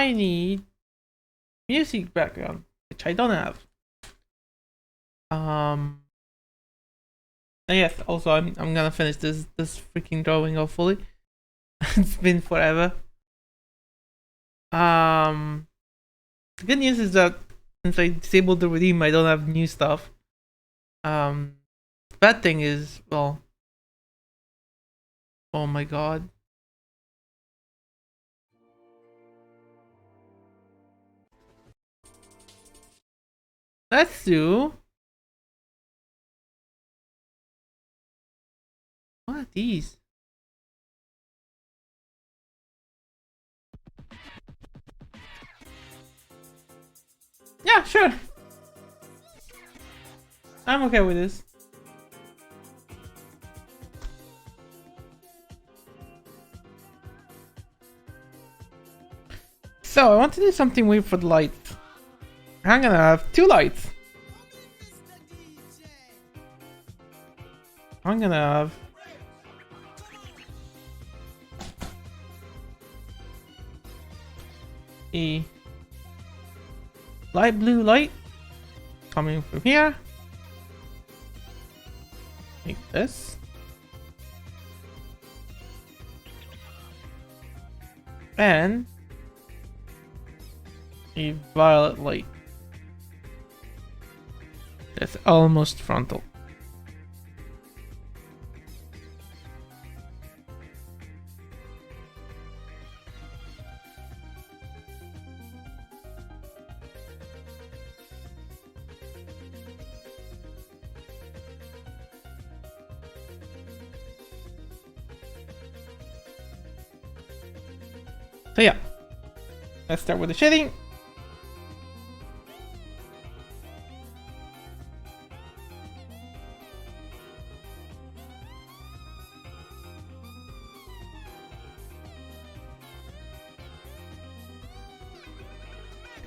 I need music background, which I don't have. And yes, also I'm gonna finish this freaking drawing hopefully. It's been forever. The good news is that since I disabled the redeem, I don't have new stuff. Bad thing is, well, oh my god. Let's do what are these? Yeah, sure. I'm okay with this. So I want to do something weird for the lights. I'm gonna have 2 lights. I'm gonna have a light blue light coming from here. Like this. And a violet light. That's almost frontal. So yeah, let's start with the shading.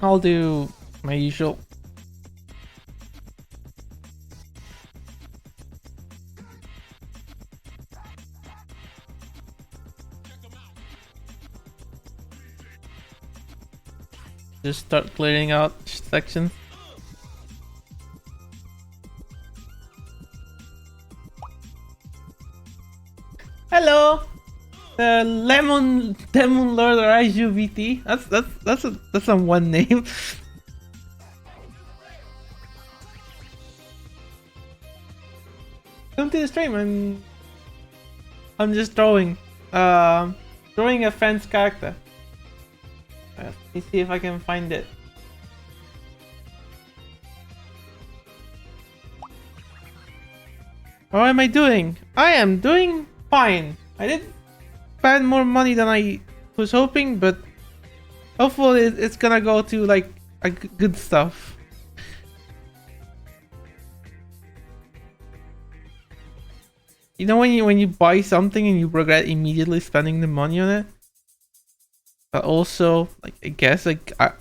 I'll do my usual. Just start clearing out sections. Hello, Lemon Lord Raiju VT. That's a one name. Come to the stream. I'm just drawing a friend's character. Let me see if I can find it. How am I doing? I am doing fine. I did spend more money than I was hoping, but hopefully it's gonna go to like good stuff. You know when you buy something and you regret immediately spending the money on it? But also, like, I guess, like, I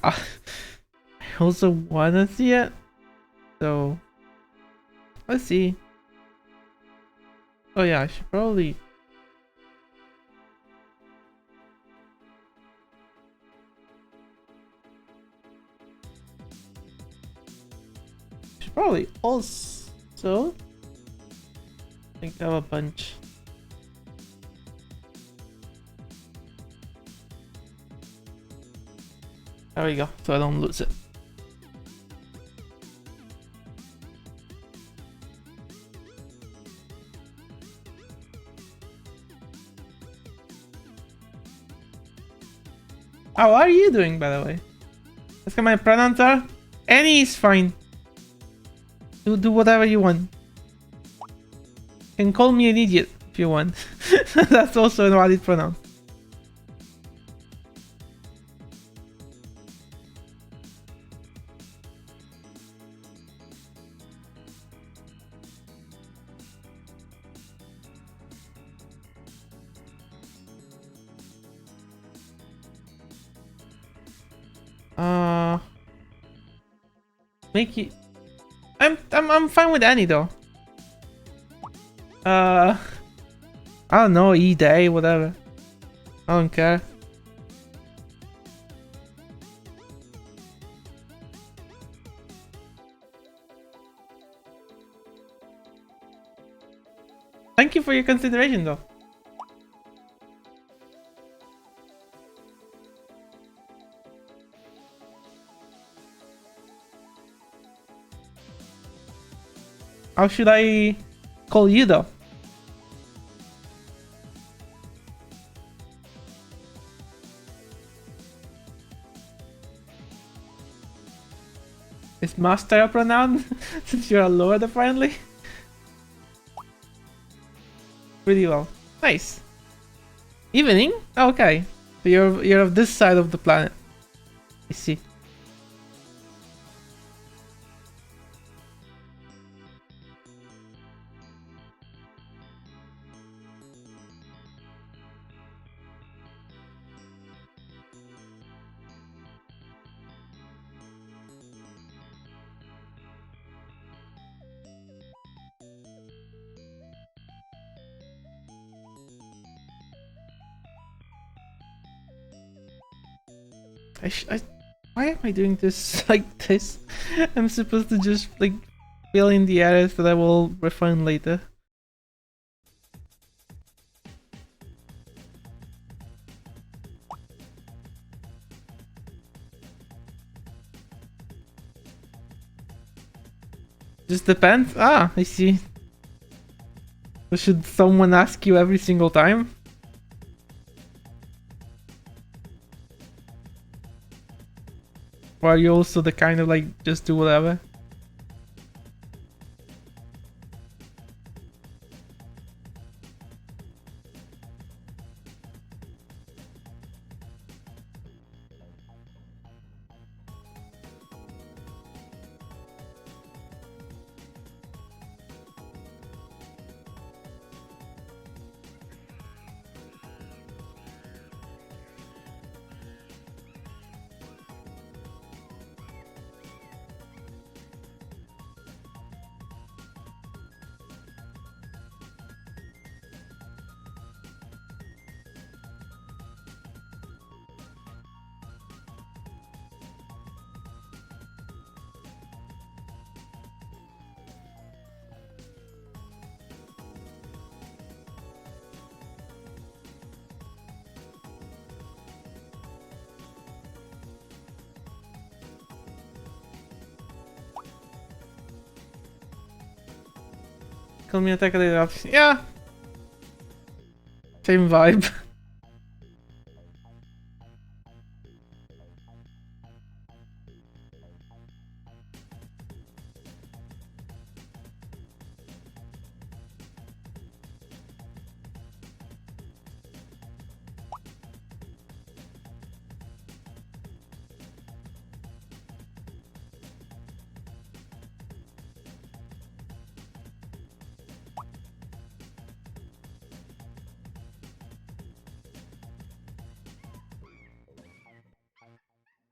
also wanna see it. So, let's see. Oh yeah, I should probably... also... I think I have a bunch. There we go, so I don't lose it. How are you doing, by the way? Let's get my pronouns are. Any is fine. Do whatever you want. You can call me an idiot if you want. That's also a valid pronoun. Make it. I'm fine with any though. I don't know, E-Day, whatever. I don't care. Thank you for your consideration, though. How should I call you, though? Is master a pronoun? Since you're a lord, apparently. Pretty well. Nice. Evening? Oh, okay. So you're of this side of the planet. I see. Why am I doing this like this? I'm supposed to just like fill in the areas that I will refine later. Just depends. Ah, I see. So should someone ask you every single time? Or are you also the kind of like just do whatever? Call me attack later option. Yeah. Same vibe.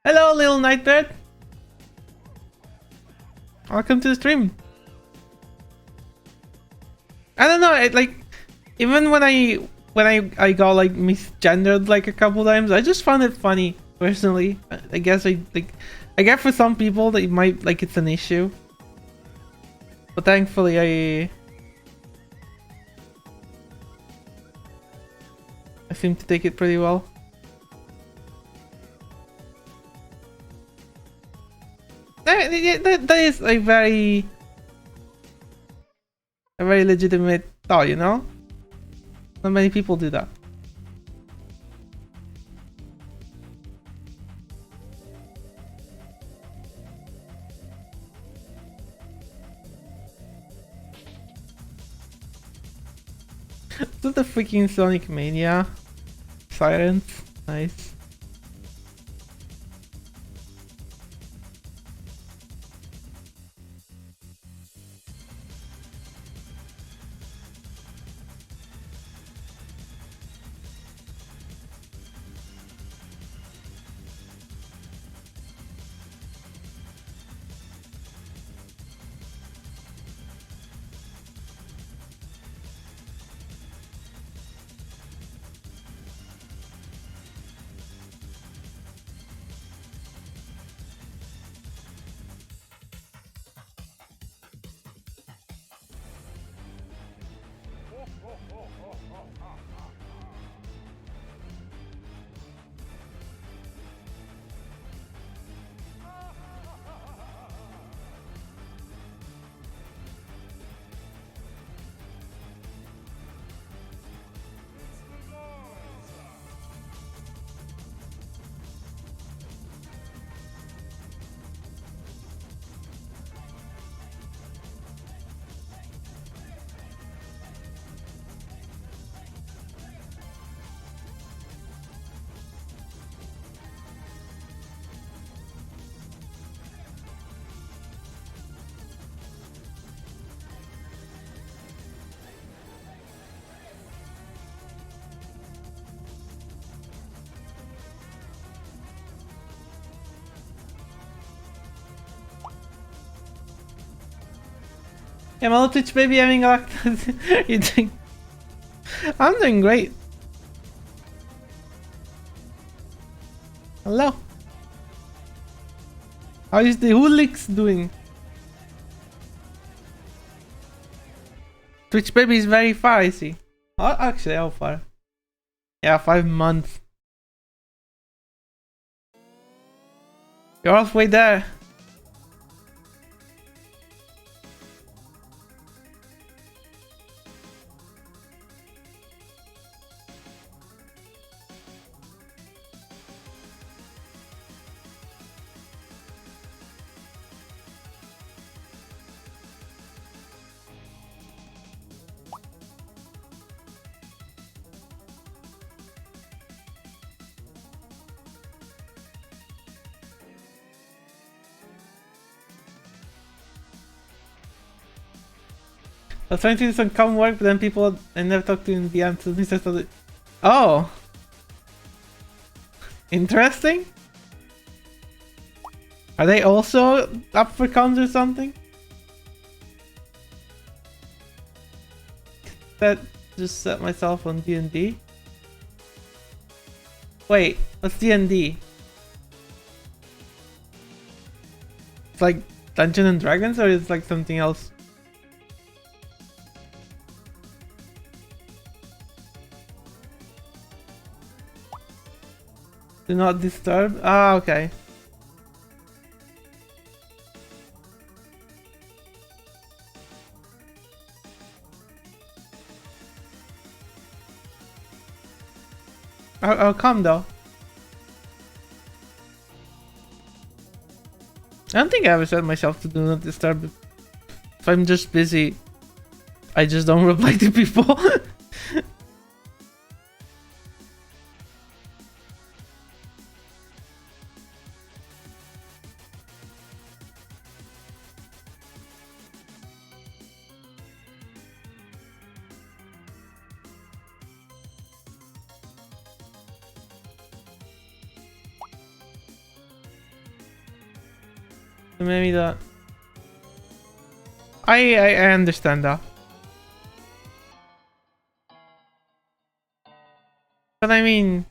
Hello, little nightbird. Welcome to the stream. I don't know. It like even when I got like misgendered like a couple times, I just found it funny personally. I guess I guess for some people that it might like it's an issue, but thankfully I seem to take it pretty well. That is a very legitimate thought, you know? Not many people do that. Is that the freaking Sonic Mania? Sirens? Nice. Hey, hello Twitch baby, having a you doing? I'm doing great. Hello. How is the Hulix doing? Twitch baby is very far, I see. Oh, actually, how far? Yeah, 5 months. You're halfway there. I was trying to do some common work, but then people I never talked to in the end. So he says something. Oh, interesting. Are they also up for comms or something? That just set myself on D&D. Wait, what's D&D? It's like Dungeons and Dragons, or is it like something else? Do not disturb. Ah, okay. I'll come though. I don't think I ever set myself to do not disturb. If I'm just busy, I just don't reply to people. Maybe that. I understand that. But I mean,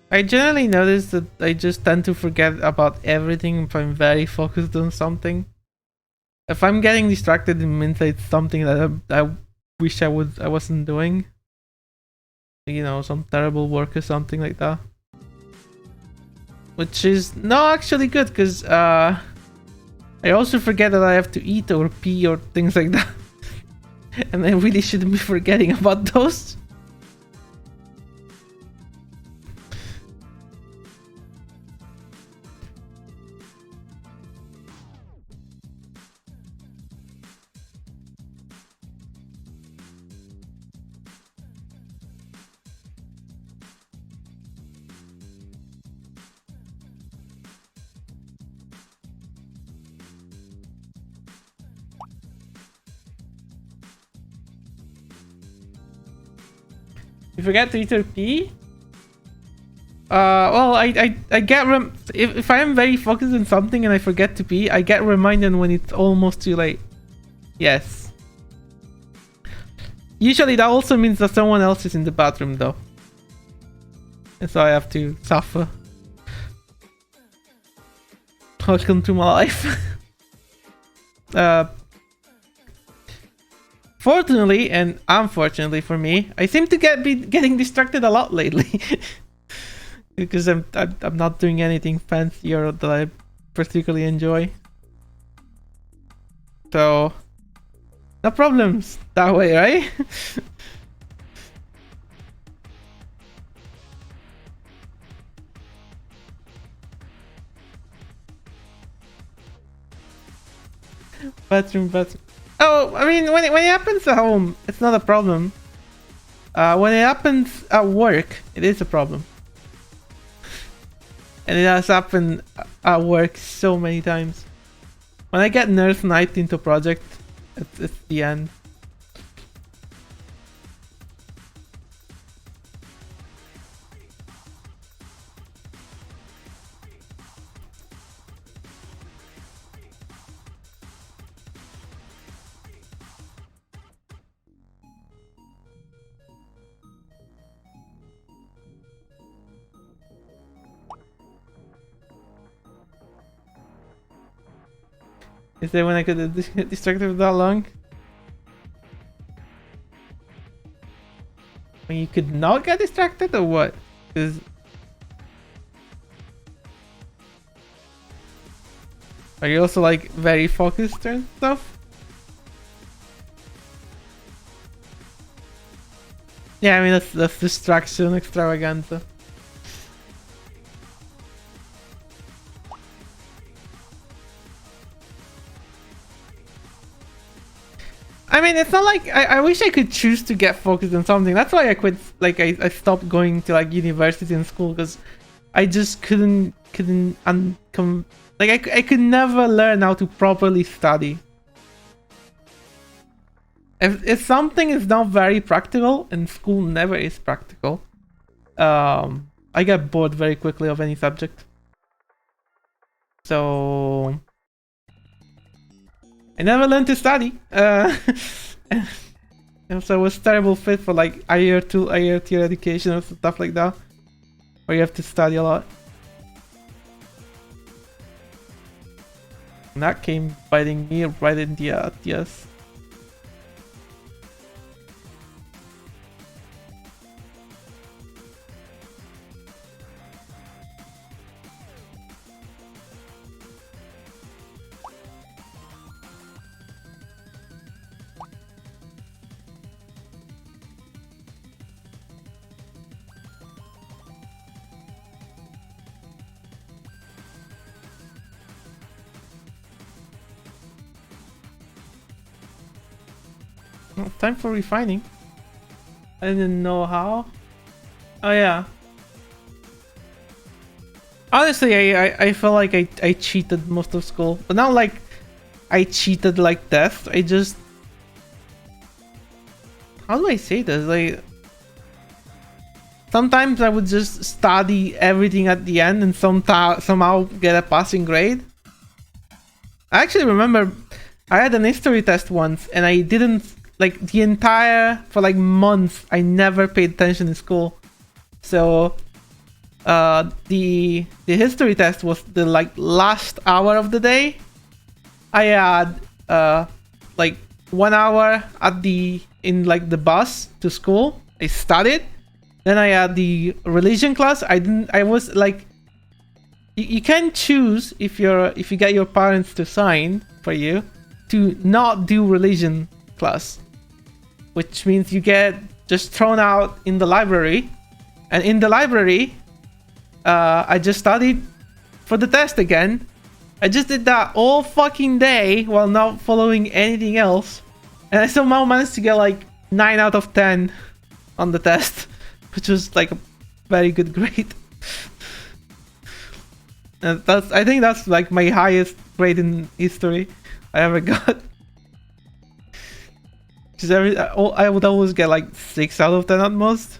I generally notice that I just tend to forget about everything if I'm very focused on something. If I'm getting distracted, it means it's something that I wish I wasn't doing. You know, some terrible work or something like that. Which is not actually good, because I also forget that I have to eat or pee or things like that. And I really shouldn't be forgetting about those. You forget to eat or pee? Well, I get if I am very focused on something and I forget to pee, I get reminded when it's almost too late. Yes. Usually that also means that someone else is in the bathroom though. And so I have to suffer. Welcome to my life. Fortunately and unfortunately for me, I seem to be getting distracted a lot lately. Because I'm not doing anything fancy or that I particularly enjoy. So no problems that way, right? Bathroom. Oh, I mean, when it happens at home, it's not a problem. When it happens at work, it is a problem. And it has happened at work so many times. When I get nurse night into a project, it's the end. Is there when I could get distracted for that long? When you could not get distracted or what? Because are you also like very focused and stuff? Yeah, I mean that's distraction extravaganza. I mean, it's not like I wish I could choose to get focused on something. That's why I quit. Like I stopped going to like university and school because I just couldn't like I could never learn how to properly study. If something is not very practical, and school never is practical, I get bored very quickly of any subject. So I never learned to study. And so it was terrible fit for like IR2 education or stuff like that, where you have to study a lot. And that came biting me right in the ass. Yes. Well, time for refining. I didn't know how. Oh yeah. Honestly, I feel like I cheated most of school, but not like I cheated like death. I just, how do I say this? Like sometimes I would just study everything at the end and somehow get a passing grade. I actually remember I had an history test once and I didn't, like the entire, for like months, I never paid attention in school. So the history test was the like last hour of the day. I had like 1 hour at in like the bus to school. I studied. Then I had the religion class. I was like, you can choose if you get your parents to sign for you to not do religion class, which means you get just thrown out in the library. And in the library, I just studied for the test again. I just did that all fucking day while not following anything else. And I somehow managed to get like 9 out of 10 on the test, which was like a very good grade. And I think that's like my highest grade in history I ever got. Because I would always get like 6 out of 10 at most.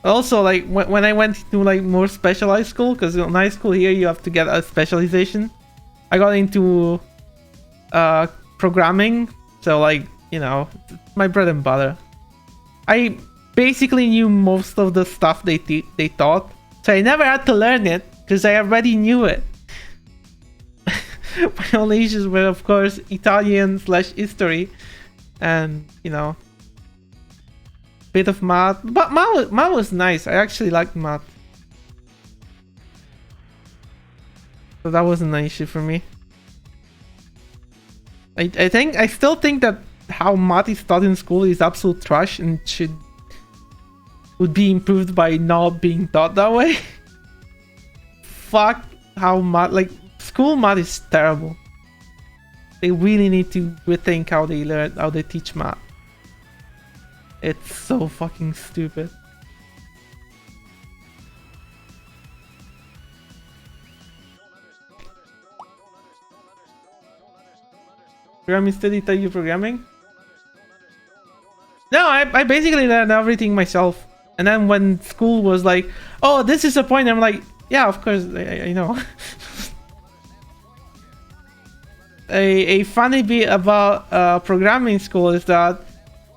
Also, like when I went to like more specialized school, because in high school here you have to get a specialization. I got into programming, so like, you know, my bread and butter. I basically knew most of the stuff they taught, so I never had to learn it because I already knew it. My only issues were, of course, Italian/history, and you know, bit of math. But math was nice. I actually liked math, so that wasn't an issue for me. I still think that how math is taught in school is absolute trash and would be improved by not being taught that way. Fuck how math, like school math is terrible. They really need to rethink how they teach math. It's so fucking stupid. Programming study tell you programming? No, I basically learned everything myself. And then when school was like, oh, this is a point, I'm like, Yeah, of course, I know. A funny bit about programming school is that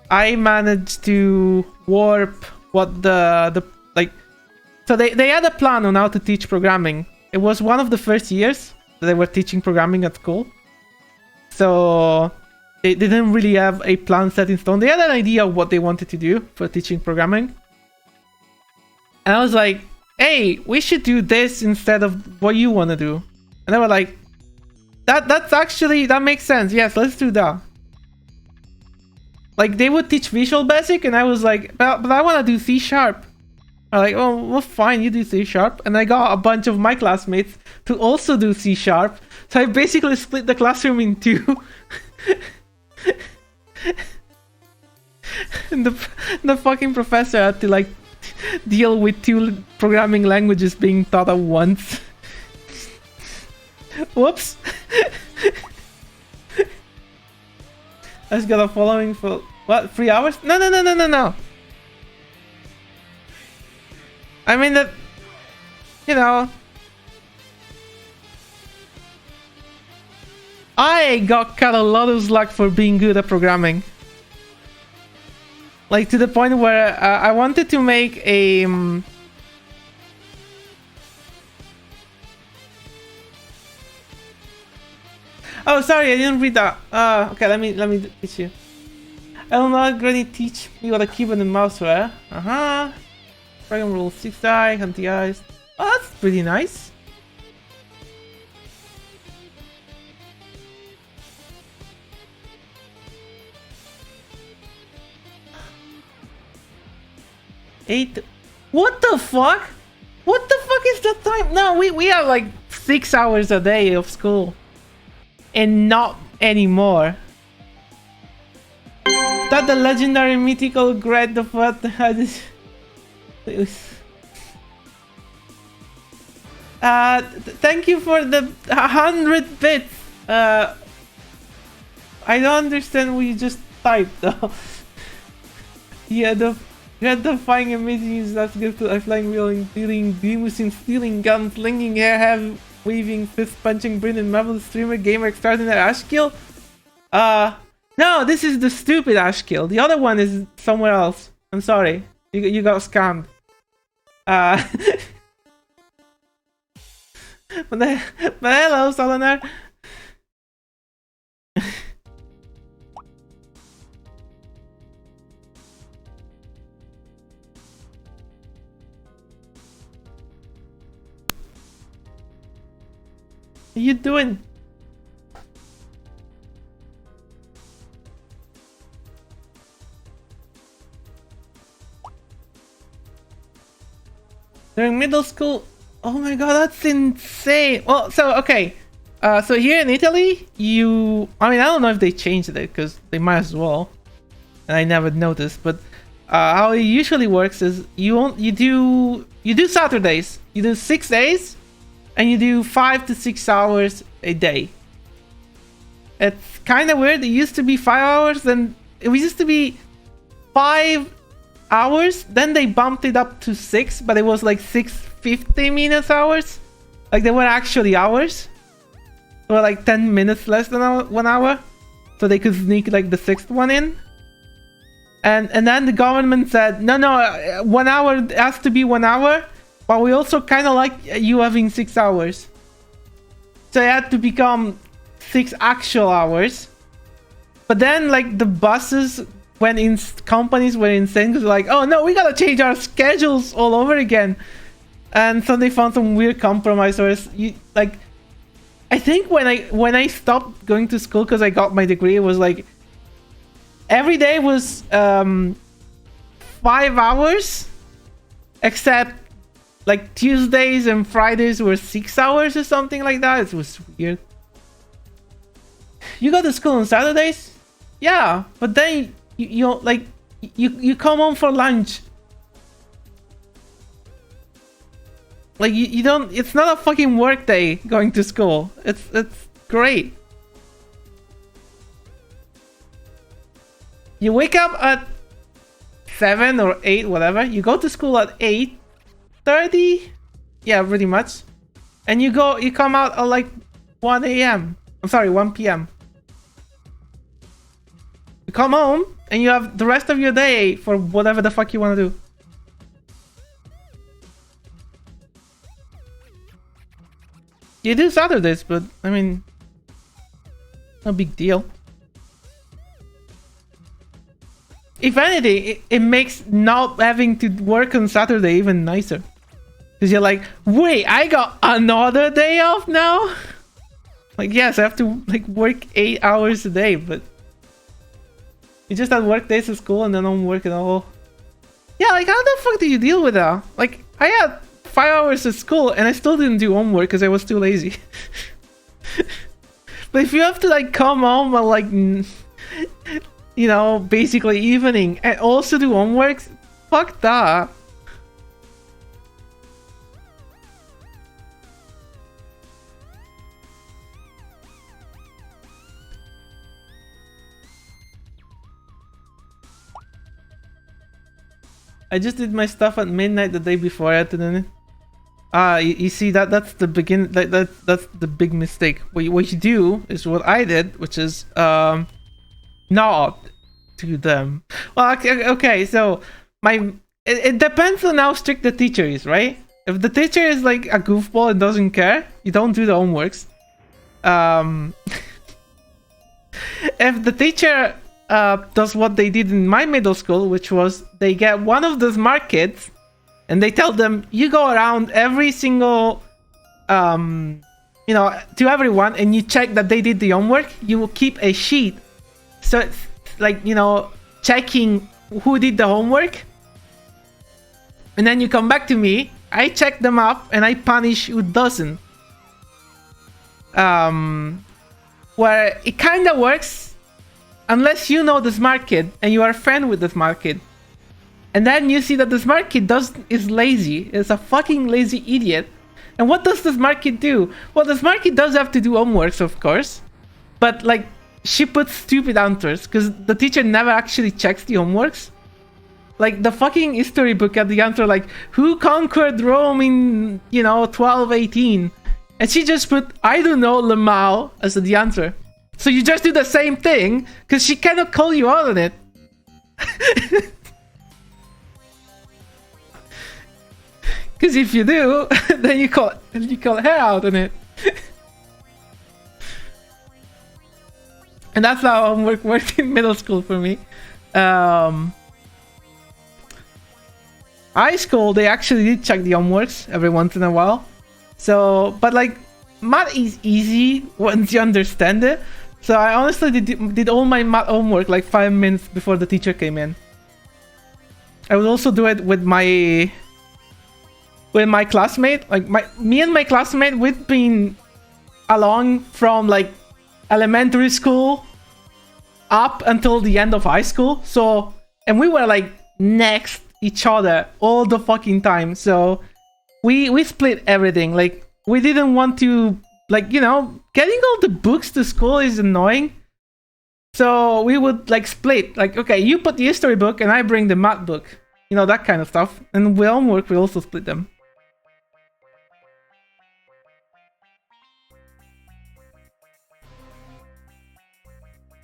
I managed to warp what the like. So they had a plan on how to teach programming. It was one of the first years that they were teaching programming at school. So they didn't really have a plan set in stone. They had an idea of what they wanted to do for teaching programming. And I was like, hey, we should do this instead of what you want to do. And they were like, that makes sense. Yes, let's do that. Like, they would teach Visual Basic, and I was like, but I want to do C#. I'm like, oh, well, fine, you do C#. And I got a bunch of my classmates to also do C#. So I basically split the classroom in two. And the fucking professor had to, like, deal with two programming languages being taught at once. Whoops. I just got a following for what, 3 hours? No. I mean that, you know, I got cut a lot of slack for being good at programming. Like, to the point where I wanted to make a oh, sorry, I didn't read that. Okay, let me teach you. I'm not going to teach me what a keyboard and mouse were. Dragon Rule 6-eye, anti-eyes. Oh, that's pretty nice. Eight. What the fuck? What the fuck is the time? No, we have like 6 hours a day of school. And not anymore. That the legendary mythical Gret of what had this. Thank you for the 100 bits. I don't understand what you just typed though. Yeah, the gratifying amazing is that's good to flying wheeling, dealing, demusing, stealing guns, linking hair, have waving, fist punching, brilliant marvelous streamer, gamer, extraordinary Ashkill. No, this is the stupid Ashkill. The other one is somewhere else. I'm sorry, you got scammed. But hello, Solonar. What you doing? During middle school? Oh my god, that's insane. Well, so okay. So here in Italy, I mean, I don't know if they changed it because they might as well. And I never noticed, but how it usually works is you do Saturdays. You do 6 days. And you do 5 to 6 hours a day. It's kind of weird. It used to be 5 hours, then it used to be 5 hours. Then they bumped it up to 6, but it was like 6:50 minutes hours. Like they were actually hours. Or like 10 minutes less than 1 hour, so they could sneak like the 6th one in. And then the government said, no, 1 hour has to be 1 hour. But we also kind of like you having 6 hours. So it had to become 6 actual hours. But then like the buses companies were insane because like, oh no, we gotta change our schedules all over again. And so they found some weird compromise where like, I think when I stopped going to school because I got my degree, it was like every day was 5 hours, except like Tuesdays and Fridays were 6 hours or something like that. It was weird. You go to school on Saturdays? Yeah, but then you come home for lunch. Like you don't. It's not a fucking work day going to school. It's great. You wake up at 7 or 8, whatever. You go to school at 8:30, Yeah, pretty much. And you come out at like 1 a.m. I'm sorry, 1 p.m. You come home and you have the rest of your day for whatever the fuck you want to do. You do Saturdays, but I mean, no big deal. If anything, it makes not having to work on Saturday even nicer. Because you're like, wait, I got another day off now? Like, yes, I have to like work 8 hours a day, but you just had work days at school and then don't work at all. Yeah, like how the fuck do you deal with that? Like, I had 5 hours at school and I still didn't do homework because I was too lazy. But if you have to like come home at like, you know, basically evening and also do homework, fuck that. I just did my stuff at midnight the day before I had to do it. You see that's the begin. That's the big mistake. What you do is what I did, which is not to them. Well, okay. So it depends on how strict the teacher is, right? If the teacher is like a goofball and doesn't care, you don't do the homeworks. If the teacher does what they did in my middle school, which was they get one of the smart kids and they tell them, you go around every single you know, to everyone and you check that they did the homework. You will keep a sheet, so it's like, you know, checking who did the homework, and then you come back to me, I check them up and I punish who doesn't. Where it kind of works unless you know the smart kid and you are a friend with the smart kid, and then you see that the smart kid is lazy, is a fucking lazy idiot. And what does the smart kid do? Well, the smart kid does have to do homeworks, of course, but like she puts stupid answers because the teacher never actually checks the homeworks. Like the fucking history book had the answer like, who conquered Rome in, you know, 1218, and she just put, I don't know, Lemao as the answer. So you just do the same thing because she cannot call you out on it. Because if you do, then you call her out on it. And that's how homework worked in middle school for me. High school, they actually did check the homeworks every once in a while. So, but like, math is easy once you understand it. So I honestly did all my math homework like 5 minutes before the teacher came in. I would also do it with my classmate. Like me and my classmate, we've been along from like elementary school up until the end of high school. So, and we were like next each other all the fucking time. So we split everything. Like we didn't want to, like, you know, getting all the books to school is annoying. So we would like split, like, okay, you put the history book and I bring the math book, you know, that kind of stuff. And with homework, we also split them.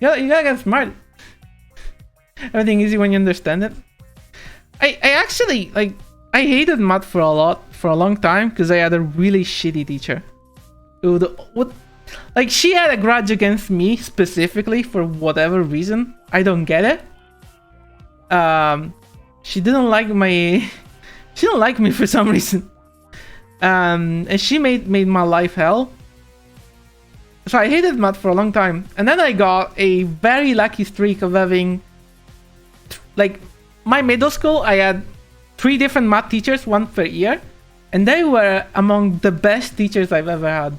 Yeah, you gotta get smart. Everything easy when you understand it. I actually, like, I hated math for a long time because I had a really shitty teacher. Like, she had a grudge against me specifically for whatever reason. I don't get it. She didn't like my... She didn't like me for some reason. And she made my life hell. So I hated math for a long time. And then I got a very lucky streak of having... Like, my middle school, I had 3 different math teachers, 1 per year. And they were among the best teachers I've ever had.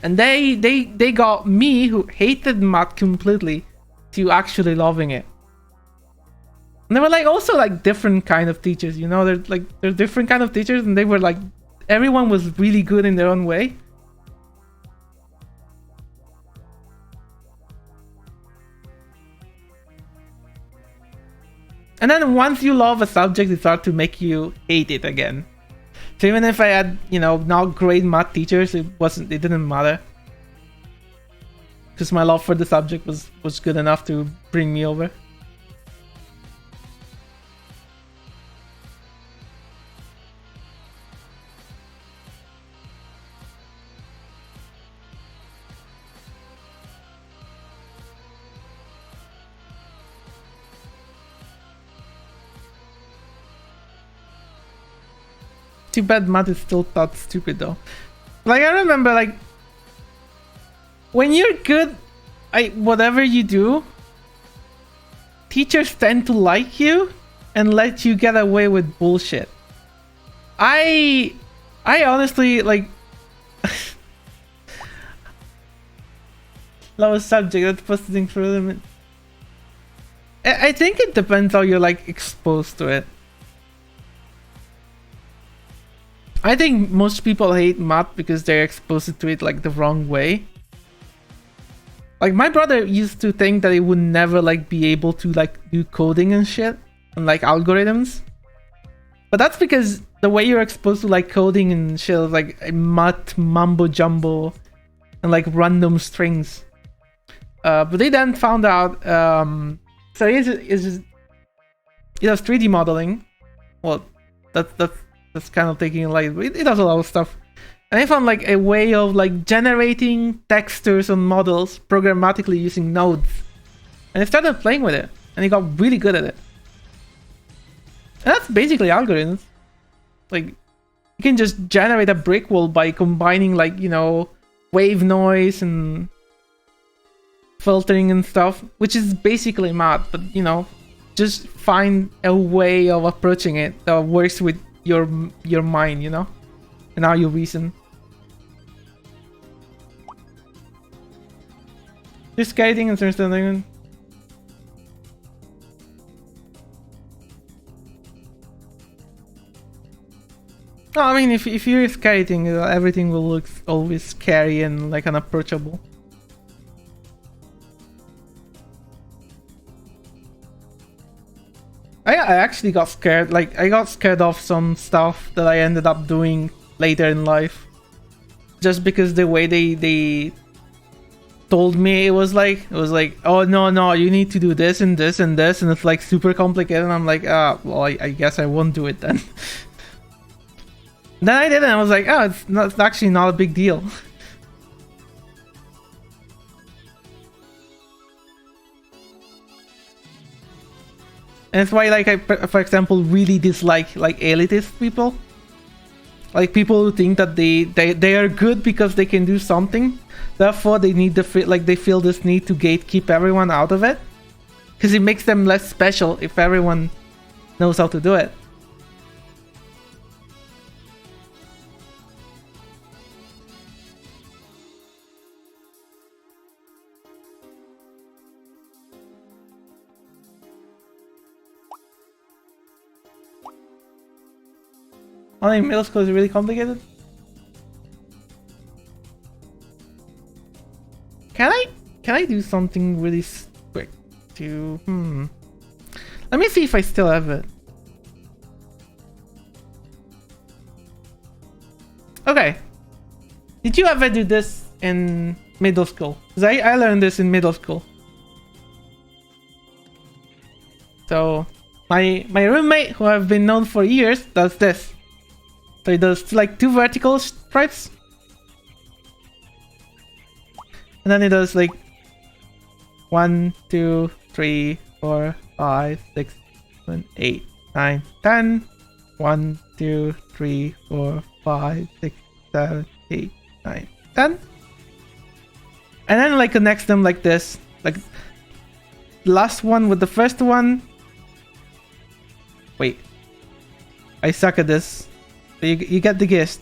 And they got me, who hated math completely, to actually loving it. And they were like also like different kind of teachers, you know, they're different kind of teachers, and they were like, everyone was really good in their own way. And then once you love a subject, it starts to make you hate it again. So even if I had, you know, not great math teachers, it didn't matter. Because my love for the subject was good enough to bring me over. Too bad math is still thought stupid though. Like I remember, like when you're good at whatever you do, teachers tend to like you and let you get away with bullshit. I honestly like lowest subject, that's posting for them. I think it depends how you're like exposed to it. I think most people hate math because they're exposed to it like the wrong way. Like my brother used to think that he would never like be able to like do coding and shit and like algorithms. But that's because the way you're exposed to like coding and shit is like math mumbo jumbo and like random strings. But they then found out so he does 3D modeling. Well, that's kind of taking it light. It does a lot of stuff. And I found like a way of like generating textures and models programmatically using nodes. And I started playing with it. And he got really good at it. And that's basically algorithms. Like, you can just generate a brick wall by combining like, you know, wave noise and filtering and stuff. Which is basically math. But, you know, just find a way of approaching it that works with your mind, you know, and how you reason. Just skating and understanding. No, I mean, if you're skating, everything will look always scary and like unapproachable. I actually got scared. Like, I got scared of some stuff that I ended up doing later in life. Just because the way they told me it was like, oh no, you need to do this and this and this, and it's like super complicated. And I'm like, well, I guess I won't do it then. Then I did it and I was like, oh, it's actually not a big deal. And it's why, like, I, for example, really dislike like elitist people, like people who think that they are good because they can do something, therefore they need they feel this need to gatekeep everyone out of it, because it makes them less special if everyone knows how to do it. I think middle school is really complicated. Can I do something really quick to let me see if I still have it. Okay. Did you ever do this in middle school? Because I learned this in middle school. So my roommate, who I've been known for years, does this. So he does like 2 vertical stripes. And then he does like 1, 2, 3, 4, 5, 6, 7, 8, 9, 10. 1, 2, 3, 4, 5, 6, 7, 8, 9, 10. And then like connects them like this. Like the last one with the first one. Wait. I suck at this. You get the gist.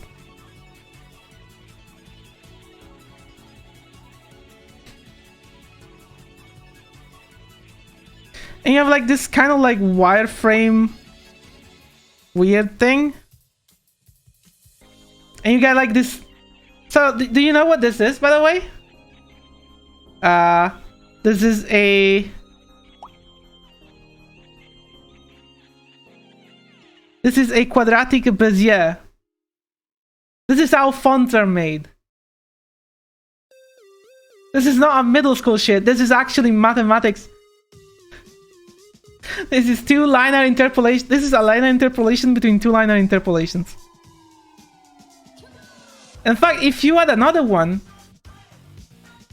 And you have like this kind of like wireframe weird thing. And you get like this. So do you know what this is, by the way? This is a quadratic Bezier. This is how fonts are made. This is not a middle school shit. This is actually mathematics. This is two linear interpolation. This is a linear interpolation between two linear interpolations. In fact, if you add another one,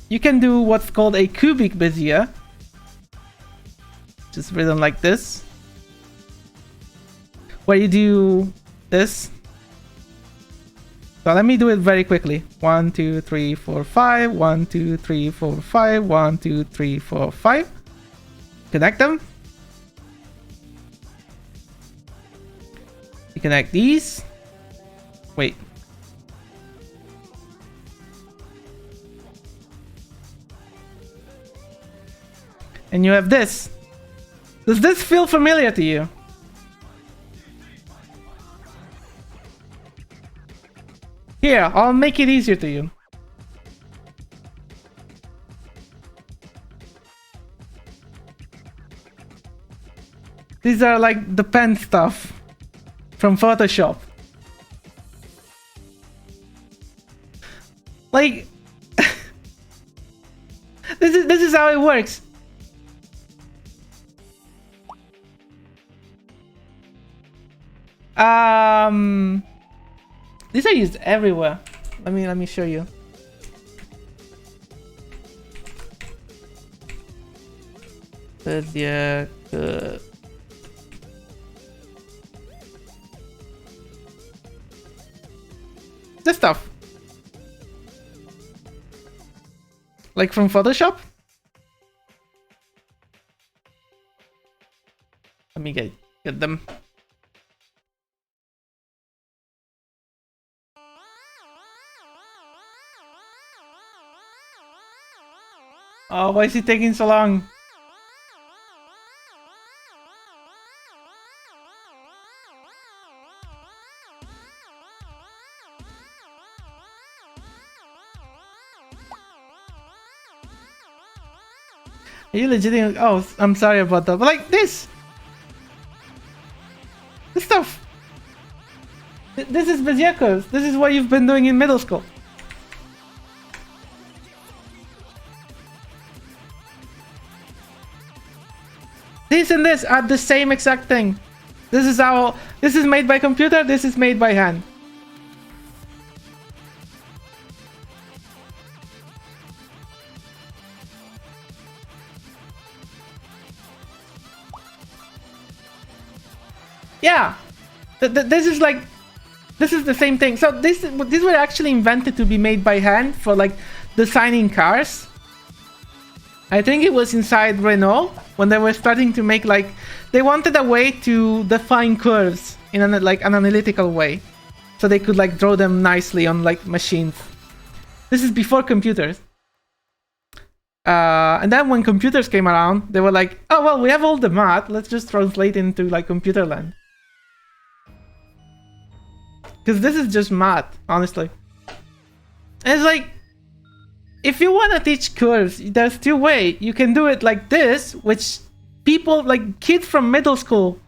you can do what's called a cubic Bezier. Just written like this. Where you do this. So let me do it very quickly. 1, 2, 3, 4, 5. 1, 2, 3, 4, 5. 1, 2, 3, 4, 5. Connect them. You connect these. Wait. And you have this. Does this feel familiar to you? Here, I'll make it easier to you. These are like the pen stuff from Photoshop. Like this is how it works. These are used everywhere. Let me show you. Yeah, good. This stuff. Like from Photoshop? Let me get them. Oh, why is he taking so long? Are you legitimately? Oh, I'm sorry about that. But like this stuff. This is Bezier curves. This is what you've been doing in middle school. This and this are the same exact thing. This is how. This is made by computer. This is made by hand. Yeah, this is like, this is the same thing. So these were actually invented to be made by hand for like designing cars. I think it was inside Renault when they were starting to make like, they wanted a way to define curves in an analytical way, so they could like draw them nicely on like machines. This is before computers. And then when computers came around, they were like, oh well, we have all the math. Let's just translate into like computer land. Because this is just math, honestly. And it's like, if you want to teach curves, there's two ways. You can do it like this, which people, like kids from middle school,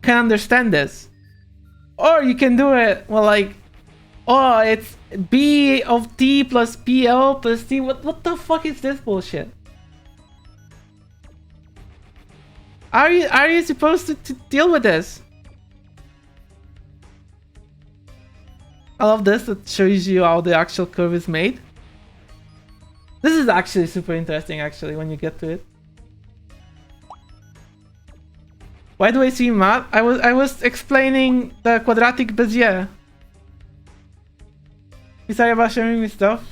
can understand this. Or you can do it, well, like, oh, it's b of t plus pl plus t. What the fuck is this bullshit? Are you supposed to deal with this? I love this. That shows you how the actual curve is made. This is actually super interesting, actually, when you get to it. Why do I see math? I was explaining the quadratic Bezier. You sorry about sharing me stuff?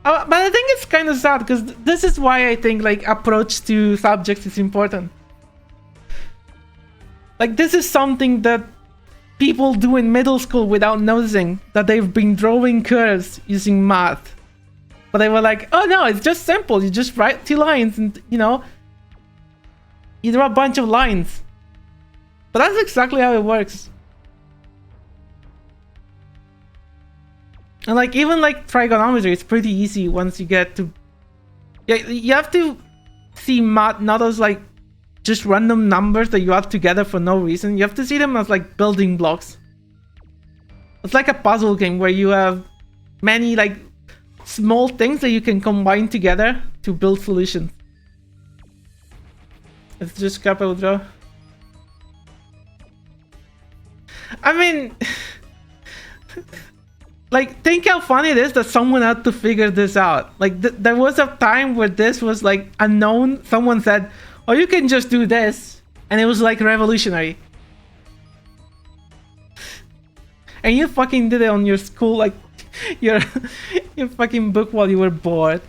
But I think it's kind of sad, because this is why I think like approach to subjects is important. Like this is something that people do in middle school without noticing, that they've been drawing curves using math. But they were like, oh no, it's just simple. You just write 2 lines and, you know, you draw a bunch of lines. But that's exactly how it works. And like, even like trigonometry, it's pretty easy once you get to... Yeah, you have to see math not as like just random numbers that you add together for no reason. You have to see them as like building blocks. It's like a puzzle game where you have many like small things that you can combine together to build solutions. It's just capital draw. I mean, like, think how funny it is that someone had to figure this out. Like, there was a time where this was like unknown. Someone said, "Oh, you can just do this," and it was like revolutionary. And you fucking did it on your school, like your fucking book while you were bored.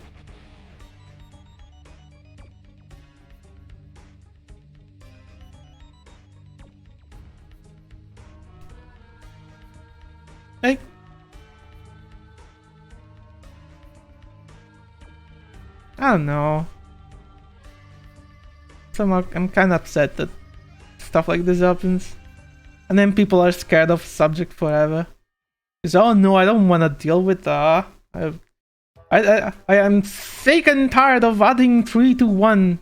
Like, I don't know. Somehow I'm kind of upset that stuff like this happens. And then people are scared of subject forever. Because, oh no, I don't want to deal with that. I am sick and tired of adding 3 to 1.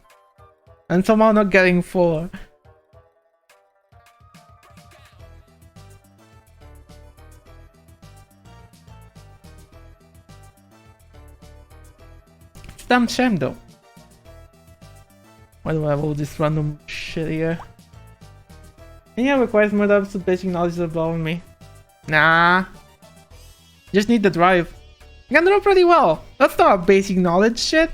And somehow not getting 4. It's a damn shame though. Why do I have all this random shit here? Any requires more absolute basic knowledge above me. Nah. Just need the drive. I can draw pretty well. That's not basic knowledge shit.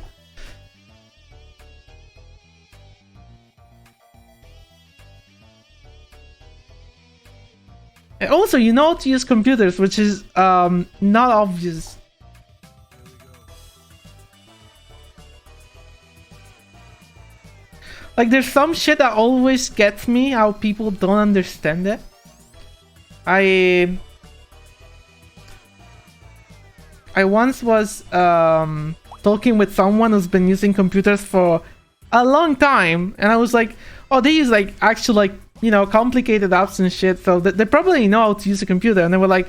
And also, you know how to use computers, which is not obvious. Like, there's some shit that always gets me, how people don't understand it. I once was talking with someone who's been using computers for a long time, and I was like, oh, they use like actual like, you know, complicated apps and shit, so they probably know how to use a computer. And they were like,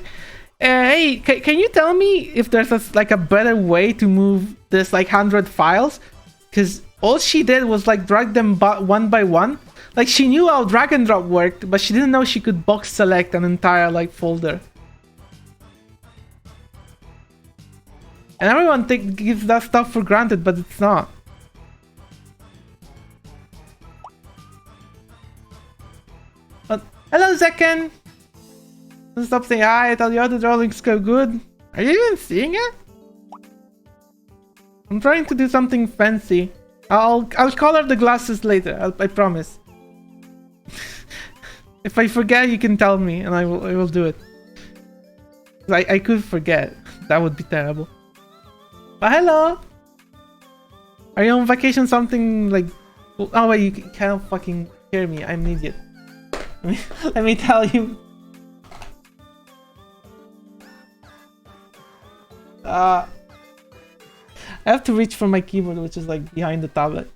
hey, can you tell me if there's like a better way to move this like 100 files? Because all she did was like drag them one by one. Like, she knew how drag and drop worked, but she didn't know she could box select an entire like folder. And everyone gives that stuff for granted, but it's not. But hello, Zekken. Don't stop saying hi. I tell you how the drawings go good. Are you even seeing it? I'm trying to do something fancy. I'll color the glasses later. I promise. If I forget, you can tell me, and I will do it. I could forget. That would be terrible. But hello. Are you on vacation? Something like? Oh wait, you can't fucking hear me. I'm an idiot. Let me tell you. I have to reach for my keyboard, which is like behind the tablet.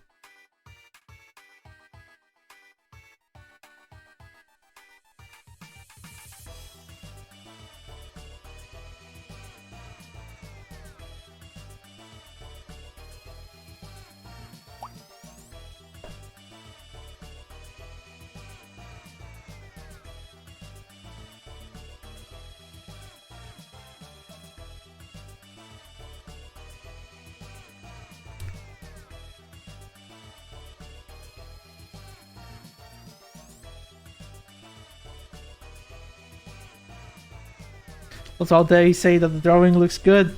Also, how dare you say that the drawing looks good?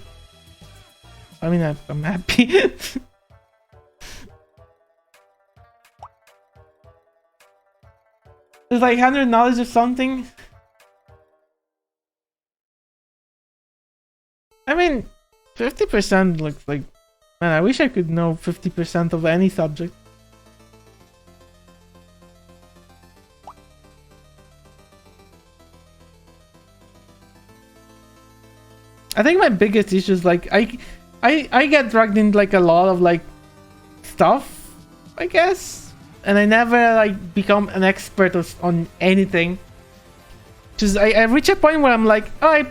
I mean, I'm happy. There's like 100 knowledge or something. I mean, 50% looks like... Man, I wish I could know 50% of any subject. I think my biggest issue is like I get dragged in like a lot of like stuff, I guess, and I never like become an expert on anything. Just I reach a point where I'm like, oh,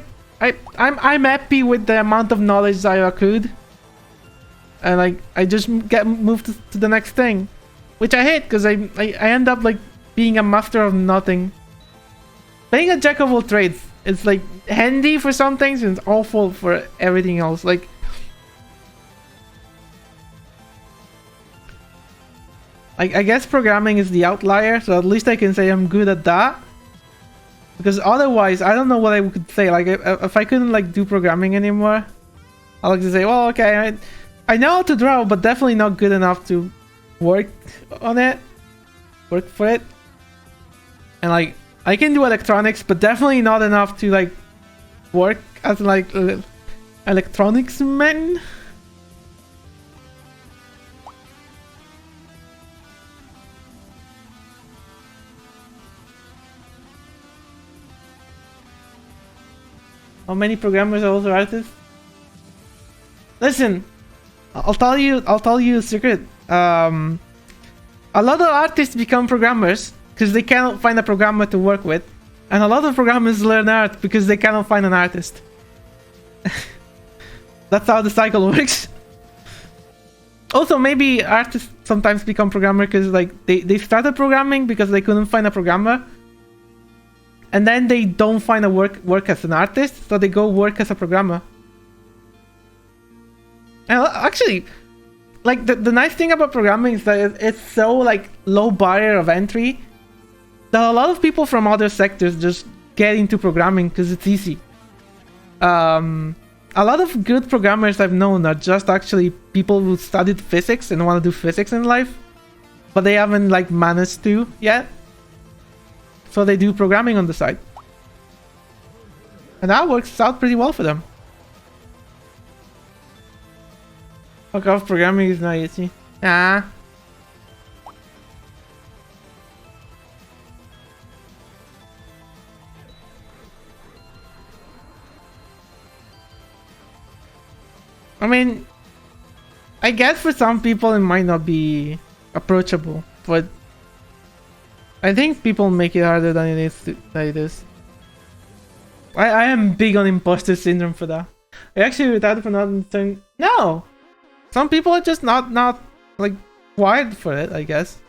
I'm happy with the amount of knowledge I accrued, and like I just get moved to the next thing, which I hate because I end up like being a master of nothing. Being a jack of all trades It's like handy for some things and it's awful for everything else. Like I guess programming is the outlier, so at least I can say I'm good at that. Because otherwise, I don't know what I could say. Like, if I couldn't like do programming anymore, I like to say, well, okay, I know how to draw, but definitely not good enough to work on it, work for it. And like, I can do electronics, but definitely not enough to like work as like electronics man. How many programmers are also artists? Listen, I'll tell you a secret. A lot of artists become programmers because they cannot find a programmer to work with, and a lot of programmers learn art because they cannot find an artist. That's how the cycle works. Also, maybe artists sometimes become programmer because like they started programming because they couldn't find a programmer. And then they don't find a work as an artist, so they go work as a programmer. And actually, like the nice thing about programming is that it's so like low barrier of entry that a lot of people from other sectors just get into programming because it's easy. A lot of good programmers I've known are just actually people who studied physics and want to do physics in life, but they haven't like managed to yet. So they do programming on the side. And that works out pretty well for them. Fuck off, programming is not easy. Nah. I mean, I guess for some people it might not be approachable, but I think people make it harder than it is. I am big on imposter syndrome for that. I actually retarded for not understanding. No! Some people are just not like wired for it, I guess.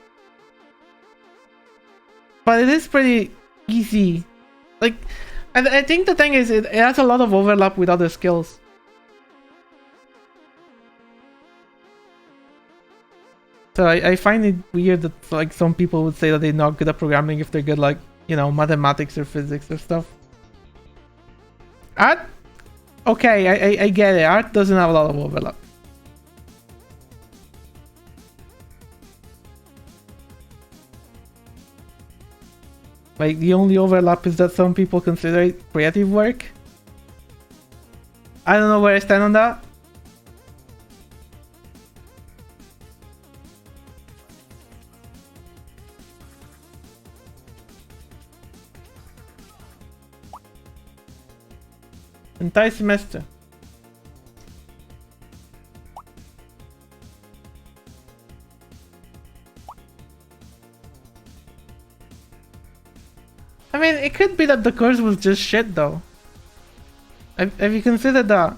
But it is pretty easy. Like, I think the thing is it has a lot of overlap with other skills. So I find it weird that like some people would say that they're not good at programming if they're good like, you know, mathematics or physics or stuff. Art? Okay, I get it. Art doesn't have a lot of overlap. Like the only overlap is that some people consider it creative work. I don't know where I stand on that. Entire semester. I mean, it could be that the course was just shit though. Have you considered that?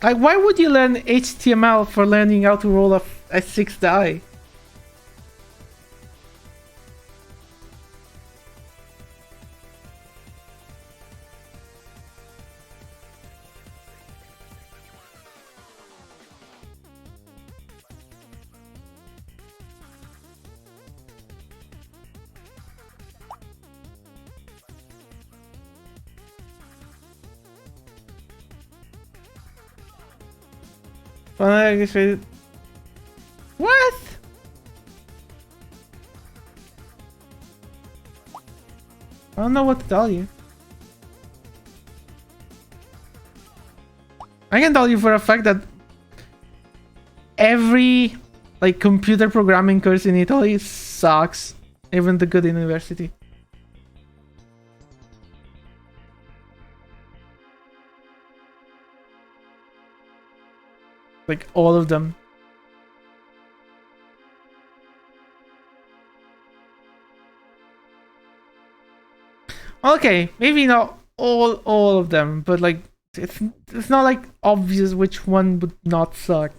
Like, why would you learn HTML for learning how to roll a 6 die? What? I don't know what to tell you. I can tell you for a fact that every like computer programming course in Italy sucks, even the good university. Like all of them. Okay, maybe not all of them, but like it's not like obvious which one would not suck.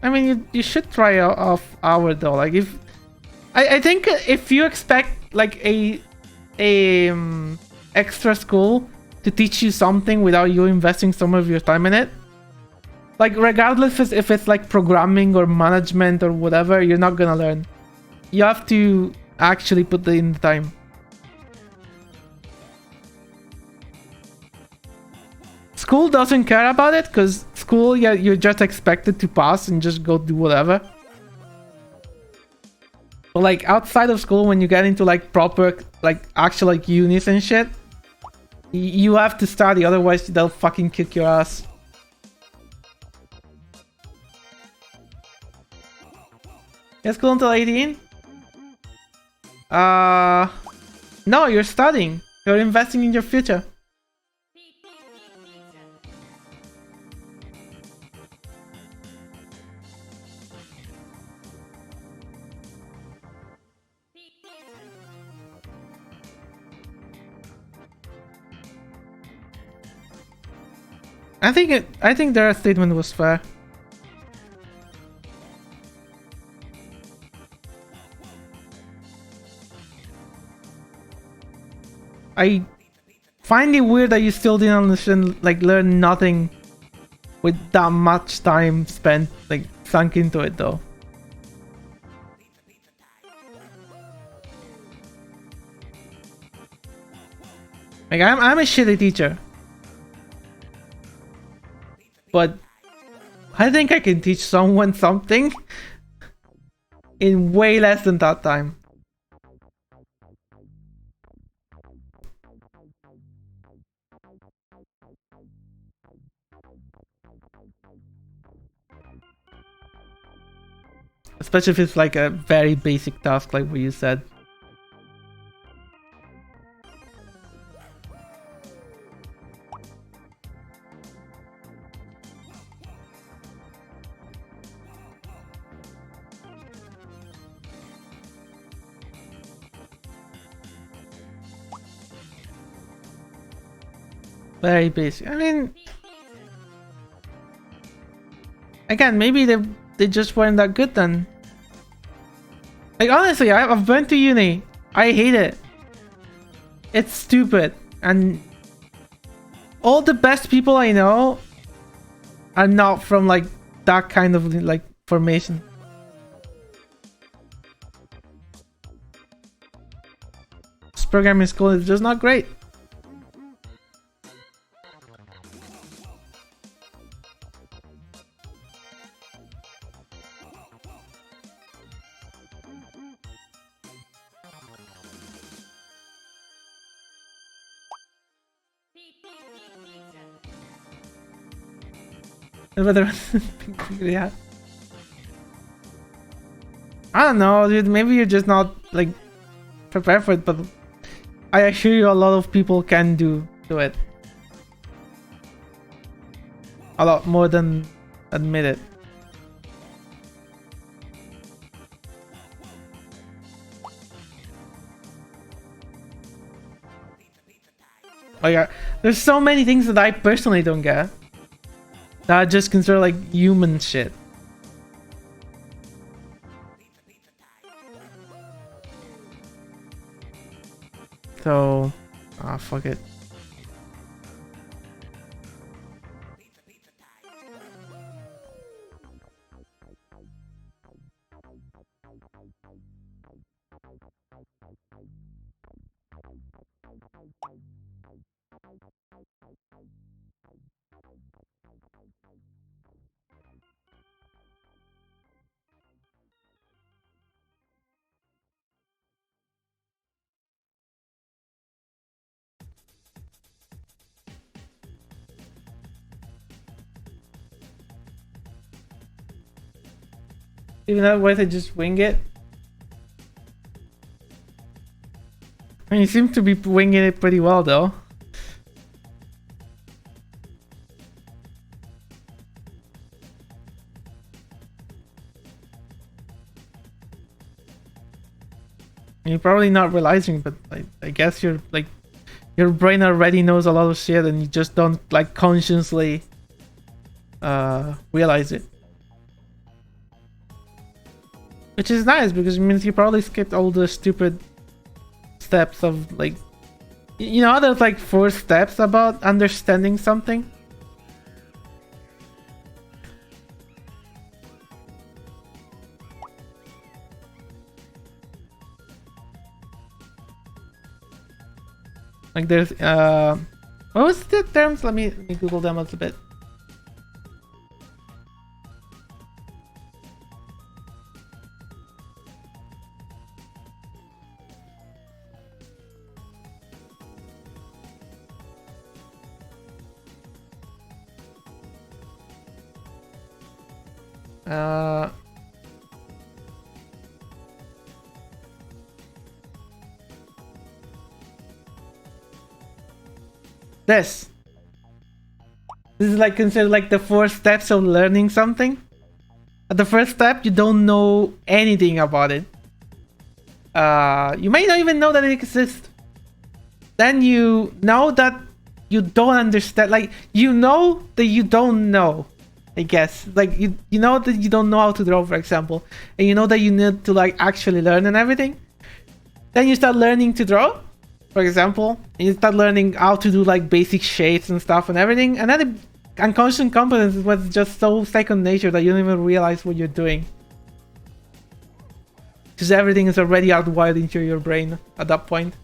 I mean, you should try off hour though. Like if I think if you expect like a extra school to teach you something without you investing some of your time in it, like regardless if it's like programming or management or whatever, you're not gonna learn. You have to actually put in the time. School doesn't care about it because school, yeah, you're just expected to pass and just go do whatever. But like outside of school, when you get into like proper, like actual like unis and shit, you have to study, otherwise they'll fucking kick your ass. You're school until 18? No, you're studying. You're investing in your future. I think their statement was fair. I find it weird that you still didn't understand, like learn nothing with that much time spent, like sunk into it though. Like I'm a shitty teacher. But I think I can teach someone something in way less than that time. Especially if it's like a very basic task like what you said. Very basic. I mean, again, maybe they just weren't that good then. Like honestly, I've went to uni. I hate it. It's stupid, and all the best people I know are not from like that kind of like formation. This programming school is just not great. Whether yeah, I don't know, dude. Maybe you're just not like prepared for it, but I assure you, a lot of people can do it. A lot more than admit it. Oh yeah, there's so many things that I personally don't get that I just consider like human shit. So, fuck it. Even that way they just wing it. I mean, you seem to be winging it pretty well though. You're probably not realizing, but I guess you're like, your brain already knows a lot of shit and you just don't like consciously realize it. Which is nice because it means you probably skipped all the stupid steps of like, you know, there's like 4 steps about understanding something. Like there's what was the terms? Let me Google them a little bit. This is like considered like the 4 steps of learning something. At the first step, you don't know anything about it. You may not even know that it exists. Then you know that you don't understand. Like you know that you don't know. I guess like you know that you don't know how to draw, for example, and you know that you need to like actually learn and everything. Then you start learning to draw, for example, and you start learning how to do like basic shapes and stuff and everything, and then the unconscious competence was just so second nature that you don't even realize what you're doing. Because everything is already hardwired into your brain at that point.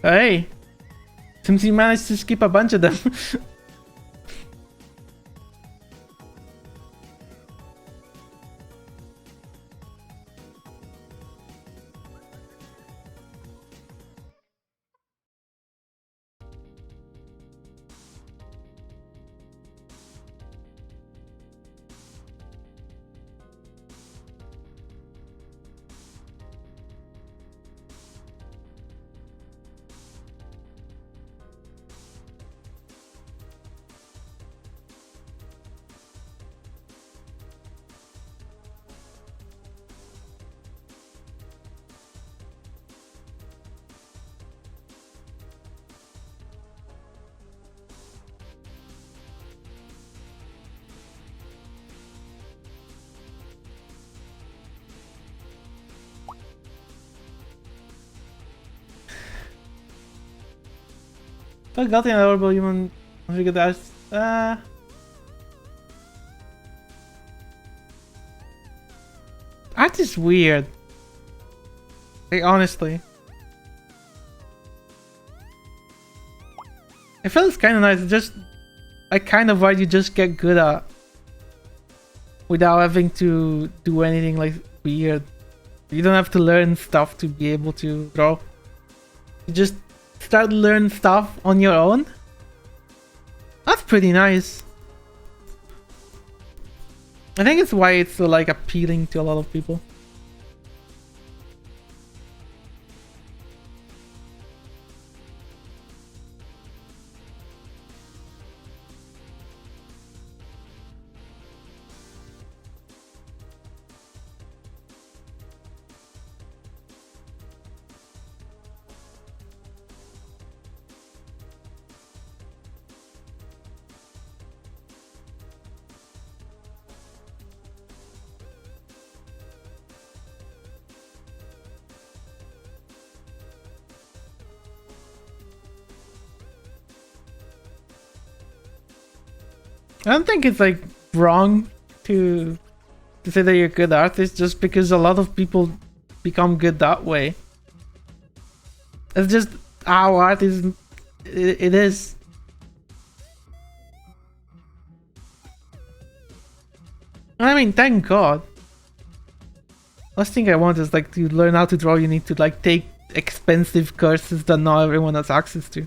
Hey, seems you managed to skip a bunch of them. Forgot an adorable human figure that art is weird. Like honestly. I feel it's kinda nice, it's just like kind of what you just get good at without having to do anything like weird. You don't have to learn stuff to be able to draw. You just start to learn stuff on your own. That's pretty nice. I think it's why it's so like appealing to a lot of people. I don't think it's like wrong to say that you're a good artist just because a lot of people become good that way. It's just how art is. It is. I mean, thank God. Last thing I want is like to learn how to draw. You need to like take expensive courses that not everyone has access to.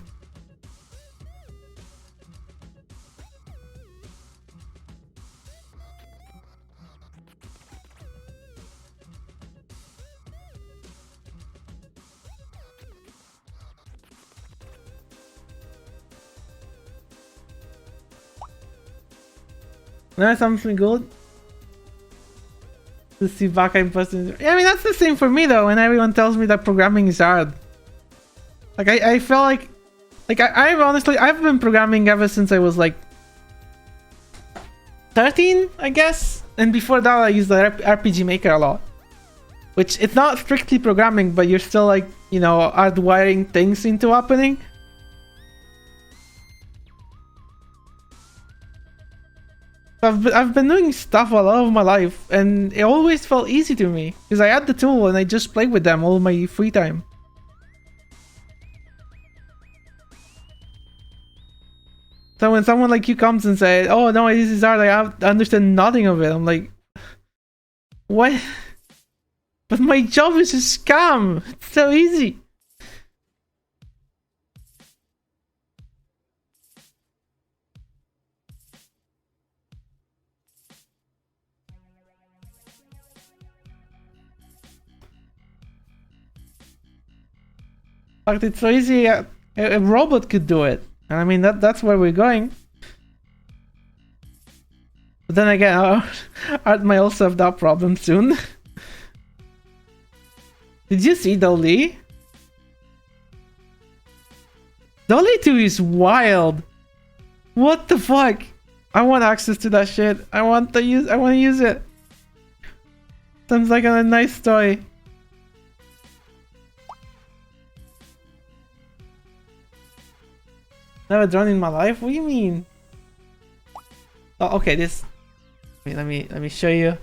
Now something good. to see back in person. Yeah, I mean, that's the same for me though. When everyone tells me that programming is hard, like I feel like I've honestly I've been programming ever since I was like 13, I guess. And before that, I used the RPG Maker a lot, which it's not strictly programming, but you're still like, you know, hardwiring things into happening. I've been doing stuff a lot of my life, and it always felt easy to me because I had the tool and I just played with them all my free time. So when someone like you comes and says, "Oh no, this is hard," I understand nothing of it. I'm like, what? But my job is a scam. It's so easy. In fact, it's so easy. A robot could do it. And I mean, that's where we're going. But then again, Art might also have that problem soon. Did you see Dolly? Dolly 2 is wild. What the fuck? I want access to that shit. I want to use it. Sounds like a nice toy. Never drawn in my life? What do you mean? Oh, okay, this. Wait, let me show you.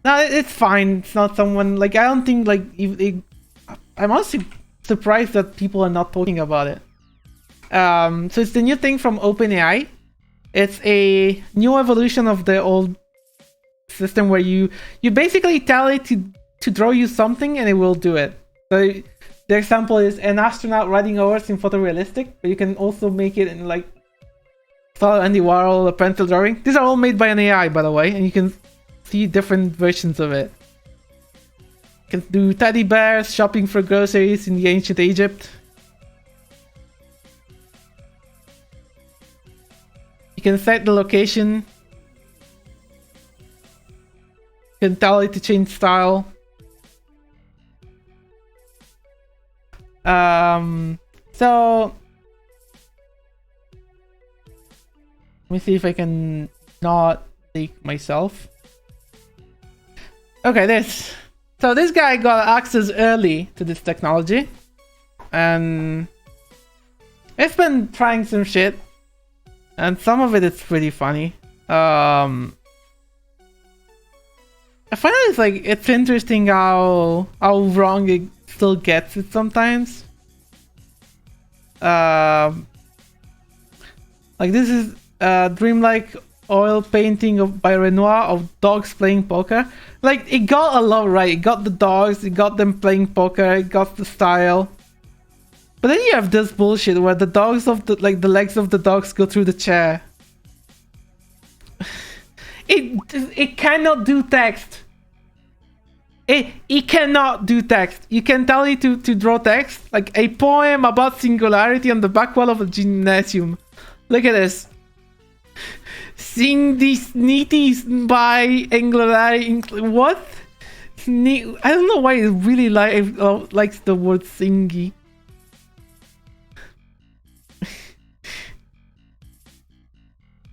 No, it's fine. It's not someone like I don't think like I'm honestly surprised that people are not talking about it. So it's the new thing from OpenAI. It's a new evolution of the old system where you basically tell it to draw you something and it will do it. So the example is an astronaut riding a horse in photorealistic, but you can also make it in like Andy Warhol, a pencil drawing. These are all made by an AI, by the way, and you can see different versions of it. You can do teddy bears, shopping for groceries in the ancient Egypt. You can set the location. You can tell it to change style. So let me see if I can not leak myself. Okay, so this guy got access early to this technology, and it's been trying some shit, and some of it is pretty funny. I find it's interesting how wrong it still gets it sometimes. Like this is dreamlike oil painting by Renoir of dogs playing poker. Like, it got a lot right. It got the dogs, it got them playing poker, it got the style. But then you have this bullshit where the dogs of the legs of the dogs go through the chair. It cannot do text. It cannot do text. You can tell it to draw text, like a poem about singularity on the back wall of a gymnasium. Look at this. Sing these sneeties by Angularity. What? I don't know why it really likes the word singy.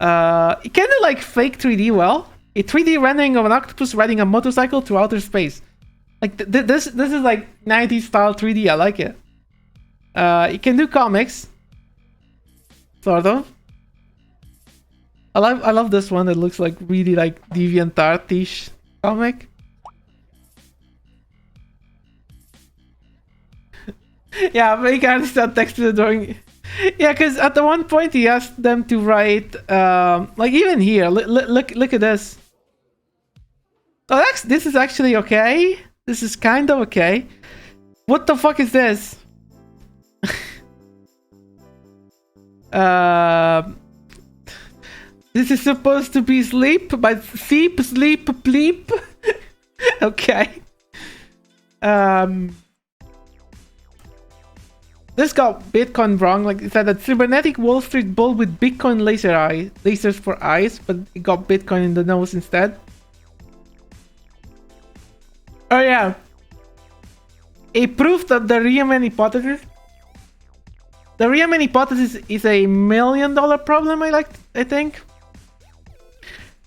It kind of like fake 3D well. A 3D rendering of an octopus riding a motorcycle through outer space. Like this is like 90s style 3D. I like it. It can do comics, sort of. I love this one. It looks like really like DeviantArt-ish comic. Yeah, make artists that text to the drawing. Yeah, because at the one point he asked them to write, like even here, look at this. Oh, this is actually okay. This is kind of okay. What the fuck is this? This is supposed to be sleep, but sleep, bleep. Okay. this got Bitcoin wrong. Like it said, a cybernetic Wall Street bull with Bitcoin lasers for eyes, but it got Bitcoin in the nose instead. Oh yeah, a proof that the Riemann hypothesis. The Riemann hypothesis is a $1 million problem. I think.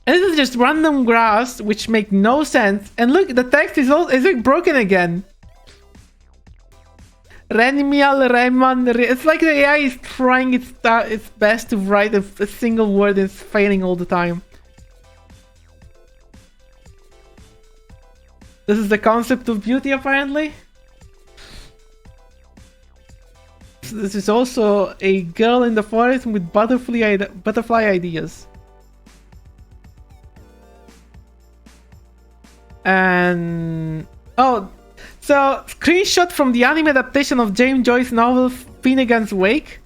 And this is just random graphs which make no sense. And look, the text is like broken again. Riemann. It's like the AI is trying its best to write a single word and it's failing all the time. This is the concept of beauty, apparently. This is also a girl in the forest with butterfly ideas. And oh, so screenshot from the anime adaptation of James Joyce's novel Finnegan's Wake.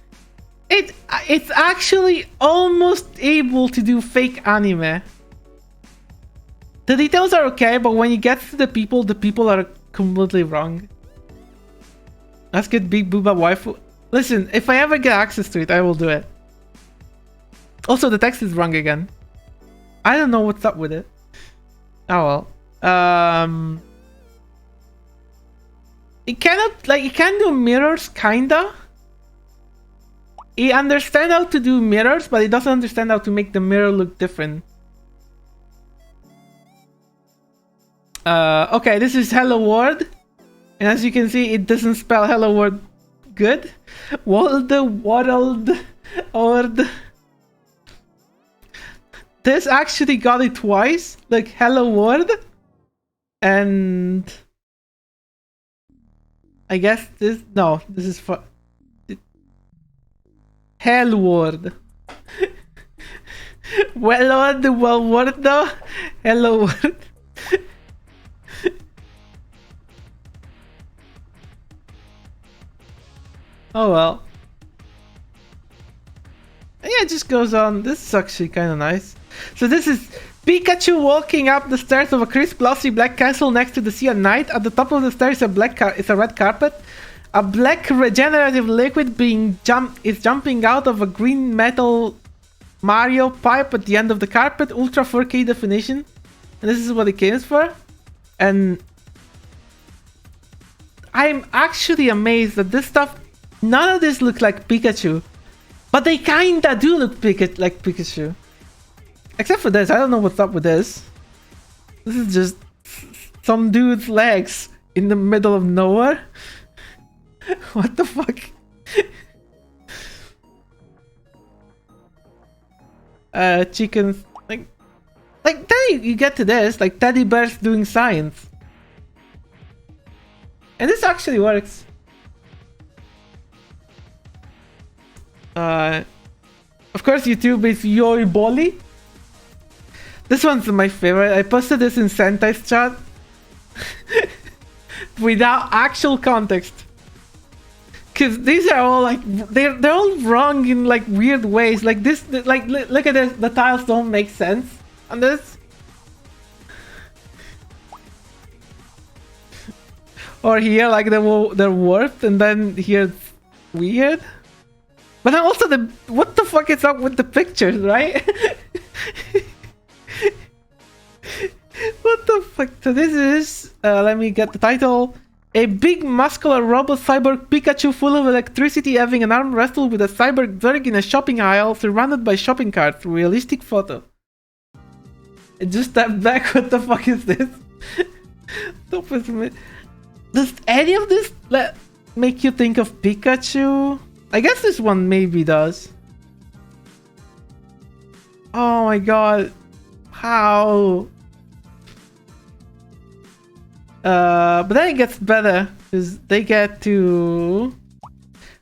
It's actually almost able to do fake anime. The details are okay, but when you get to the people are completely wrong. Let's get Big Booba waifu. Listen, if I ever get access to it, I will do it. Also, the text is wrong again. I don't know what's up with it. Oh well. It can do mirrors, kinda. It understands how to do mirrors, but it doesn't understand how to make the mirror look different. Okay, this is Hello World, and as you can see, it doesn't spell Hello World good. World. This actually got it twice, like Hello World. And I guess this is for Hell World. Well word though. Hello World. Oh well. Yeah, it just goes on. This is actually kind of nice. So this is Pikachu walking up the stairs of a crisp, glossy black castle next to the sea at night. At the top of the stairs, is a red carpet. A black regenerative liquid is jumping out of a green metal Mario pipe at the end of the carpet. Ultra 4K definition. And this is what it came for. And I'm actually amazed that this stuff, none of this looks like Pikachu. But they kinda do look like Pikachu. Except for this, I don't know what's up with this. This is just some dude's legs in the middle of nowhere. What the fuck? Chickens. Like then you get to this, like teddy bears doing science. And this actually works. Of course, YouTube is Yoi Bolly. This one's my favorite. I posted this in Sentai's chat without actual context. Cause these are all like they're all wrong in like weird ways. Like this, like look at this. The tiles don't make sense on this. Or here, like they're warped, and then here it's weird. But then also what the fuck is up with the pictures, right? What the fuck? So this is let me get the title. A big muscular robot cyborg Pikachu full of electricity having an arm wrestle with a cyborg Zerg in a shopping aisle surrounded by shopping carts. Realistic photo. It just stepped back. What the fuck is this? Does any of this make you think of Pikachu? I guess this one maybe does. Oh my god. How? But then it gets better because they get to.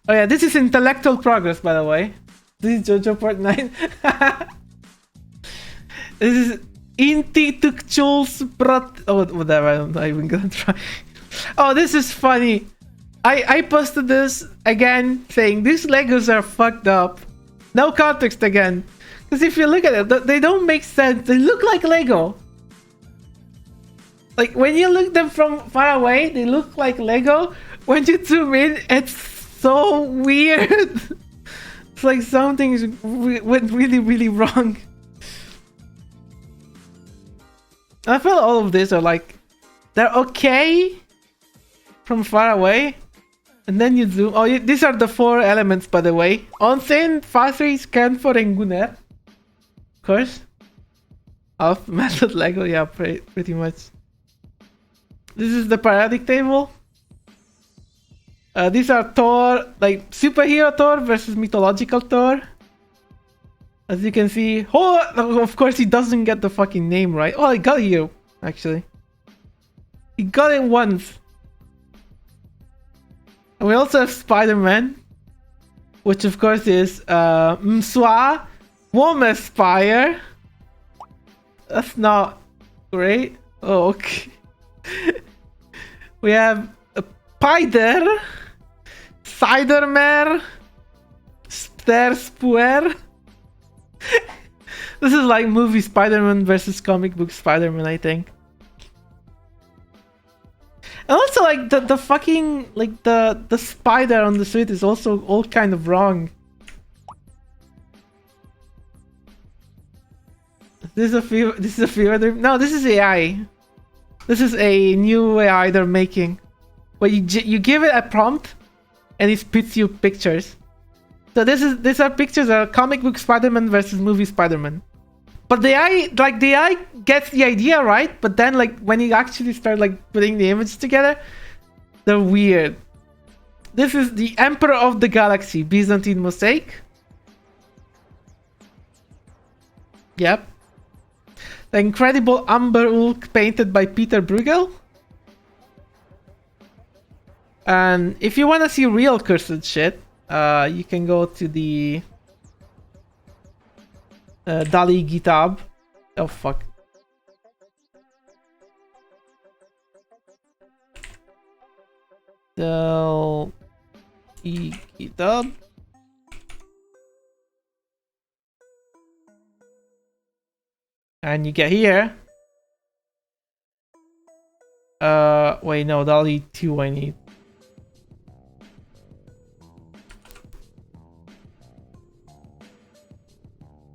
Oh yeah, this is intellectual progress, by the way. This is JoJo Part 9. This is intellectual oh, whatever. I'm not even gonna try. Oh, this is funny. I posted this again saying these Legos are fucked up. No context again. Because if you look at it, they don't make sense. They look like Lego. Like when you look them from far away, they look like Lego. When you zoom in, it's so weird. It's like something went really, really wrong. I feel all of these are like, they're okay from far away. And then you zoom. Oh, these are the 4 elements, by the way. Onsen, Fasri, Scanfor, and Gunnar. Of course. Of method Lego, yeah, pretty much. This is the periodic table. These are Thor, like superhero Thor versus mythological Thor. As you can see, oh, of course he doesn't get the fucking name right. Oh, I got it here, actually. He got it once. And we also have Spider-Man, which of course is Mswa Womespire. That's not great. Oh, okay. We have a Spider, Cidermare, Sterspuer. This is like movie Spider-Man versus comic book Spider-Man, I think. And also like the fucking like the spider on the suit is also all kind of wrong. This is a fever. No, this is AI. This is a new AI they're making. Where you give it a prompt and it spits you pictures. So these are pictures of comic book Spider-Man versus movie Spider-Man. But the AI gets the idea right, but then like when you actually start like putting the images together, they're weird. This is the Emperor of the Galaxy, Byzantine mosaic. Yep. The incredible Amber Ulk painted by Peter Bruegel. And if you want to see real cursed shit, you can go to the Dali GitHub. Oh fuck. Dali GitHub. And you get here. Wait, no, Dali 2 I need.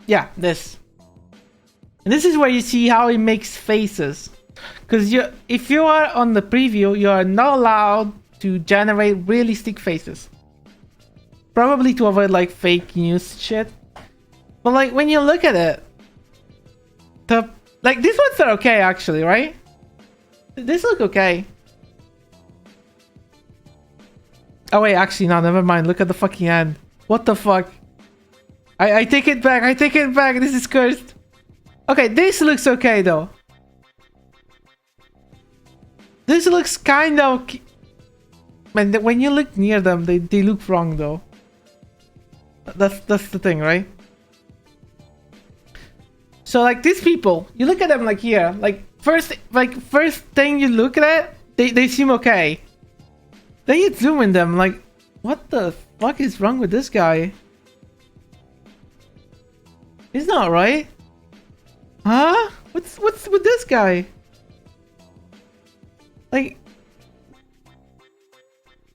Yeah, this. And this is where you see how it makes faces. Because if you are on the preview, you are not allowed to generate realistic faces. Probably to avoid like fake news shit. But like when you look at it, like these ones are okay actually, right? These look okay. Oh wait, actually no, never mind. Look at the fucking end. What the fuck? I take it back. I take it back. This is cursed. Okay, this looks okay though. This looks kind of... Man, when you look near them, they look wrong though. That's the thing, right? So like these people, you look at them like here, like first thing you look at it, they seem okay. Then you zoom in them, like, what the fuck is wrong with this guy? He's not right. Huh? What's with this guy? Like,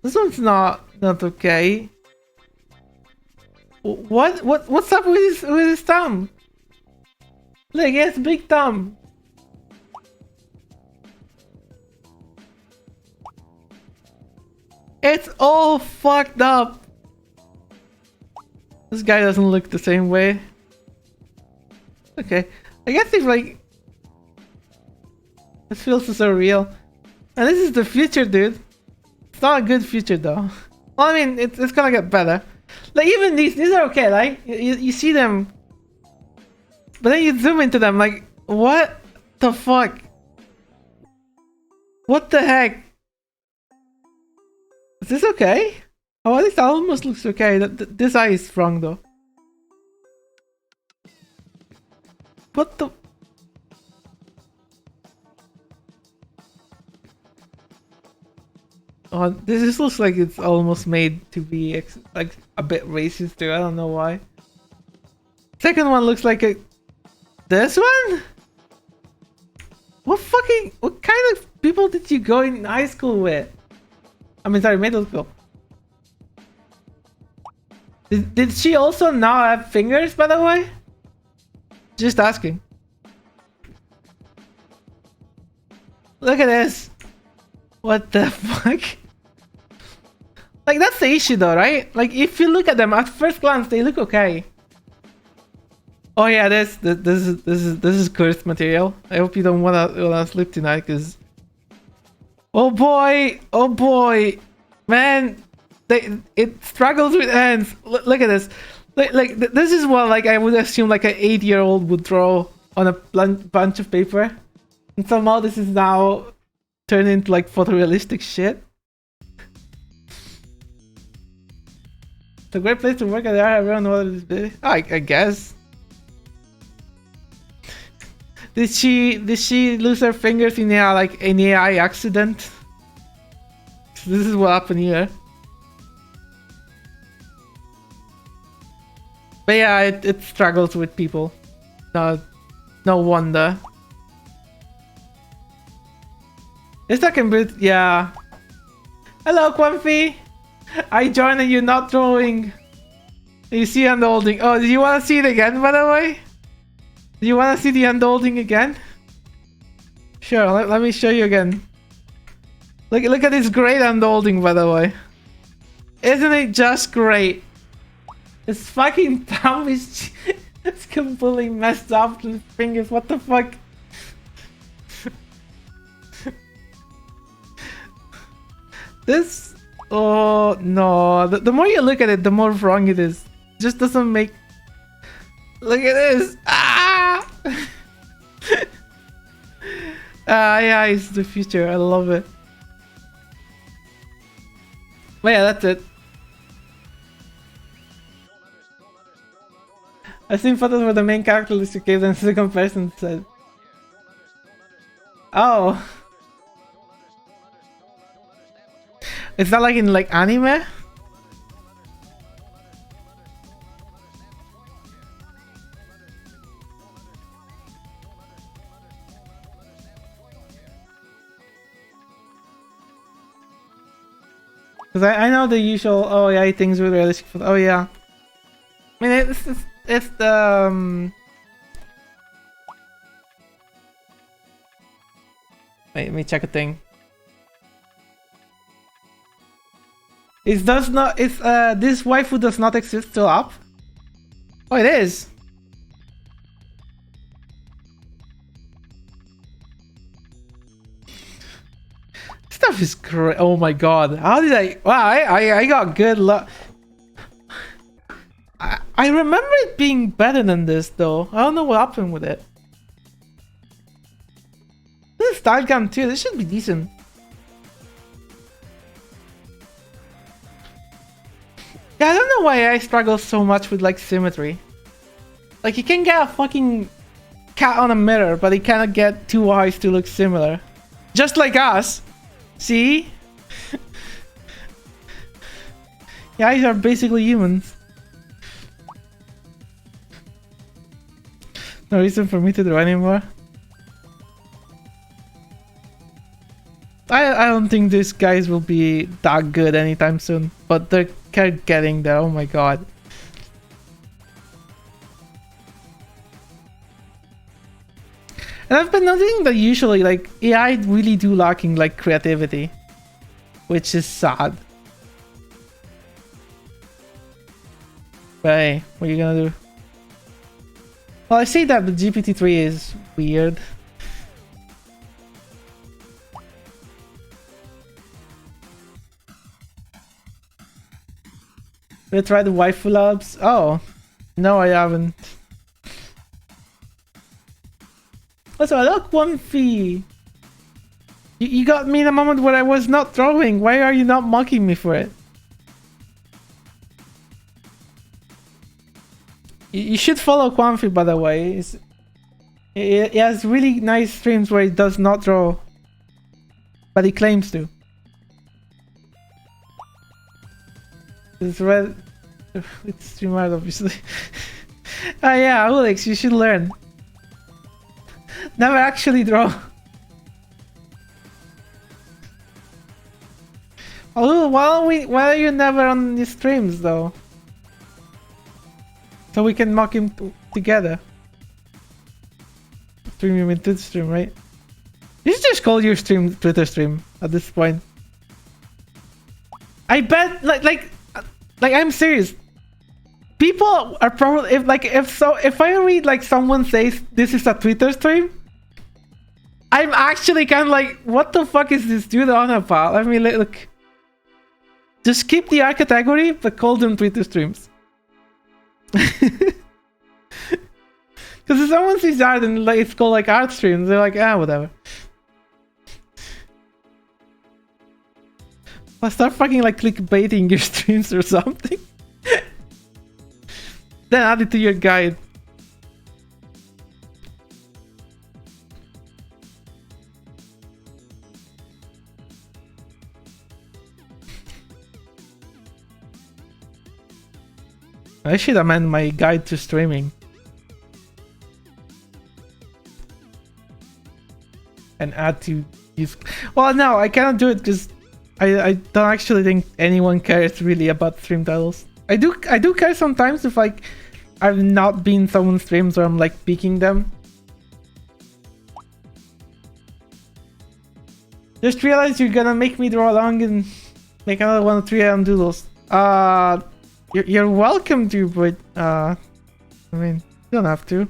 this one's not okay. What's up with his thumb? Look, he has a big thumb. It's all fucked up. This guy doesn't look the same way. Okay, I guess it's like... This feels so real. And this is the future, dude. It's not a good future though. Well, I mean, it's gonna get better. Like even these are okay, right? You see them. But then you zoom into them like, what the fuck? What the heck? Is this okay? Oh, at least that almost looks okay. This eye is wrong though. What the... Oh, this looks like it's almost made to be like a bit racist too. I don't know why. Second one looks like a... This one? What kind of people did you go in high school with? I mean, sorry, middle school. Did she also now have fingers, by the way? Just asking. Look at this. What the fuck? Like, that's the issue though, right? Like, if you look at them at first glance, they look okay. Oh yeah, this is cursed material. I hope you don't wanna sleep tonight, cause oh boy, man, it struggles with hands. Look at this. Like this is what like I would assume like an 8-year-old would draw on a bunch of paper, and somehow this is now turned into like photorealistic shit. It's a great place to work at. Everyone knows this. I guess. Did she lose her fingers in a like an AI accident? This is what happened here. But yeah, it struggles with people. No wonder. It's like a bit, yeah. Hello, Quamfi. I joined and you're not drawing. You see unholding. Oh, do you want to see it again, by the way? Do you want to see the unholding again? Sure, let me show you again. Look at this great unholding, by the way. Isn't it just great? His fucking thumb is it's completely messed up. His fingers, what the fuck? This, oh no. The more you look at it, the more wrong it is. It just doesn't make. Look at this. Ah! Yeah, it's the future. I love it. But yeah, that's it. I've seen photos where the main character looks okay, then the second person said. Oh. Is that like in like anime? Because I know the usual, oh yeah, things with realistic photos. Oh yeah. I mean, it's the... Wait, let me check a thing. It does not, it's, this waifu does not exist still up? Oh, it is! Stuff is great. Oh my god. How did I... Wow, I got good luck. I remember it being better than this though. I don't know what happened with it. This is style gun too. This should be decent. Yeah, I don't know why I struggle so much with like symmetry. Like you can get a fucking cat on a mirror, but you cannot get two eyes to look similar. Just like us. See? Yeah, eyes are basically humans. No reason for me to draw anymore. I don't think these guys will be that good anytime soon, but they're getting there. Oh my god. And I've been noticing that usually like AI really do lacking like creativity, which is sad. But hey, what are you gonna do? Well, I say that the GPT-3 is weird. Did I try the waifu labs? Oh, no, I haven't. Also, look, one fee. You got me in a moment where I was not drawing. Why are you not mocking me for it? You should follow Quamfi, by the way. He has really nice streams where he does not draw, but he claims to. It's red. It's stream art, obviously. Ah, yeah, Alex, you should learn. Never actually draw. Oh, why are you never on the streams though? So we can mock him together. Stream him into the stream, right? You should just call your stream Twitter stream at this point. I bet, like I'm serious. People are probably if I read like someone says this is a Twitter stream, I'm actually kind of like, what the fuck is this dude on about? I mean, look, just keep the R category, but call them Twitter streams. Because if someone sees art and like it's called like art streams, they're like, ah, whatever. I'll start fucking like clickbaiting your streams or something. Then add it to your guide. I should amend my guide to streaming. And add to use. Well, no, I cannot do it because I don't actually think anyone cares really about stream titles. I do care sometimes if like I've not been someone's streams or I'm like peeking them. Just realized you're gonna make me draw along and make another one of 3 AM doodles. You're welcome to, but I mean, you don't have to.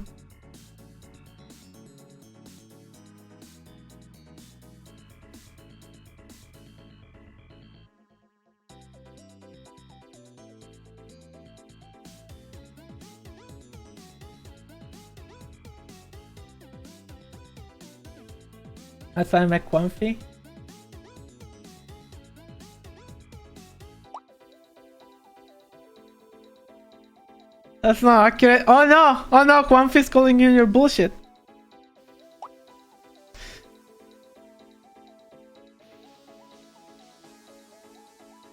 That's why I'm at Quamfy. That's not accurate. Oh no! Oh no! Quamfy's calling you your bullshit.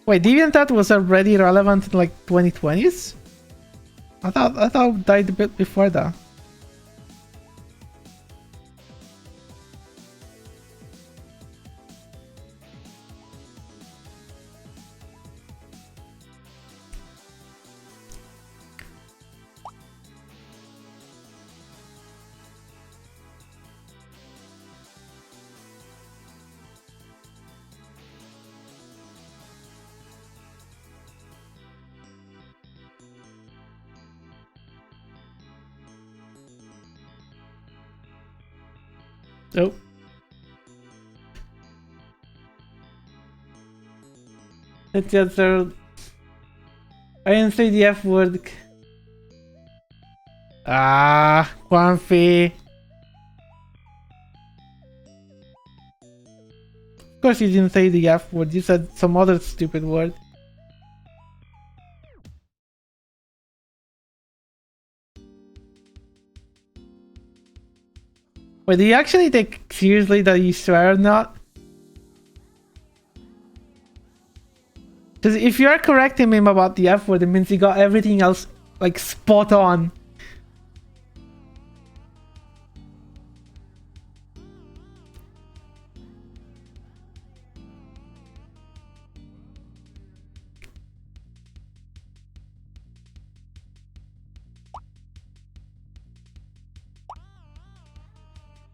Wait, DeviantArt was already relevant in like 2020s? I thought it died a bit before that. Nope. It's the other. I didn't say the F word. Ah, Quamfy. Of course you didn't say the F word, you said some other stupid word. Wait, do you actually take seriously that you swear or not? Because if you are correcting him about the F word, it means he got everything else like spot on.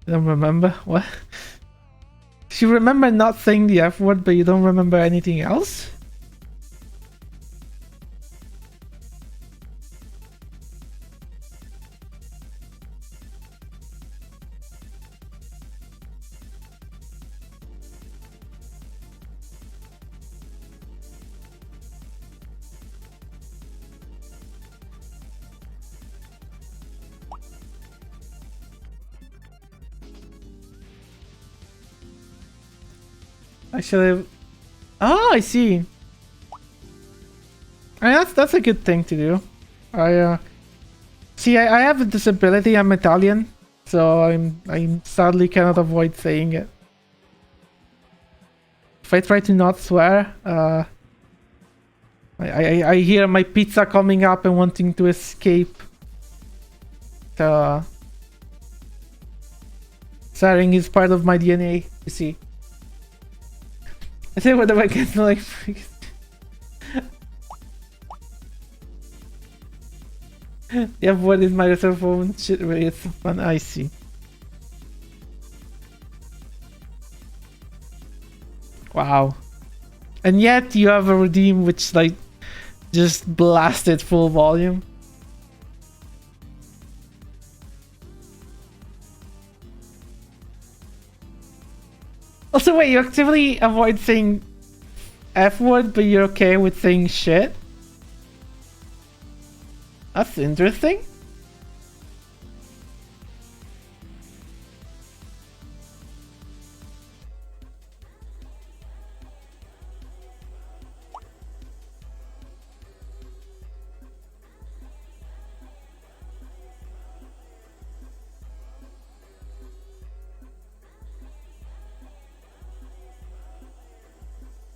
I don't remember what? You remember not saying the F word, but you don't remember anything else? Actually, oh, I see. I mean, that's a good thing to do. I see. I have a disability. I'm Italian, so I sadly cannot avoid saying it. If I try to not swear, I hear my pizza coming up and wanting to escape. So swearing is part of my DNA. You see. I say whatever I get like. Yeah, what is my reserve phone? Shit, really, it's fun. I see. Wow. And yet you have a redeem which like just blasted full volume. Also, wait, you actively avoid saying F word, but you're okay with saying shit? That's interesting.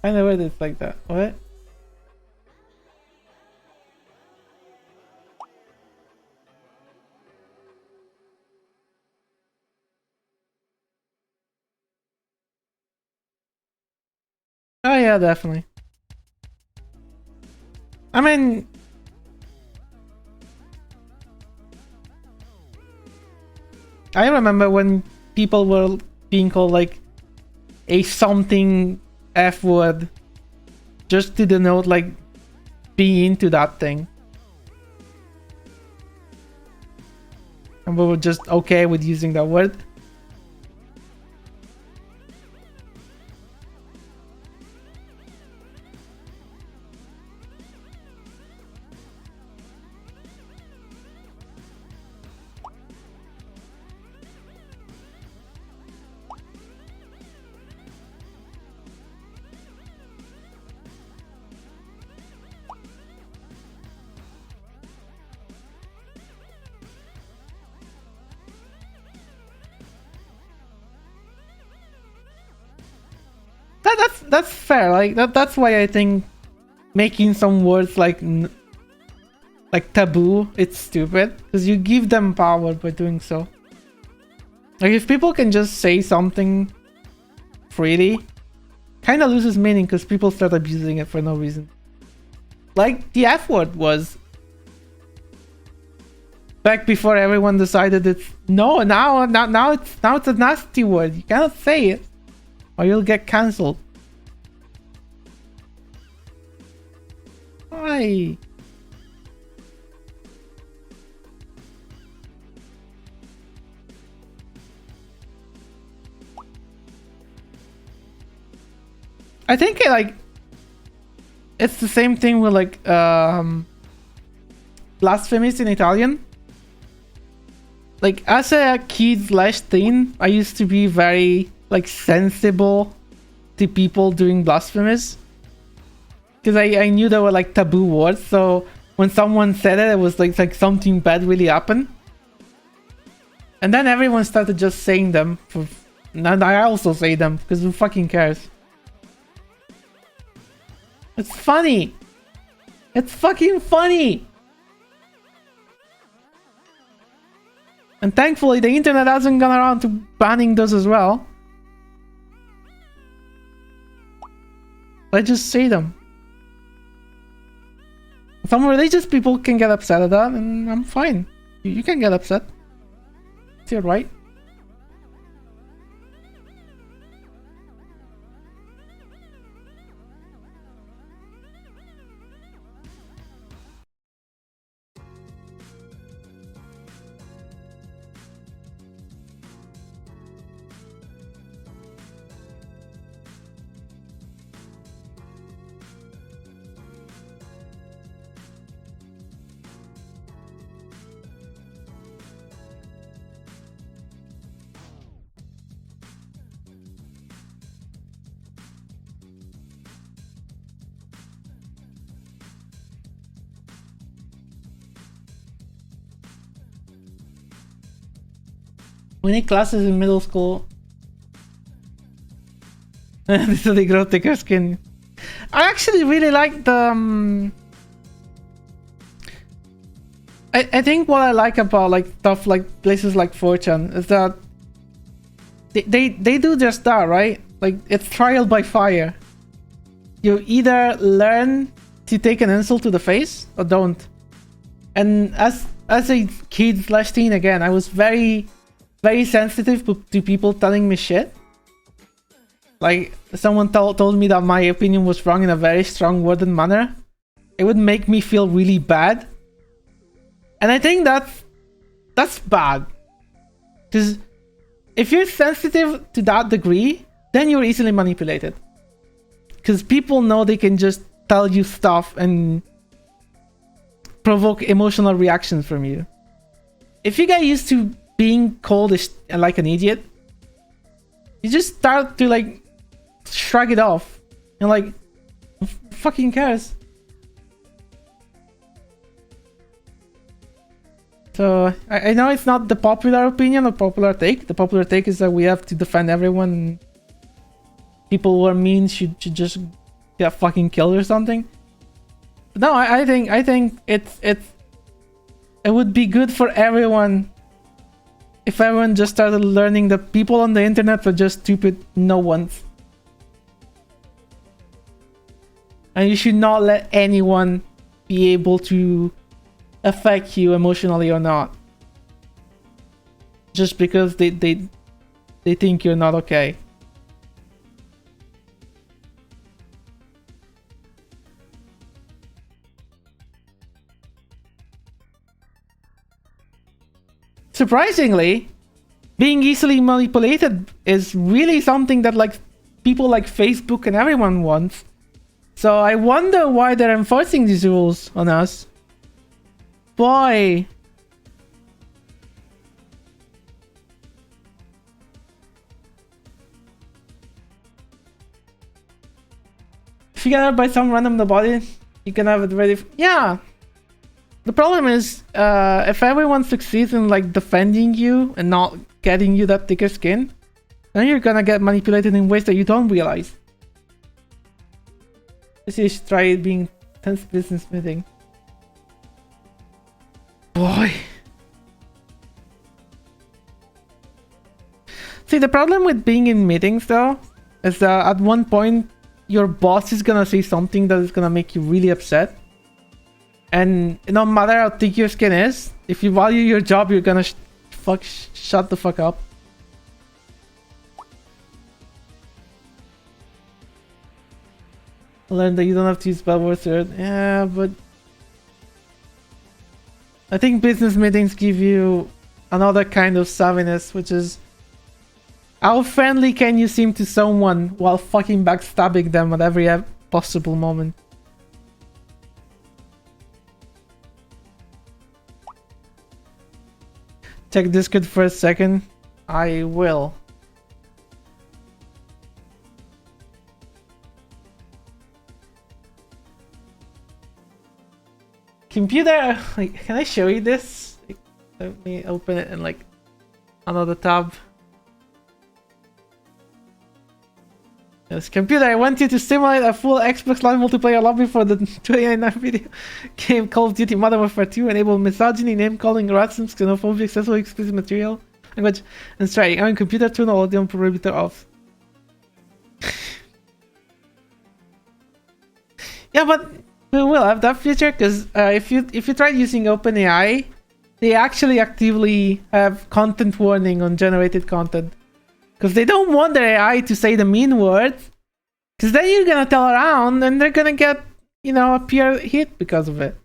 I never did like that. What? Oh yeah, definitely. I mean, I remember when people were being called like a something F word just to denote like being into that thing. And we were just okay with using that word. That's fair. Like that's why I think making some words like taboo, it's stupid because you give them power by doing so. Like if people can just say something freely, kind of loses meaning because people start abusing it for no reason. Like the F word was back before everyone decided it's no. Now it's a nasty word. You cannot say it, or you'll get cancelled. Why? I think it's the same thing with like blasphemies in Italian. Like as a kid/teen, I used to be very like sensible to people doing blasphemies because I knew they were like taboo words. So when someone said it, it was like something bad really happened. And then everyone started just saying them. And I also say them because who fucking cares? It's funny. It's fucking funny. And thankfully the internet hasn't gone around to banning those as well. Let's just say them. Some religious people can get upset at that, and I'm fine. You can get upset. It's your right. We need classes in middle school. This is the grow thicker skin. I actually really like the. I think what I like about like stuff like places like 4chan is that they do just that, right? Like it's trial by fire. You either learn to take an insult to the face or don't. And as as a kid slash teen, again, I was very, very sensitive to people telling me shit. Like, someone told me that my opinion was wrong in a very strong worded manner. It would make me feel really bad. And I think that's bad. Because if you're sensitive to that degree, then you're easily manipulated. Because people know they can just tell you stuff and provoke emotional reactions from you. If you get used to being called like an idiot, you just start to like shrug it off. You're like, who fucking cares? So I know it's not the popular opinion or popular take. The popular take is that we have to defend everyone. People who are mean should just get fucking killed or something. But no, I think it would be good for everyone if everyone just started learning that people on the internet are just stupid no ones. And you should not let anyone be able to affect you emotionally or not. Just because they think you're not okay. Surprisingly, being easily manipulated is really something that like people like Facebook and everyone wants. So I wonder why they're enforcing these rules on us. Why? If you get out by some random nobody, you can have it ready. Yeah. The problem is, if everyone succeeds in like defending you and not getting you that thicker skin, then you're gonna get manipulated in ways that you don't realize. This is try it being tense business meeting. Boy. See, the problem with being in meetings though is that at one point your boss is gonna say something that is gonna make you really upset. And no matter how thick your skin is, if you value your job, you're gonna shut the fuck up. Learn that you don't have to use bad words. Yeah, but I think business meetings give you another kind of savviness, which is how friendly can you seem to someone while fucking backstabbing them at every possible moment. Check Discord for a second. I will. Computer, like, can I show you this? Like, let me open it in like another tab. Yes, computer, I want you to simulate a full Xbox Live multiplayer lobby for the 2099 video game Call of Duty Modern Warfare 2. Enable misogyny, name calling, racism, xenophobia, sexual explicit material, language, and striking. On computer, turn audio prohibitor off. Yeah, but we will have that feature because if you try using OpenAI, they actually actively have content warning on generated content. Because they don't want their AI to say the mean words. Because then you're gonna tell around and they're gonna get, you know, a peer hit because of it.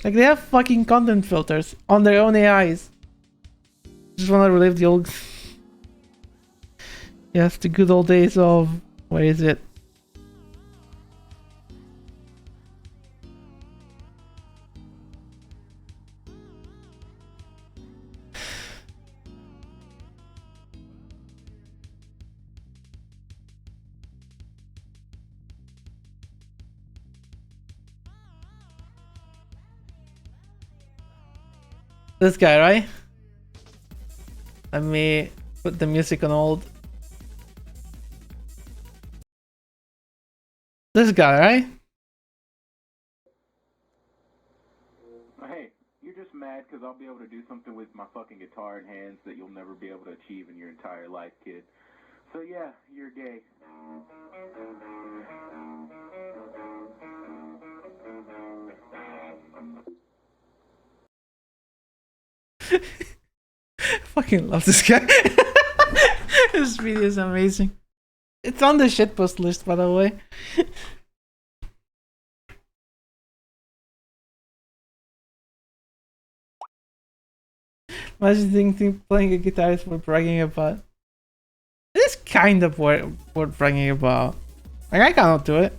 Like, they have fucking content filters on their own AIs. Just wanna relive the old... Yes, the good old days of... Where is it? This guy, right? Let me put the music on hold. This guy, right? Hey, you're just mad because I'll be able to do something with my fucking guitar in hands that you'll never be able to achieve in your entire life, kid. So yeah, you're gay. fucking love this guy. This video is amazing. It's on the shitpost list, by the way. Imagine thinking playing a guitar is worth bragging about. It is kind of worth bragging about. Like, I cannot do it.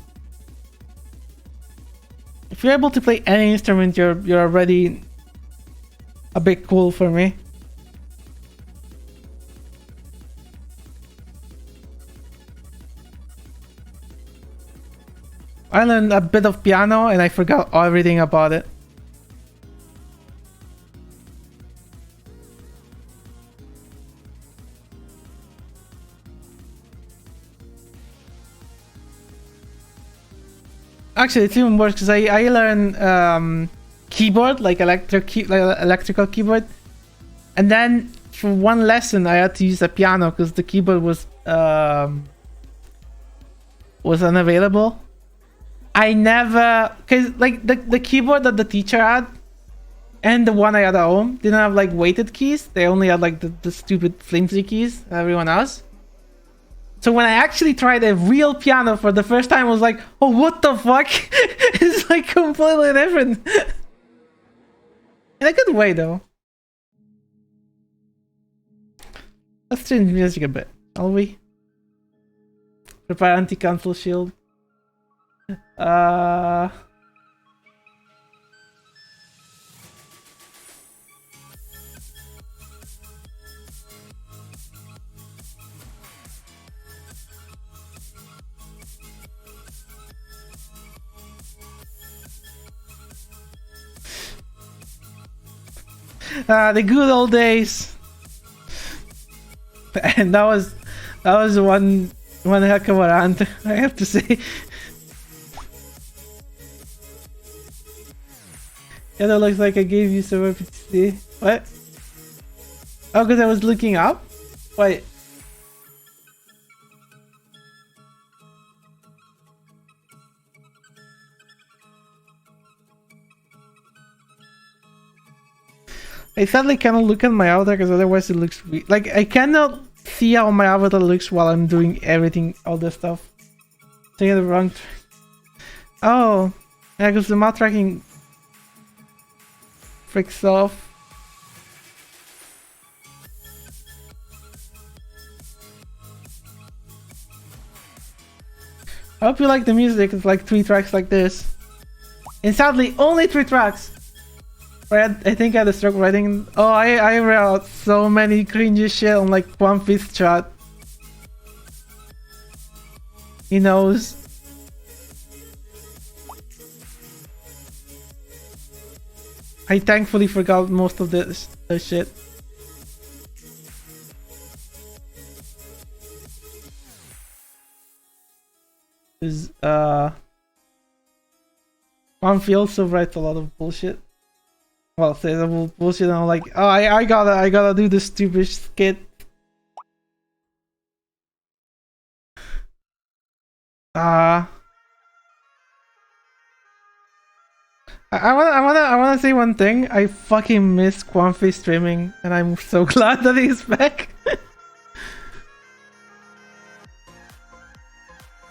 If you're able to play any instrument, you're already a bit cool for me. I learned a bit of piano and I forgot everything about it. Actually, it's even worse because I learned keyboard, like electrical keyboard, and then for one lesson I had to use a piano because the keyboard was unavailable. I never, because like the keyboard that the teacher had and the one I had at home didn't have like weighted keys. They only had like the stupid flimsy keys everyone else. So when I actually tried a real piano for the first time, I was like, oh, what the fuck? It's like completely different. In a good way, though. Let's change music a bit, shall we? Prepare anti-cancel shield. The good old days. And that was one heck of a rant, I have to say. Yeah, that looks like I gave you some PTSD. What? Oh, because I was looking up? Wait. I sadly cannot look at my avatar because otherwise it looks weird. Like, I cannot see how my avatar looks while I'm doing everything, all this stuff. Taking the wrong track. Oh, yeah, because the mouth tracking freaks off. I hope you like the music. It's like 3 tracks like this. And sadly, only 3 tracks. I think I had a stroke writing. Oh, I wrote so many cringy shit on like One Piece chat. He knows. I thankfully forgot most of this shit. Is One also writes a lot of bullshit. Well, says a bullshit, and I'm like, oh, I gotta do this stupid skit. I wanna say one thing. I fucking miss Quanfi streaming, and I'm so glad that he's back.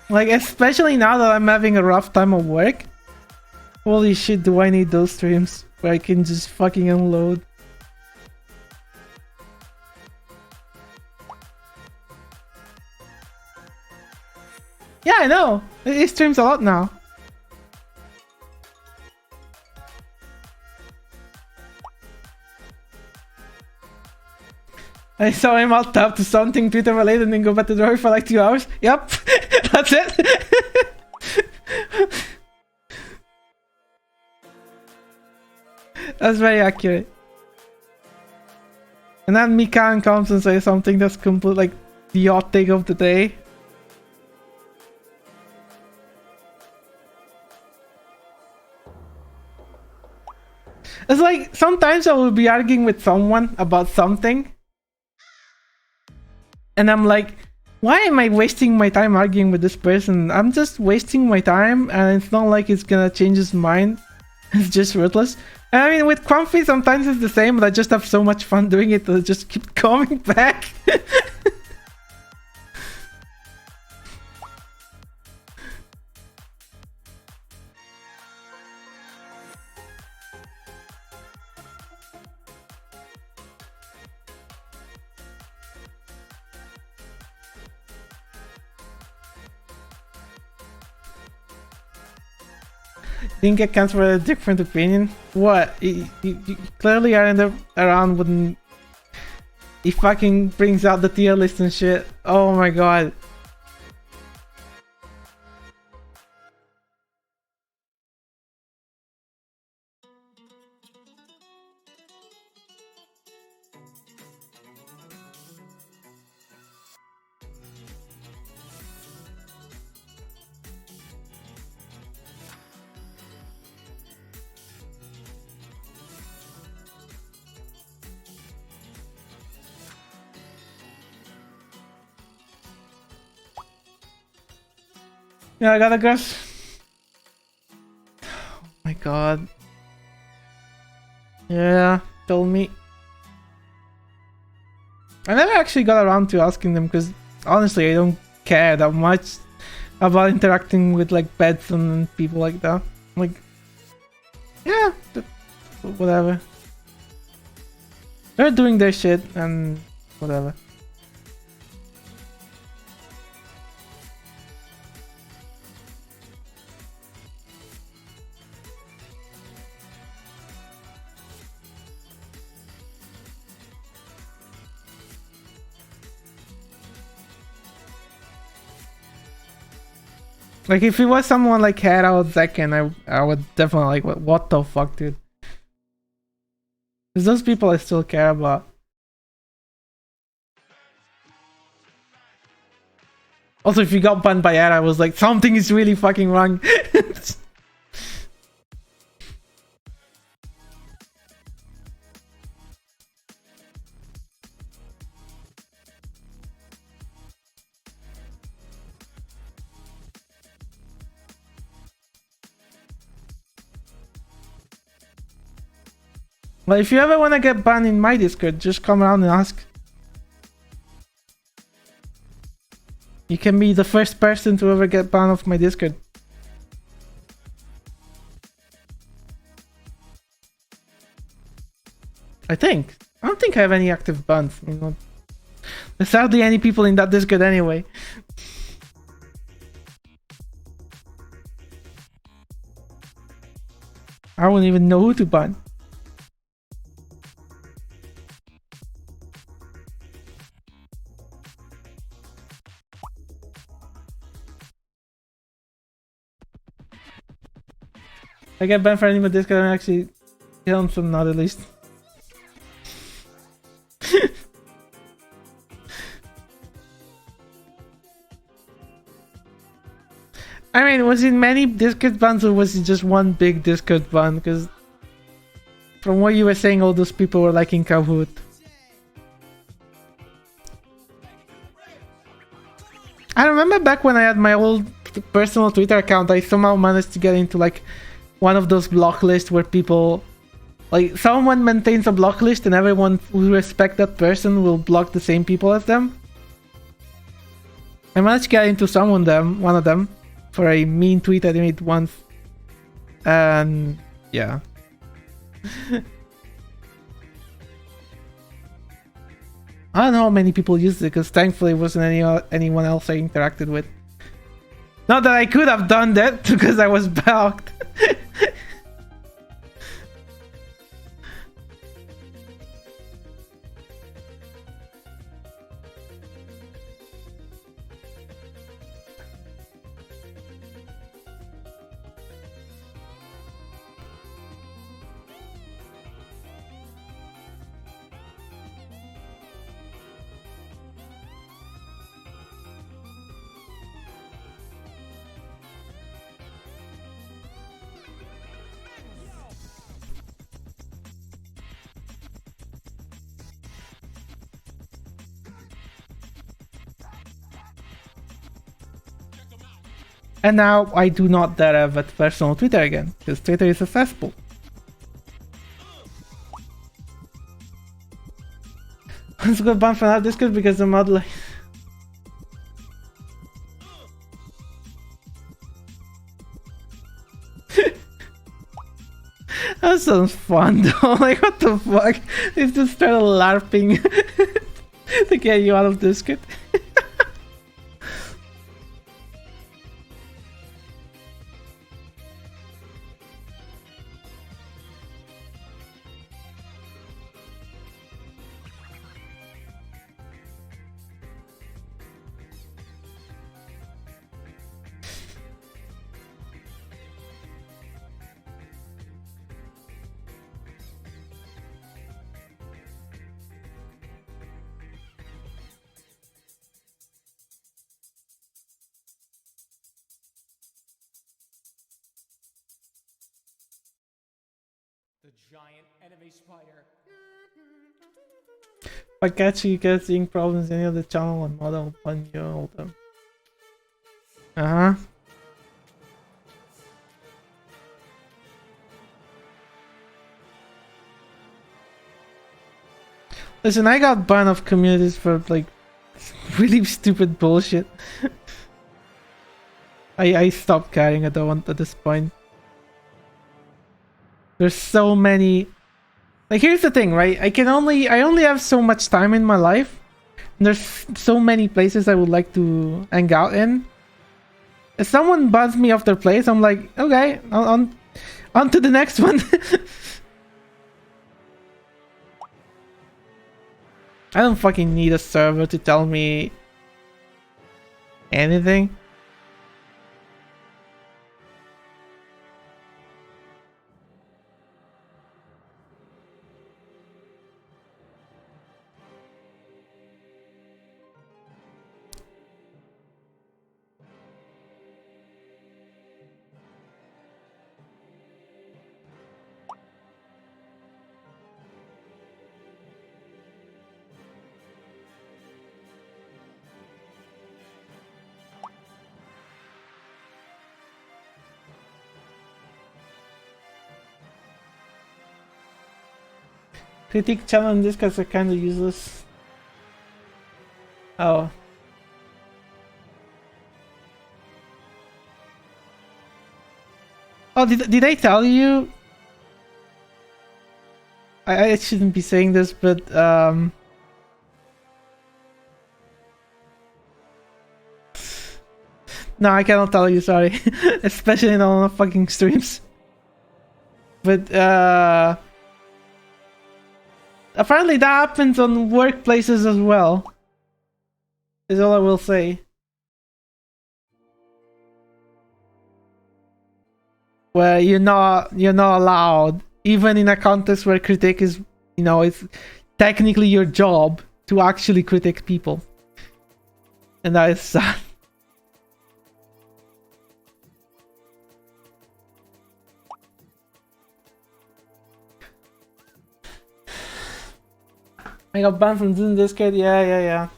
Like, especially now that I'm having a rough time at work. Holy shit, do I need those streams where I can just fucking unload. Yeah, I know. He streams a lot now. I saw him alt tab to something Twitter related and then go back to the door for like 2 hours. Yep, that's it. That's very accurate. And then Mikan comes and says something that's complete, like the hot take of the day. It's like sometimes I will be arguing with someone about something, and I'm like, why am I wasting my time arguing with this person? I'm just wasting my time, and it's not like it's gonna change his mind. It's just worthless. And I mean, with Comfy, sometimes it's the same, but I just have so much fun doing it that I just keep coming back. Didn't get cancelled for a different opinion. What? You clearly aren't around when he fucking brings out the tier list and shit. Oh my god. Yeah, I gotta guess. Oh my god. Yeah, told me. I never actually got around to asking them because honestly I don't care that much about interacting with like pets and people like that. Like, yeah, whatever. They're doing their shit and whatever. Like, if it was someone like Hera or Zekken, I would definitely like, what the fuck, dude? Because those people I still care about. Also, if you got banned by Hera, I was like, something is really fucking wrong. But if you ever want to get banned in my Discord, just come around and ask. You can be the first person to ever get banned off my Discord. I think. I don't think I have any active bans. I mean, there's hardly any people in that Discord anyway. I wouldn't even know who to ban. I get banned for any of this because I'm actually killing some not at least. I mean, was it many Discord bans or was it just one big Discord ban? Because from what you were saying, all those people were like in Kahoot. I remember back when I had my old personal Twitter account, I somehow managed to get into like one of those block lists where people, like, someone maintains a block list and everyone who respects that person will block the same people as them. I managed to get into one of them, for a mean tweet I made once. And yeah. I don't know how many people used it because thankfully it wasn't anyone else I interacted with. Not that I could have done that because I was blocked. And now I do not dare have a personal Twitter again, because Twitter is a cesspool. also got banned from that Discord because the mod like... That sounds fun though. Like, what the fuck? They just started LARPing to get you out of Discord. The giant enemy spider. If I catch you guys seeing problems in any other channel and model on you all them. Uh-huh. Listen, I got banned off communities for like really stupid bullshit. I stopped caring at this point. There's so many. Like, here's the thing, right? I only have so much time in my life. And there's so many places I would like to hang out in. If someone bans me off their place, I'm like, okay, on to the next one. I don't fucking need a server to tell me anything. Critique challenges because they're kind of useless. Oh. Oh, did I tell you? I shouldn't be saying this, but no, I cannot tell you, sorry. Especially not on fucking streams. But apparently that happens on workplaces as well. Is all I will say. Where you're not allowed, even in a context where critique is, you know, it's technically your job to actually critique people. And that is sad. I got banned from Zoom Discord. Yeah.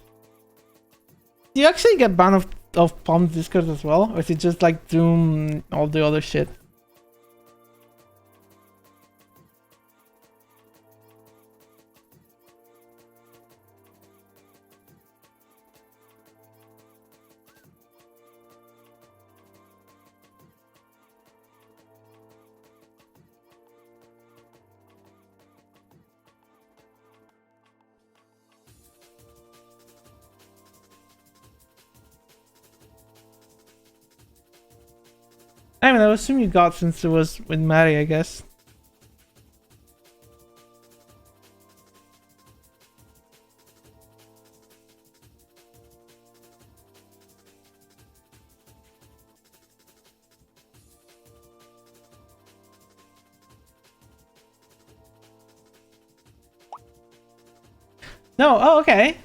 Do you actually get banned of Palm Discord as well? Or is it just like Zoom, all the other shit? I mean, I would assume you got since it was with Mary, I guess. No, oh, okay.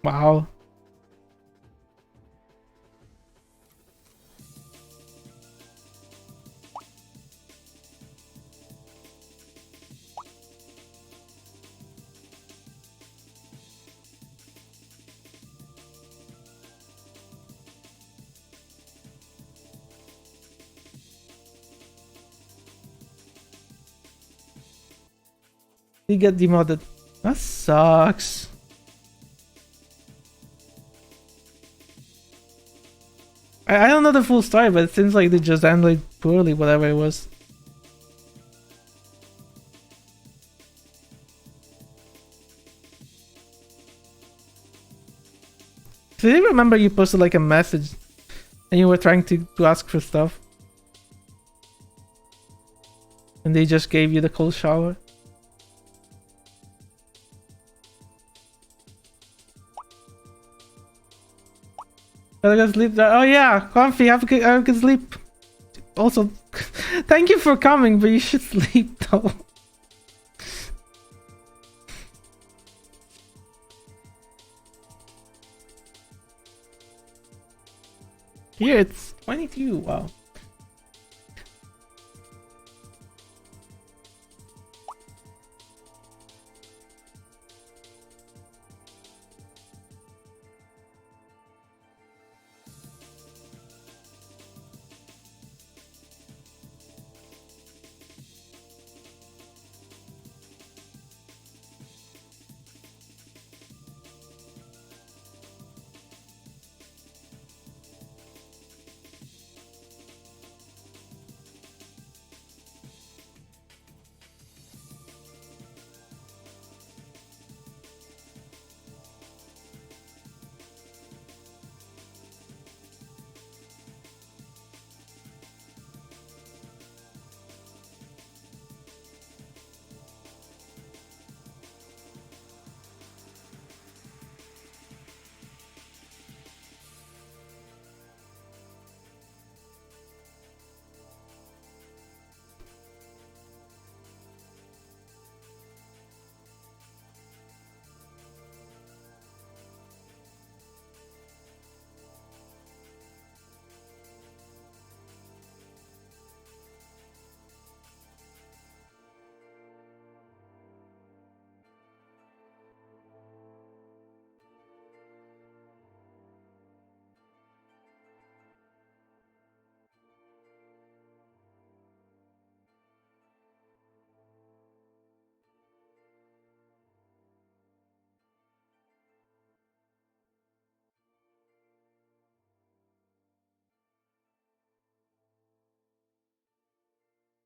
Wow. He get demoted. That sucks. I don't know the full story, but it seems like they just handled it poorly, whatever it was. So I remember you posted like a message and you were trying to ask for stuff. And they just gave you the cold shower. Gotta go sleep. Oh yeah, comfy. Have a good sleep. Also, thank you for coming, but you should sleep though. Here it's 22. Wow.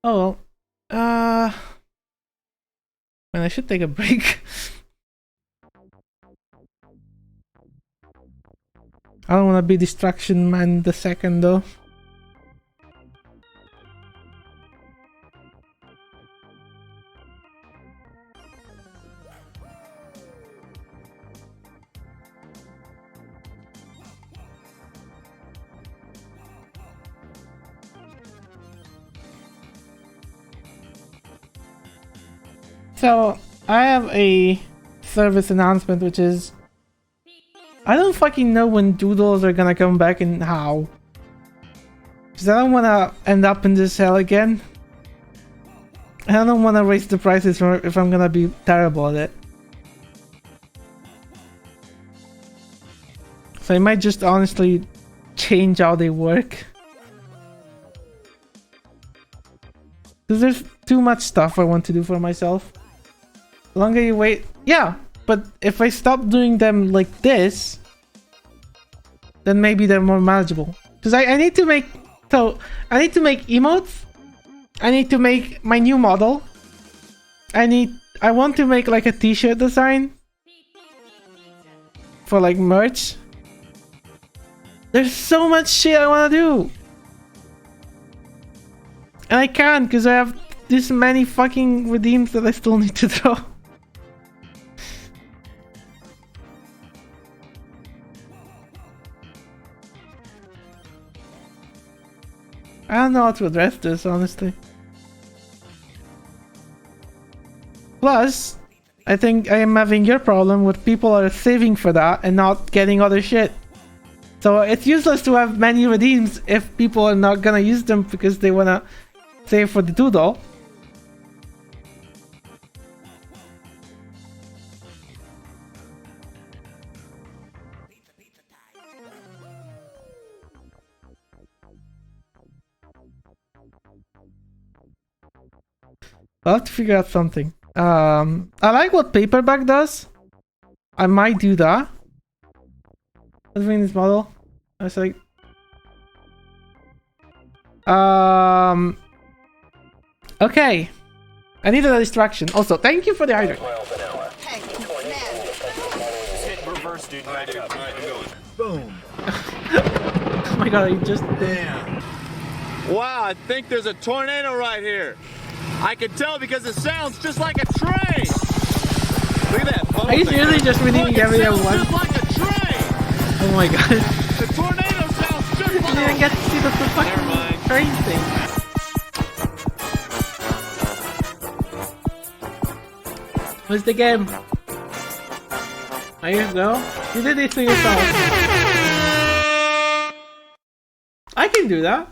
Oh well. Man, I should take a break. I don't want to be distraction man the second though. So I have a service announcement, which is I don't fucking know when doodles are gonna come back and how. Because I don't want to end up in this hell again. I don't want to raise the prices if I'm gonna be terrible at it. So I might just honestly change how they work. Because there's too much stuff I want to do for myself. The longer you wait... Yeah, but if I stop doing them like this, then maybe they're more manageable. Because I need to make... So, I need to make emotes. I need to make my new model. I want to make like a t-shirt design. For like merch. There's so much shit I want to do. And I can't because I have this many fucking redeems that I still need to throw. I don't know how to address this, honestly. Plus, I think I am having your problem with people are saving for that and not getting other shit. So it's useless to have many redeems if people are not gonna use them because they wanna save for the doodle. I'll have to figure out something. I like what paperback does. I might do that. Let's bring this model. I was like, okay. I needed a distraction. Also, thank you for the hydrant. Hey, man. Hit reverse, dude. Back up. All right, I'm going. Boom. Oh my god, I just... Damn. Wow, I think there's a tornado right here. I can tell because it sounds just like a train. Look at that. Are you seriously just reading every one? one? Just like a train. Oh my god. The tornado sounds just I like didn't get to see the Never fucking mind. train thing. What's the game? There you go. You did it to yourself. I can do that.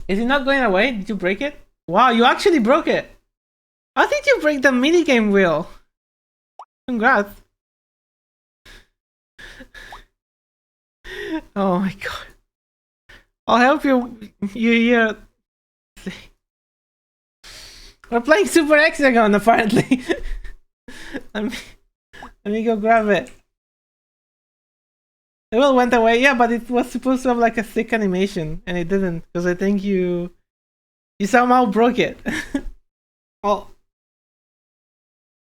Is it not going away? Did you break it? Wow, you actually broke it. How did you break the minigame wheel? Congrats. Oh my god. I'll help you here. We're playing Super Hexagon apparently. let me go grab it. The wheel went away, yeah, but it was supposed to have like a thick animation and it didn't because I think you somehow broke it. Oh.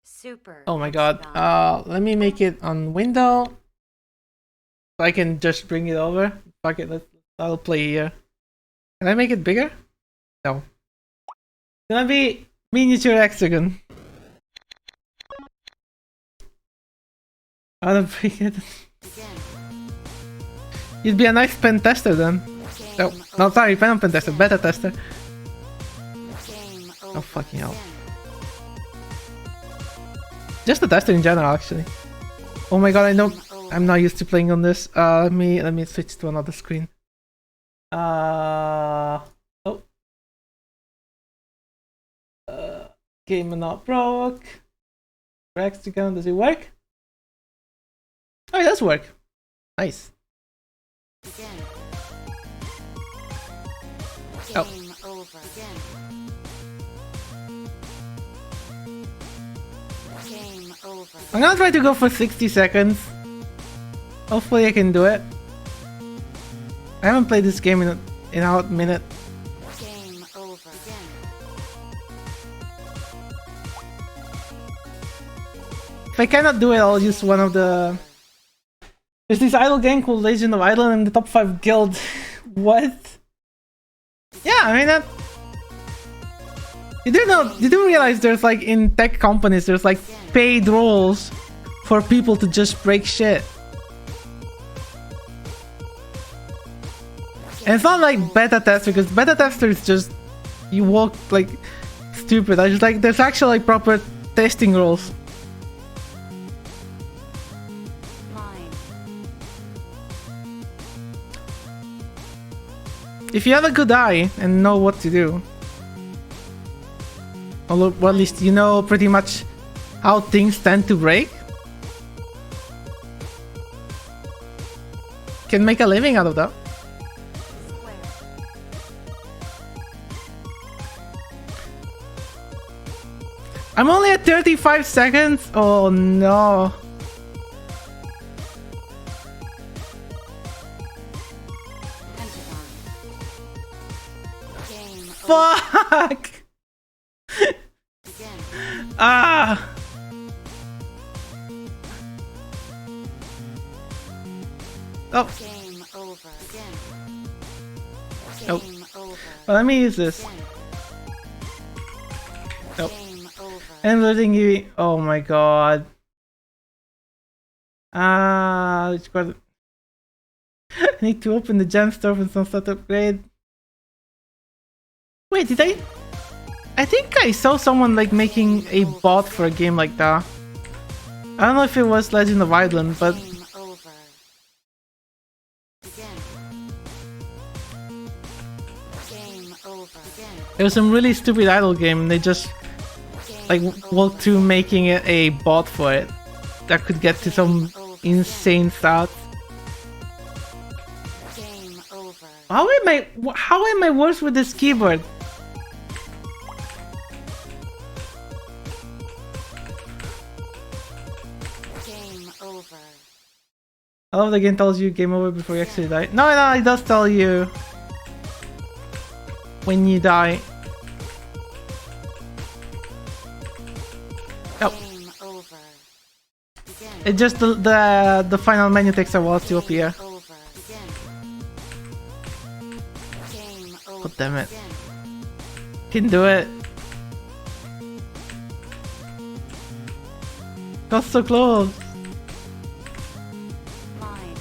Super. Oh my god. Let me make it on window. So I can just bring it over. Fuck it, I'll play here. Can I make it bigger? No. It's gonna be miniature hexagon. I wanna bring it. You'd be a nice pen tester then. No, sorry, pen tester, beta tester. Oh fucking hell. Just a tester in general, actually. Oh my god, I know I'm not used to playing on this. Let me switch to another screen. Oh. Game not broke. Hexagon, does it work? Oh, it does work. Nice. Oh. I'm gonna try to go for 60 seconds. Hopefully I can do it. I haven't played this game in a minute. If I cannot do it, I'll use one of the... There's this idle game called Legend of Idle in the top 5 guild. What? Yeah, I mean that... You do realize there's like in tech companies there's like paid roles for people to just break shit. And it's not like beta tester, because beta tester is just you walk like stupid. I just like there's actually like proper testing roles. If you have a good eye and know what to do, or at least you know pretty much how things tend to break, can make a living out of that. I'm only at 35 seconds. Oh no. Fuck! Ah! Oh. Nope. Well, let me use this. Nope. I'm losing you. Oh my god. I need to open the gem store and some sort of upgrade. Wait, did I think I saw someone like making a bot for a game like that. I don't know if it was Legend of Island, but it was some really stupid idle game and they just like walked through making it a bot for it that could get to some insane stats. How am I worse with this keyboard? I love the game tells you game over before you actually die. No, no, it does tell you when you die. Oh. Game over. Begin. It just the final menu takes a while to appear. Over. Begin. Game over. God damn it. Begin. Can do it. Got so close. Mine.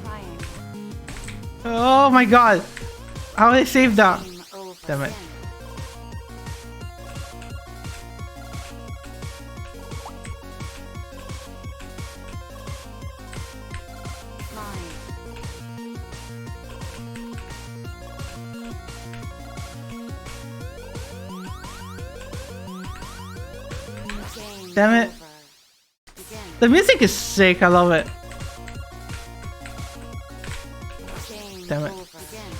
Crying. Oh my god. How did I save that? Game over. Damn it. Begin. Mine. Game Damn it. over. Begin. The music is sick, I love it. Game Damn it. over. Begin.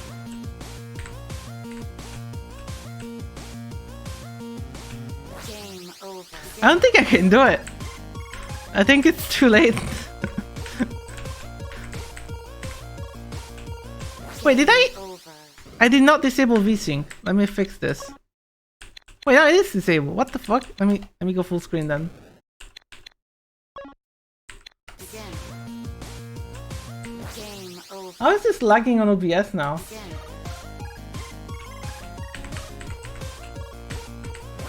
Game over. I don't think I can do it. I think it's too late. Wait, did I? Over. I did not disable VSync. Let me fix this. Wait, no, it is disabled. What the fuck? Let me go full screen then. Begin. Game over. How is this lagging on OBS now? Begin.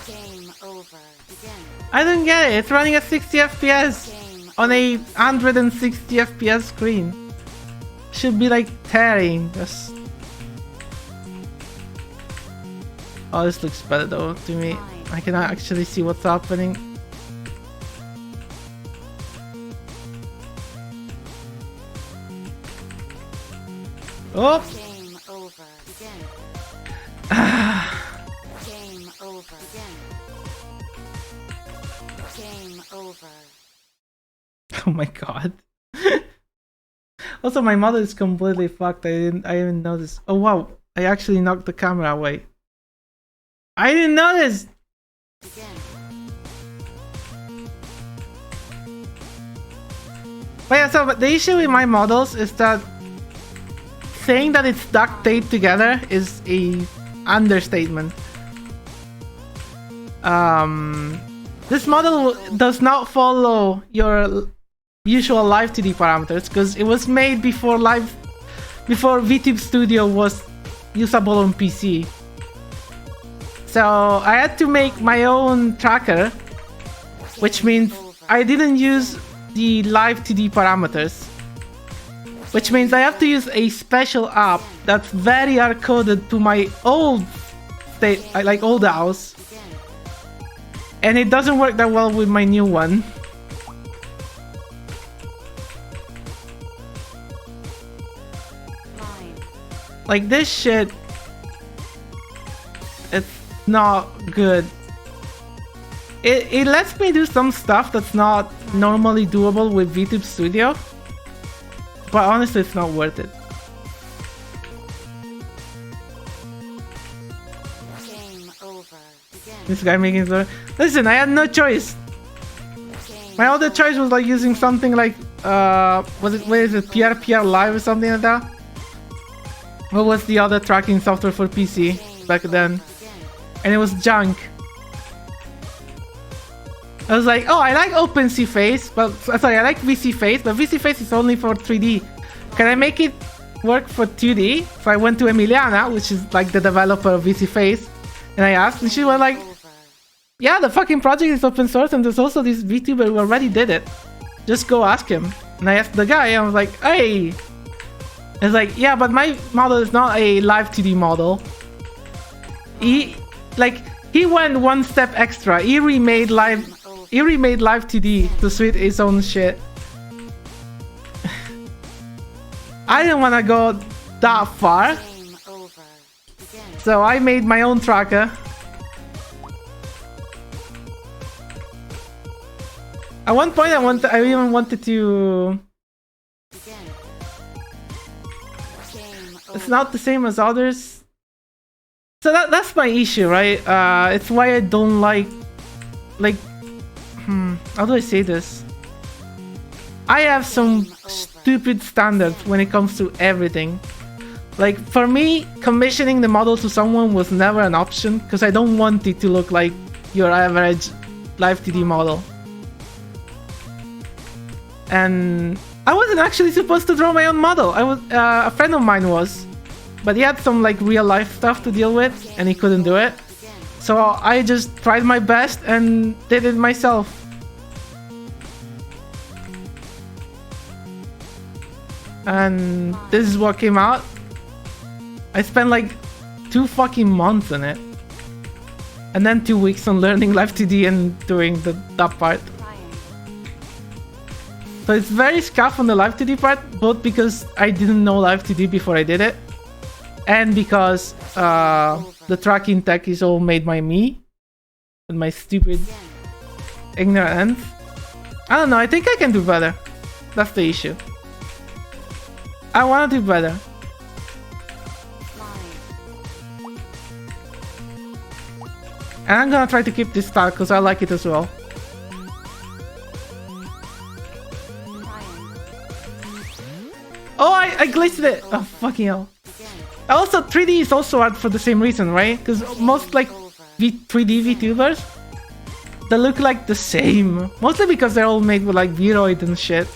Game over. Begin. I don't get it. It's running at 60 FPS Game on a 160 FPS screen. Should be like tearing. Just... Oh, this looks better though to me. I can actually see what's happening. Oh! Game over. Begin. Game over. Begin. Game over. Oh my god. Also, my mother is completely fucked. I didn't notice. Oh wow, I actually knocked the camera away. I didn't notice. Begin. But yeah, so but the issue with my models is that saying that it's duct taped together is a understatement. This model does not follow your usual live 2D parameters because it was made before VTube Studio was usable on PC. So I had to make my own tracker, which means I didn't use the live 2D parameters, which means I have to use a special app that's very hard coded to my old state, like old house, and it doesn't work that well with my new one. Mine. Like this shit, it's not good. It lets me do some stuff that's not normally doable with VTube Studio, but honestly it's not worth it. Game over. Begin. This guy making so. Listen, I had no choice. Game My other choice was like using something like what is it, PRPR Live or something like that? What was the other tracking software for PC back then? Begin. And it was junk. I was like, oh, I like OpenCFace, but sorry, I like VCFace, but VCFace is only for 3D. Can I make it work for 2D? So I went to Emiliana, which is like the developer of VCFace, and I asked, and she was like, Over. yeah, the fucking project is open source, and there's also this VTuber who already did it. Just go ask him. And I asked the guy, and I was like, hey. It's like, yeah, but my model is not a live 2D model. He went one step extra. He remade live 2D to suit his own shit. I didn't want to go that far, Game over. Begin. so I made my own tracker. At one point, I even wanted to. Begin. Game It's over. not the same as others. So that's my issue, right? It's why I don't like how do I say this? I have some stupid standards when it comes to everything. Like, for me, commissioning the model to someone was never an option because I don't want it to look like your average live 2D model. And I wasn't actually supposed to draw my own model. I was a friend of mine was, but he had some like real life stuff to deal with and he couldn't do it. So I just tried my best and did it myself. And this is what came out. I spent like 2 fucking months on it. And then 2 weeks on learning Live 2D and doing that part. So it's very scuffed on the Live 2D part, both because I didn't know Live 2D before I did it, and because the tracking tech is all made by me with my stupid ignorant ends. I don't know, I think I can do better. That's the issue. I want to do better. And I'm gonna try to keep this style because I like it as well. Oh, I glitched it! Oh, fucking hell. Also, 3D is also hard for the same reason, right? Because most like 3D VTubers, they look like the same. Mostly because they're all made with like Vroid and shit.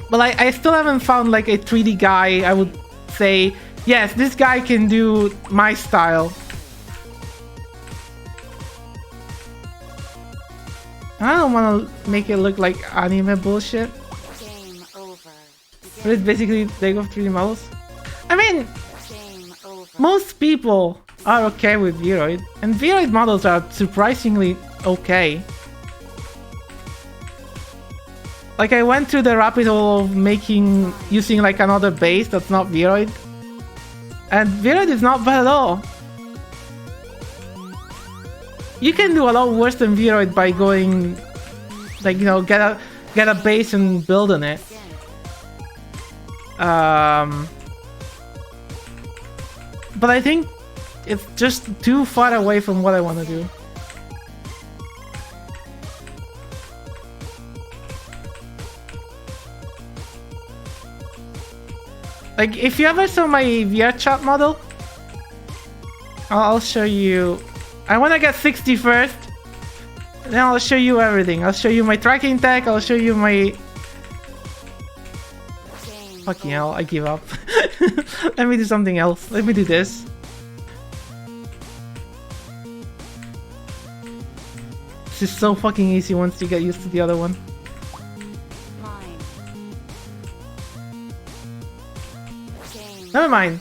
But I still haven't found like a 3D guy I would say, yes, this guy can do my style. I don't want to make it look like anime bullshit. But it's basically Lego 3D models. I mean, most people are okay with Vroid, and Vroid models are surprisingly okay. Like, I went through the rabbit hole of using like another base that's not Vroid, and Vroid is not bad at all. You can do a lot worse than Vroid by going, like, you know, get a base and build on it. But I think it's just too far away from what I want to do. Like, if you ever saw my VRChat model, I'll show you. I want to get 60 first, then I'll show you everything. I'll show you my tracking tech, I'll show you my... Fucking hell, I give up. Let me do something else. Let me do this. This is so fucking easy once you get used to the other one. Never mind.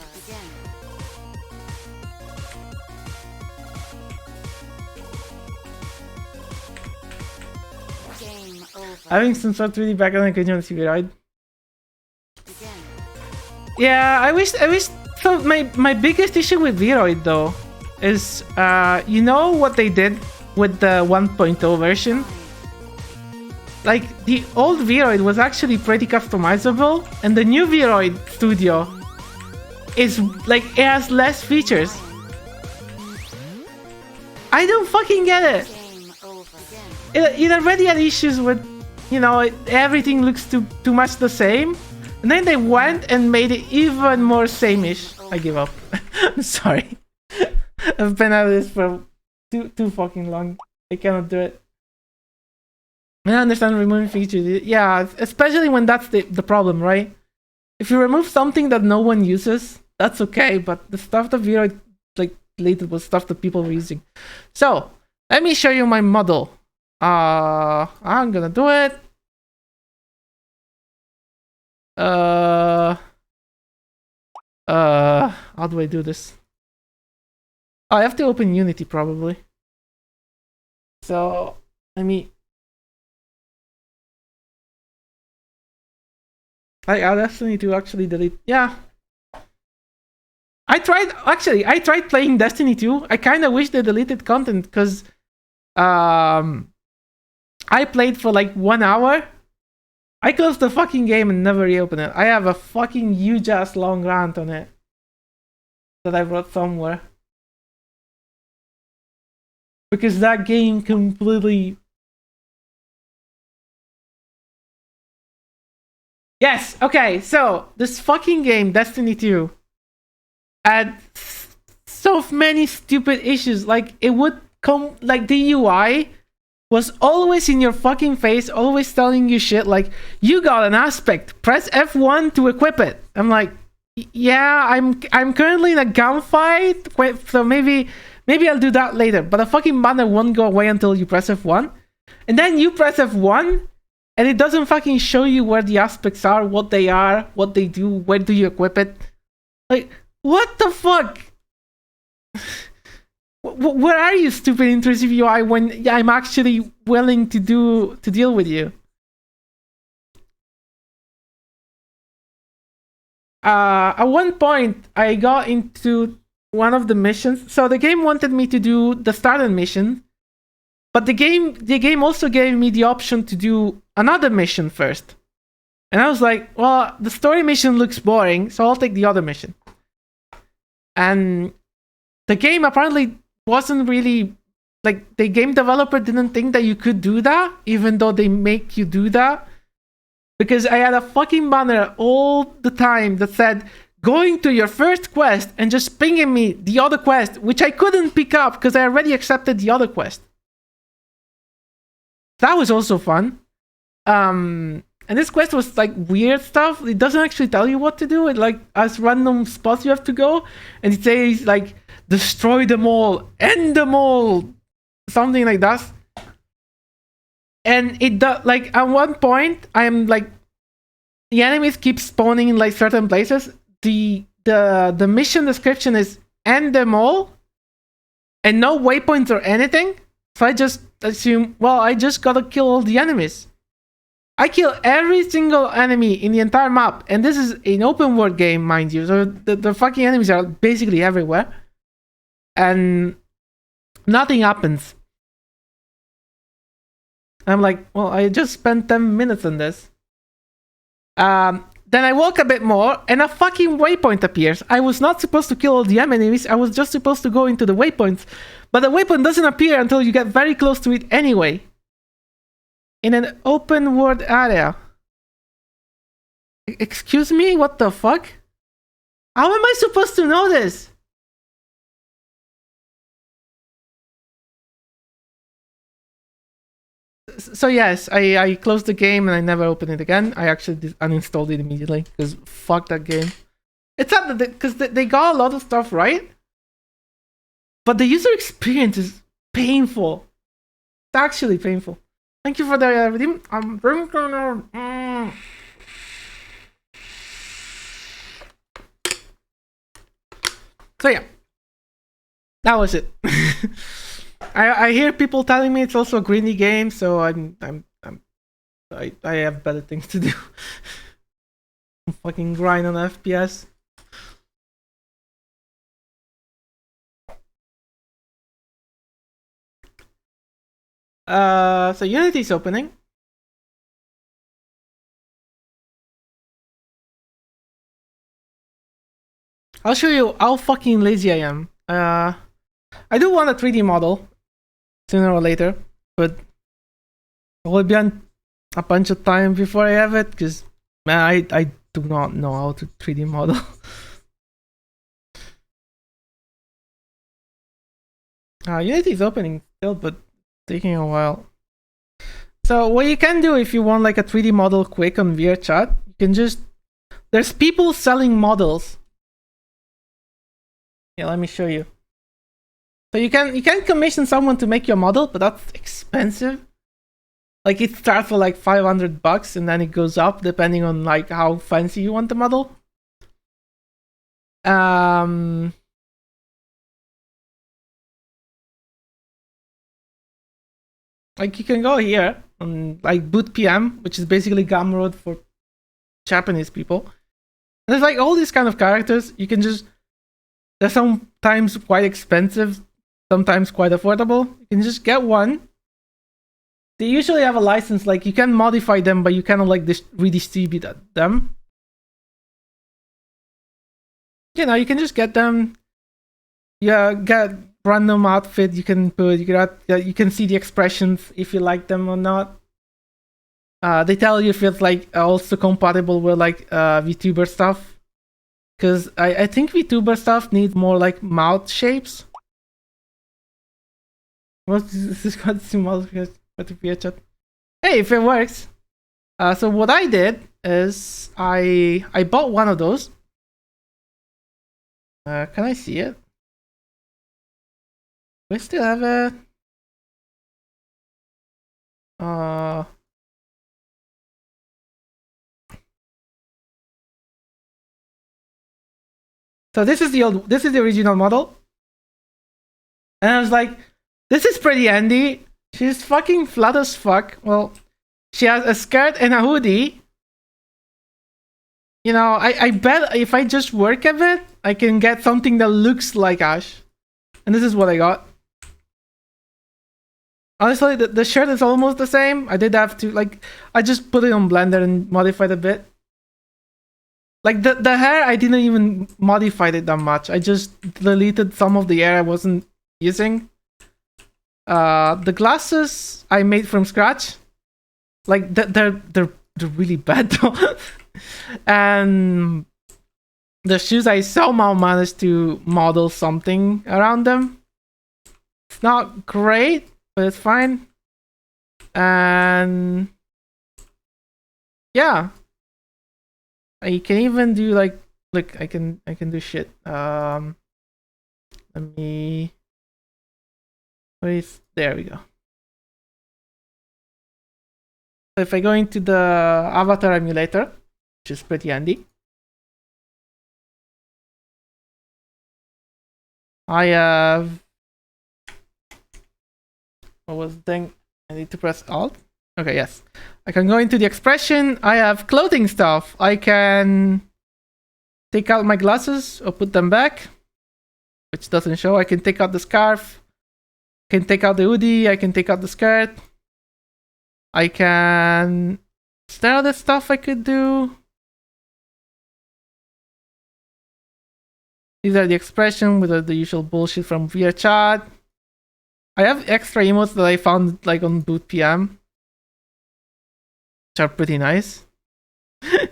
Having some sort of 3D background and continue on TV, right? Yeah, I wish. So my biggest issue with Vroid though is, you know what they did with the 1.0 version? Like, the old Vroid was actually pretty customizable, and the new Vroid Studio is like, it has less features. I don't fucking get it. It already had issues with, you know, everything looks too much the same. And then they went and made it even more same-ish. I give up. I'm sorry. I've been at this for too fucking long. I cannot do it. I understand removing features. Yeah, especially when that's the problem, right? If you remove something that no one uses, that's okay. But the stuff that Vroid like deleted was stuff that people were using. So let me show you my model. I'm gonna do it. How do I do this? Oh, I have to open Unity probably. So let me. I Destiny 2 actually delete. Yeah. I tried playing Destiny 2. I kind of wish they deleted content because I played for like 1 hour. I closed the fucking game and never reopened it. I have a fucking huge ass long rant on it. that I wrote somewhere. Because that game completely... Yes, okay, so this fucking game, Destiny 2, had so many stupid issues. Like, it would come, like, the UI was always in your fucking face, always telling you shit like, you got an aspect, press F1 to equip it. I'm like, yeah, I'm currently in a gunfight, so maybe I'll do that later. But the fucking banner won't go away until you press F1. And then you press F1, and it doesn't fucking show you where the aspects are, what they are, what they do, where do you equip it. Like, what the fuck? Where are you, stupid intrusive UI, when I'm actually willing to deal with you? At one point, I got into one of the missions. So the game wanted me to do the starter mission, but the game also gave me the option to do another mission first. And I was like, well, the story mission looks boring, so I'll take the other mission. And the game apparently wasn't really, like, the game developer didn't think that you could do that, even though they make you do that. Because I had a fucking banner all the time that said, going to your first quest and just pinging me the other quest, which I couldn't pick up because I already accepted the other quest. That was also fun. And this quest was like weird stuff. It doesn't actually tell you what to do. It like has random spots you have to go, and it says like, destroy them all, end them all, something like that. And it does, like, at one point, I'm like, the enemies keep spawning in like certain places. The mission description is end them all, and no waypoints or anything. So I just assume, well, I just gotta kill all the enemies. I kill every single enemy in the entire map, and this is an open world game, mind you. So the fucking enemies are basically everywhere, and nothing happens. I'm like, well, I just spent 10 minutes on this. Then I walk a bit more, and a fucking waypoint appears. I was not supposed to kill all the enemies. I was just supposed to go into the waypoints. But the waypoint doesn't appear until you get very close to it anyway. In an open world area. Excuse me? What the fuck? How am I supposed to know this? So yes, I closed the game and I never opened it again. I actually uninstalled it immediately because fuck that game. It's not that because they got a lot of stuff right, but the user experience is painful. It's actually painful. Thank you for the redeem. I'm drinking. So yeah, that was it. I hear people telling me it's also a greedy game, so I have better things to do. Fucking grind on FPS. So Unity's opening. I'll show you how fucking lazy I am. I do want a 3D model sooner or later, but it will be on a bunch of time before I have it, because man, I do not know how to 3D model. Unity is opening still, but taking a while. So what you can do if you want like a 3D model quick on VRChat, you can just, there's people selling models. Yeah, let me show you. So you can commission someone to make your model, but that's expensive. Like it starts for like $500 and then it goes up depending on like how fancy you want the model. Like you can go here on like Boot PM, which is basically Gumroad for Japanese people. And there's like all these kind of characters. You can just, they're sometimes quite expensive, sometimes quite affordable. You can just get one. They usually have a license, like you can modify them, but you cannot like redistribute them. You know, you can just get them. yeah, get random outfit you can put. You can see the expressions if you like them or not. They tell you if it's like also compatible with like VTuber stuff. Because I think VTuber stuff needs more like mouth shapes. What is this got small? What if you chat? Hey, if it works. So what I did is I bought one of those. Can I see it? We still have it. Uh. So this is the original model. And I was like, this is pretty handy. She's fucking flat as fuck. Well, she has a skirt and a hoodie. You know, I bet if I just work a bit, I can get something that looks like Ash. And this is what I got. Honestly, the shirt is almost the same. I did have to, like, I just put it on Blender and modified a bit. Like, the hair, I didn't even modify it that much. I just deleted some of the hair I wasn't using. The glasses I made from scratch. Like, they're really bad though. And the shoes, I somehow managed to model something around them. It's not great, but it's fine. And yeah, I can even do like, look, I can do shit. Let me. Where is? There we go. So if I go into the avatar emulator, which is pretty handy, I have. What was the thing? I need to press Alt. Okay, yes. I can go into the expression. I have clothing stuff. I can take out my glasses or put them back, which doesn't show. I can take out the scarf. I can take out the hoodie. I can take out the skirt. I can. Is there other stuff I could do? These are the expression with the usual bullshit from VRChat. I have extra emotes that I found like on Boot PM, which are pretty nice. This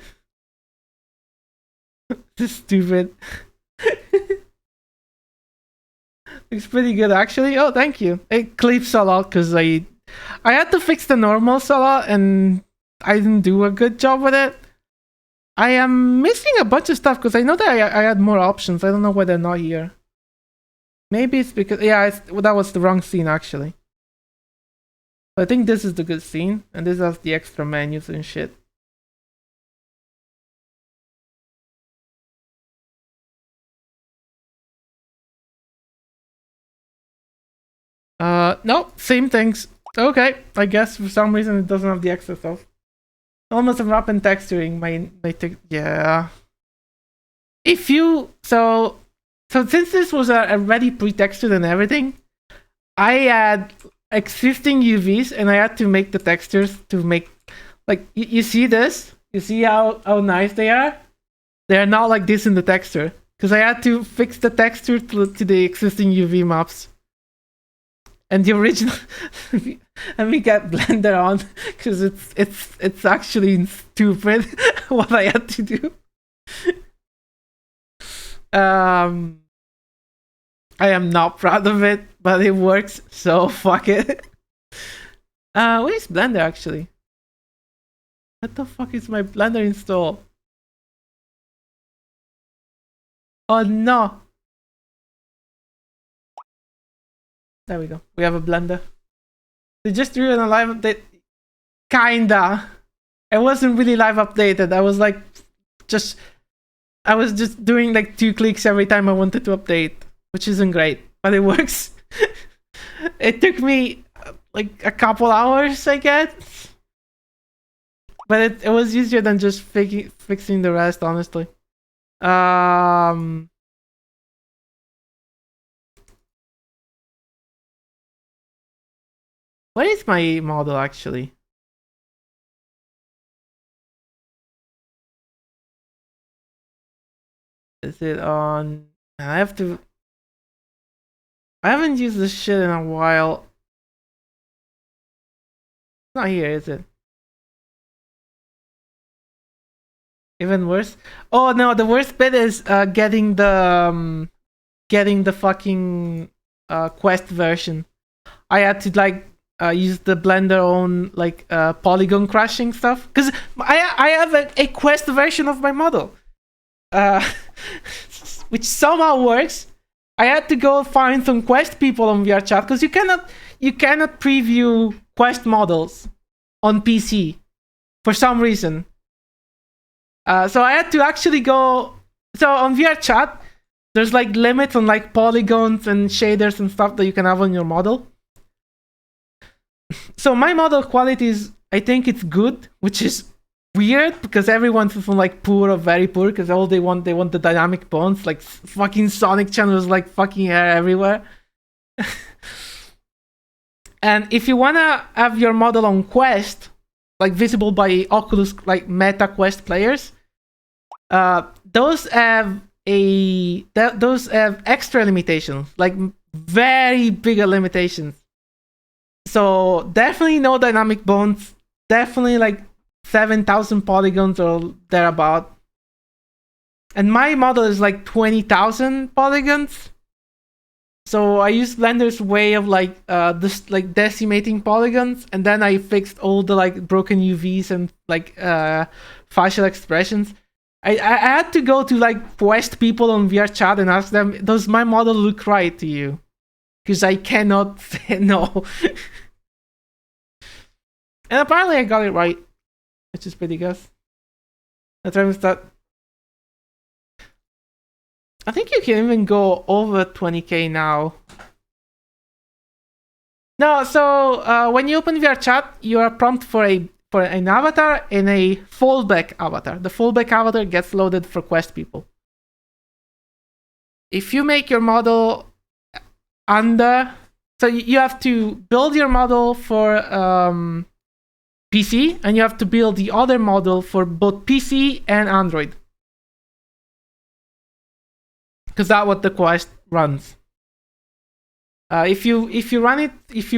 is stupid. It's pretty good actually. Oh, thank you. It clips a lot because I had to fix the normals a lot and I didn't do a good job with it. I am missing a bunch of stuff because I know that I had more options. I don't know why they're not here. Maybe it's because that was the wrong scene actually. I think this is the good scene, and this has the extra menus and shit. No, same things. Okay, I guess for some reason it doesn't have the extra stuff. Almost wrap and texturing yeah. If you so since this was already pre-textured and everything, I had existing UVs and I had to make the textures to make like you see this? You see how nice they are? They are not like this in the texture because I had to fix the texture to the existing UV maps. And the original, let me get Blender on because it's actually stupid what I had to do. I am not proud of it, but it works, so fuck it. Where is Blender actually? What the fuck is my Blender install? Oh no! There we go. We have a Blender. They just threw in a live update. Kinda. It wasn't really live updated. I was like, I was just doing like 2 clicks every time I wanted to update, which isn't great, but it works. It took me like a couple hours, I guess. But it was easier than just fixing the rest, honestly. Where is my model actually? Is it on? I have to. I haven't used this shit in a while. It's not here, is it? Even worse. Oh no, the worst bit is getting the fucking quest version. I had to like use the Blender own like polygon crashing stuff because I have a quest version of my model, uh, which somehow works. I had to go find some quest people on VRChat because you cannot preview quest models on PC for some reason. So I had to actually go. So on VRChat, there's like limits on like polygons and shaders and stuff that you can have on your model. So my model quality is, I think it's good, which is weird because everyone's from like poor or very poor because all they want the dynamic bones, like fucking Sonic channels, like fucking hair everywhere. And if you wanna have your model on Quest, like visible by Oculus, like Meta Quest players, those have extra limitations, like very bigger limitations. So definitely no dynamic bones. Definitely like 7,000 polygons or thereabout. And my model is like 20,000 polygons. So I used Blender's way of like this like decimating polygons, and then I fixed all the like broken UVs and like facial expressions. I had to go to like Quest people on VRChat and ask them, does my model look right to you? Because I cannot say no. And apparently I got it right, which is pretty good. The terms that I think you can even go over 20k now. No, so when you open VRChat, you are prompted for an avatar and a fallback avatar. The fallback avatar gets loaded for Quest people. If you make your model under, so you have to build your model for PC, and you have to build the other model for both PC and Android, because that's what the Quest runs. If you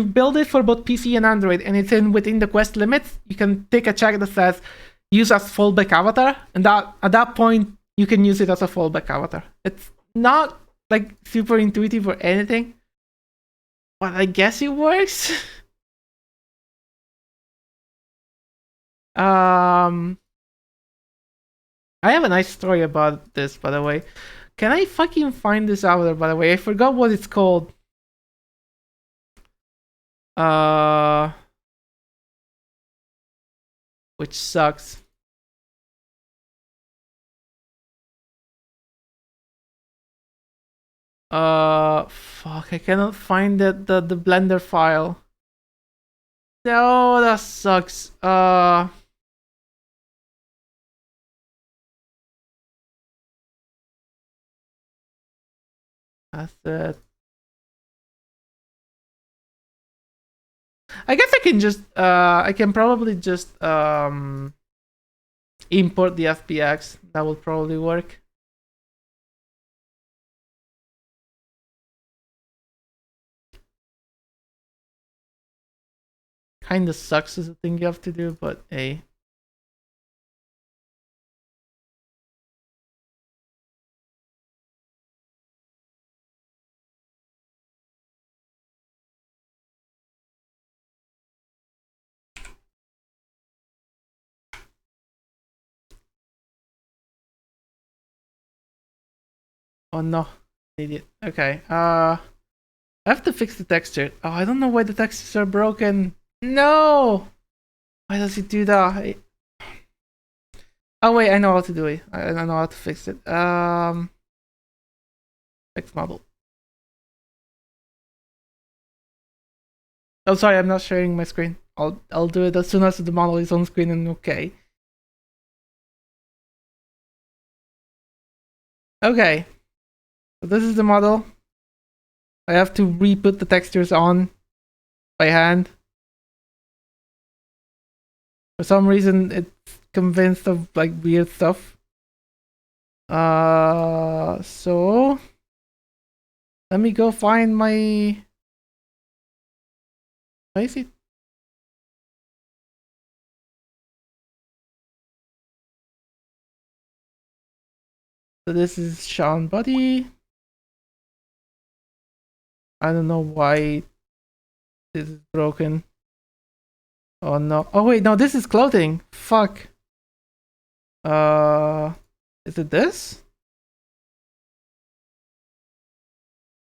build it for both PC and Android, and it's within the Quest limits, you can take a check that says use as fallback avatar, and that at that point you can use it as a fallback avatar. It's not like super intuitive or anything, but I guess it works. I have a nice story about this, by the way. Can I fucking find this avatar, by the way? I forgot what it's called. Which sucks. Fuck, I cannot find the Blender file. No, that sucks. That's it. I guess I can just I can probably just import the FBX. That will probably work. Kinda sucks is the thing you have to do, but hey. Oh no, idiot. Okay. I have to fix the texture. Oh, I don't know why the textures are broken. No. Why does it do that? Oh wait, I know how to do it. I know how to fix it. Fix model. Oh, sorry, I'm not sharing my screen. I'll do it as soon as the model is on screen and okay. Okay. So this is the model. I have to re-put the textures on by hand. For some reason, it's convinced of like weird stuff. So Let me go find my... Where is it? So this is Sean body. I don't know why this is broken. Oh no. Oh wait, no, this is clothing. Fuck. Is it this?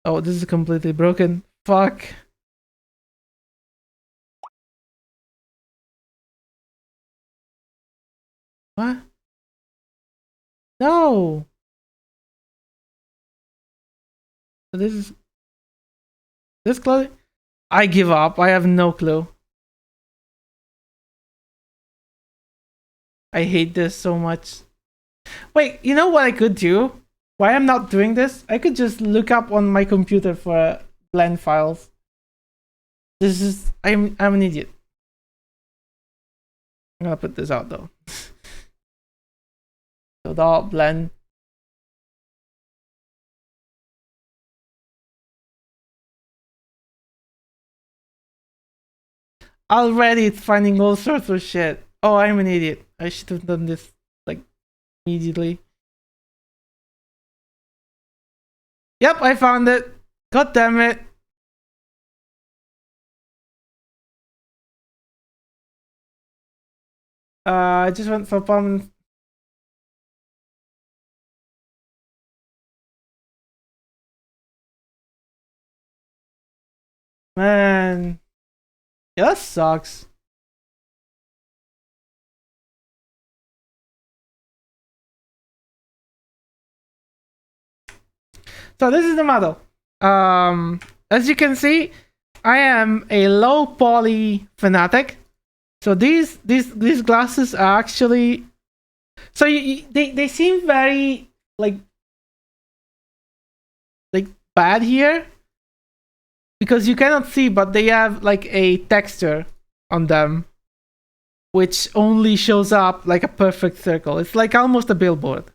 Oh, this is completely broken. Fuck. What? No. So this is this clothing. I give up. I have no clue. I hate this so much. Wait, you know what I could do? Why I'm not doing this? I could just look up on my computer for blend files. This is I'm an idiot. I'm gonna put this out though. So dot blend. Already it's finding all sorts of shit. Oh, I'm an idiot. I should have done this like immediately. Yep, I found it. God damn it. I just went for palm. Man. Yeah, that sucks. So this is the model. As you can see, I am a low poly fanatic. So these glasses are actually, so they seem very like bad here because you cannot see, but they have like a texture on them, which only shows up like a perfect circle. It's like almost a billboard.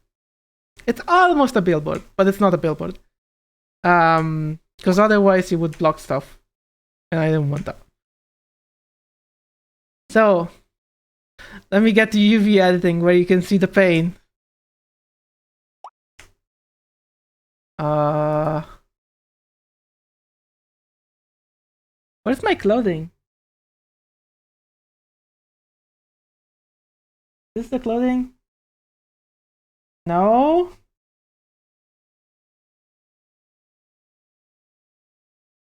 It's almost a billboard, but it's not a billboard. Because otherwise it would block stuff, and I don't want that. So let me get to UV editing where you can see the pain. Where's my clothing? Is this the clothing? No.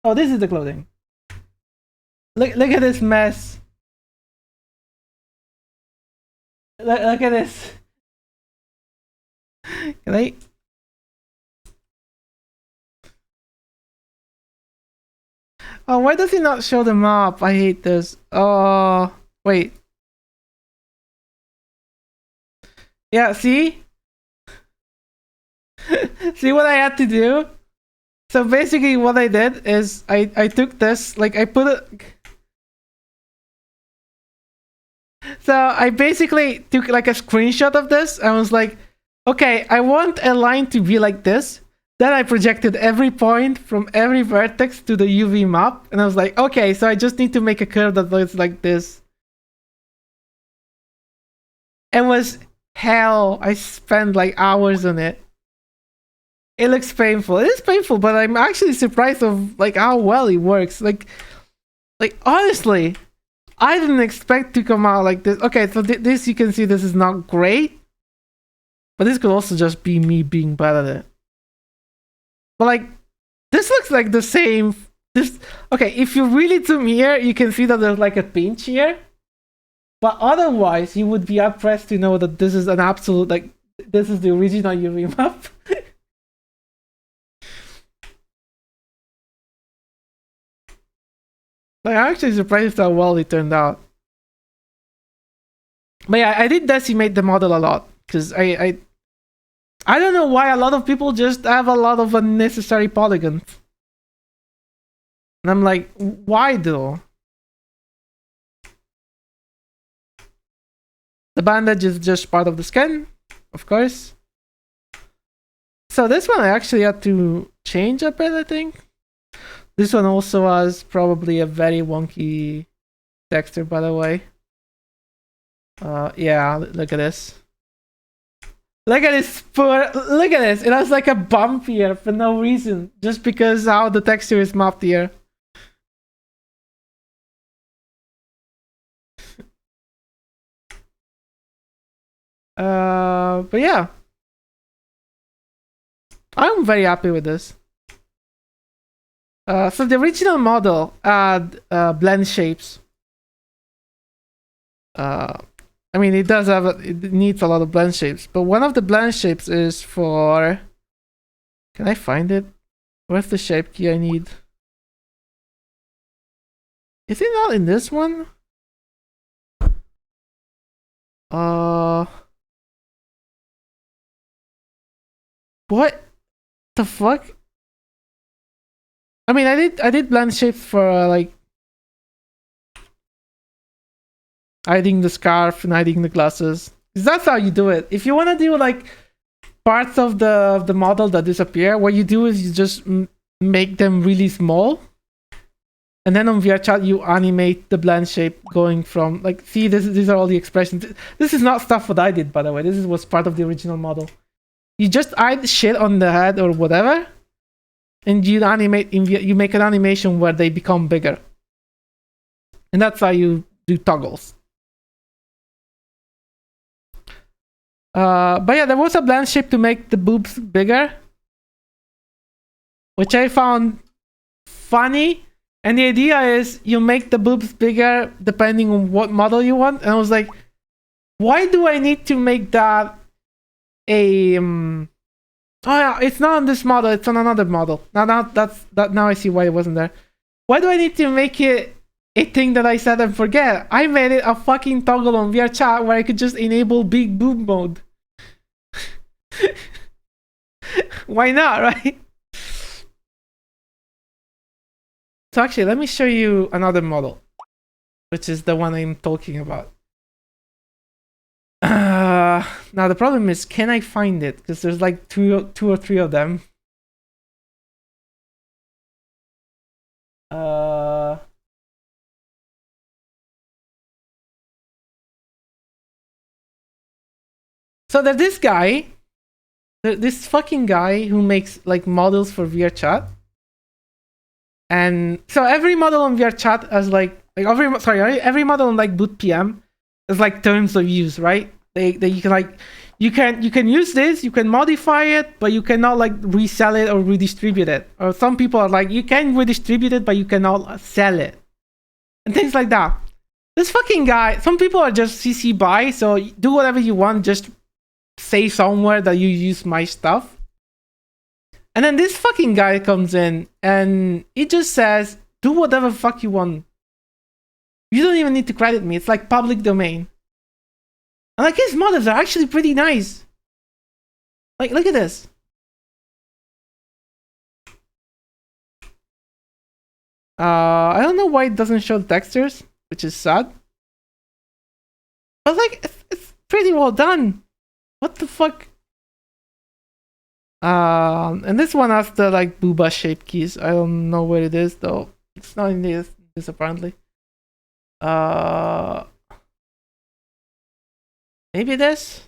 Oh, this is the clothing. Look at this mess. Look at this. Can I? Oh, why does he not show them up? I hate this. Oh, wait. Yeah, see? See what I had to do? So basically what I did is I took this, like I put it... So I basically took like a screenshot of this. I was like, okay, I want a line to be like this. Then I projected every point from every vertex to the UV map. And I was like, okay, so I just need to make a curve that looks like this. It was hell. I spent like hours on it. It looks painful. It is painful, but I'm actually surprised of like how well it works. Like honestly, I didn't expect to come out like this. Okay, so this you can see this is not great, but this could also just be me being bad at it. But like, this looks like the same. This okay. If you really zoom here, you can see that there's like a pinch here. But otherwise, you would be impressed to know that this is an absolute like this is the original UV map. Like, I'm actually surprised how well it turned out. But yeah, I did decimate the model a lot because I don't know why a lot of people just have a lot of unnecessary polygons. And I'm like, why though? The bandage is just part of the skin, of course. So this one I actually had to change a bit, I think. This one also has probably a very wonky texture, by the way. Yeah, look at this. Look at this look at this. It has like a bump here for no reason. Just because how the texture is mapped here. But yeah. I'm very happy with this. So the original model had blend shapes. I mean, it does have it needs a lot of blend shapes, but one of the blend shapes is for. Can I find it? Where's the shape key I need? Is it not in this one? What the fuck? I mean, I did blend shapes for like hiding the scarf and hiding the glasses. That's how you do it. If you want to do like parts of the model that disappear, what you do is you just make them really small, and then on VRChat you animate the blend shape going from like. See, these are all the expressions. This is not stuff that I did, by the way. This was part of the original model. You just hide shit on the head or whatever, and you animate. You make an animation where they become bigger, and that's how you do toggles. But yeah, there was a blend shape to make the boobs bigger, which I found funny. And the idea is you make the boobs bigger depending on what model you want. And I was like, why do I need to make that a oh yeah, it's not on this model, it's on another model. Now I see why it wasn't there. Why do I need to make it a thing that I said and forget? I made it a fucking toggle on VRChat where I could just enable big boob mode. Why not, right? So actually, let me show you another model, which is the one I'm talking about. Now the problem is, can I find it? Because there's like two or three of them. So there's this guy, this fucking guy who makes like models for VRChat. And so every model on VRChat has like every model on like Boot PM has like terms of use, right? They you can like you can use this, you can modify it, but you cannot like resell it or redistribute it. Or some people are like, you can redistribute it, but you cannot sell it, and things like that. This fucking guy, some people are just CC BY, so do whatever you want, just say somewhere that you use my stuff. And then this fucking guy comes in and he just says, do whatever fuck you want. You don't even need to credit me. It's like public domain. And like his models are actually pretty nice. Like, look at this. I don't know why it doesn't show the textures, which is sad. But like, it's pretty well done. What the fuck? And this one has the like booba shape keys. I don't know where it is though. It's not in this apparently. Maybe this.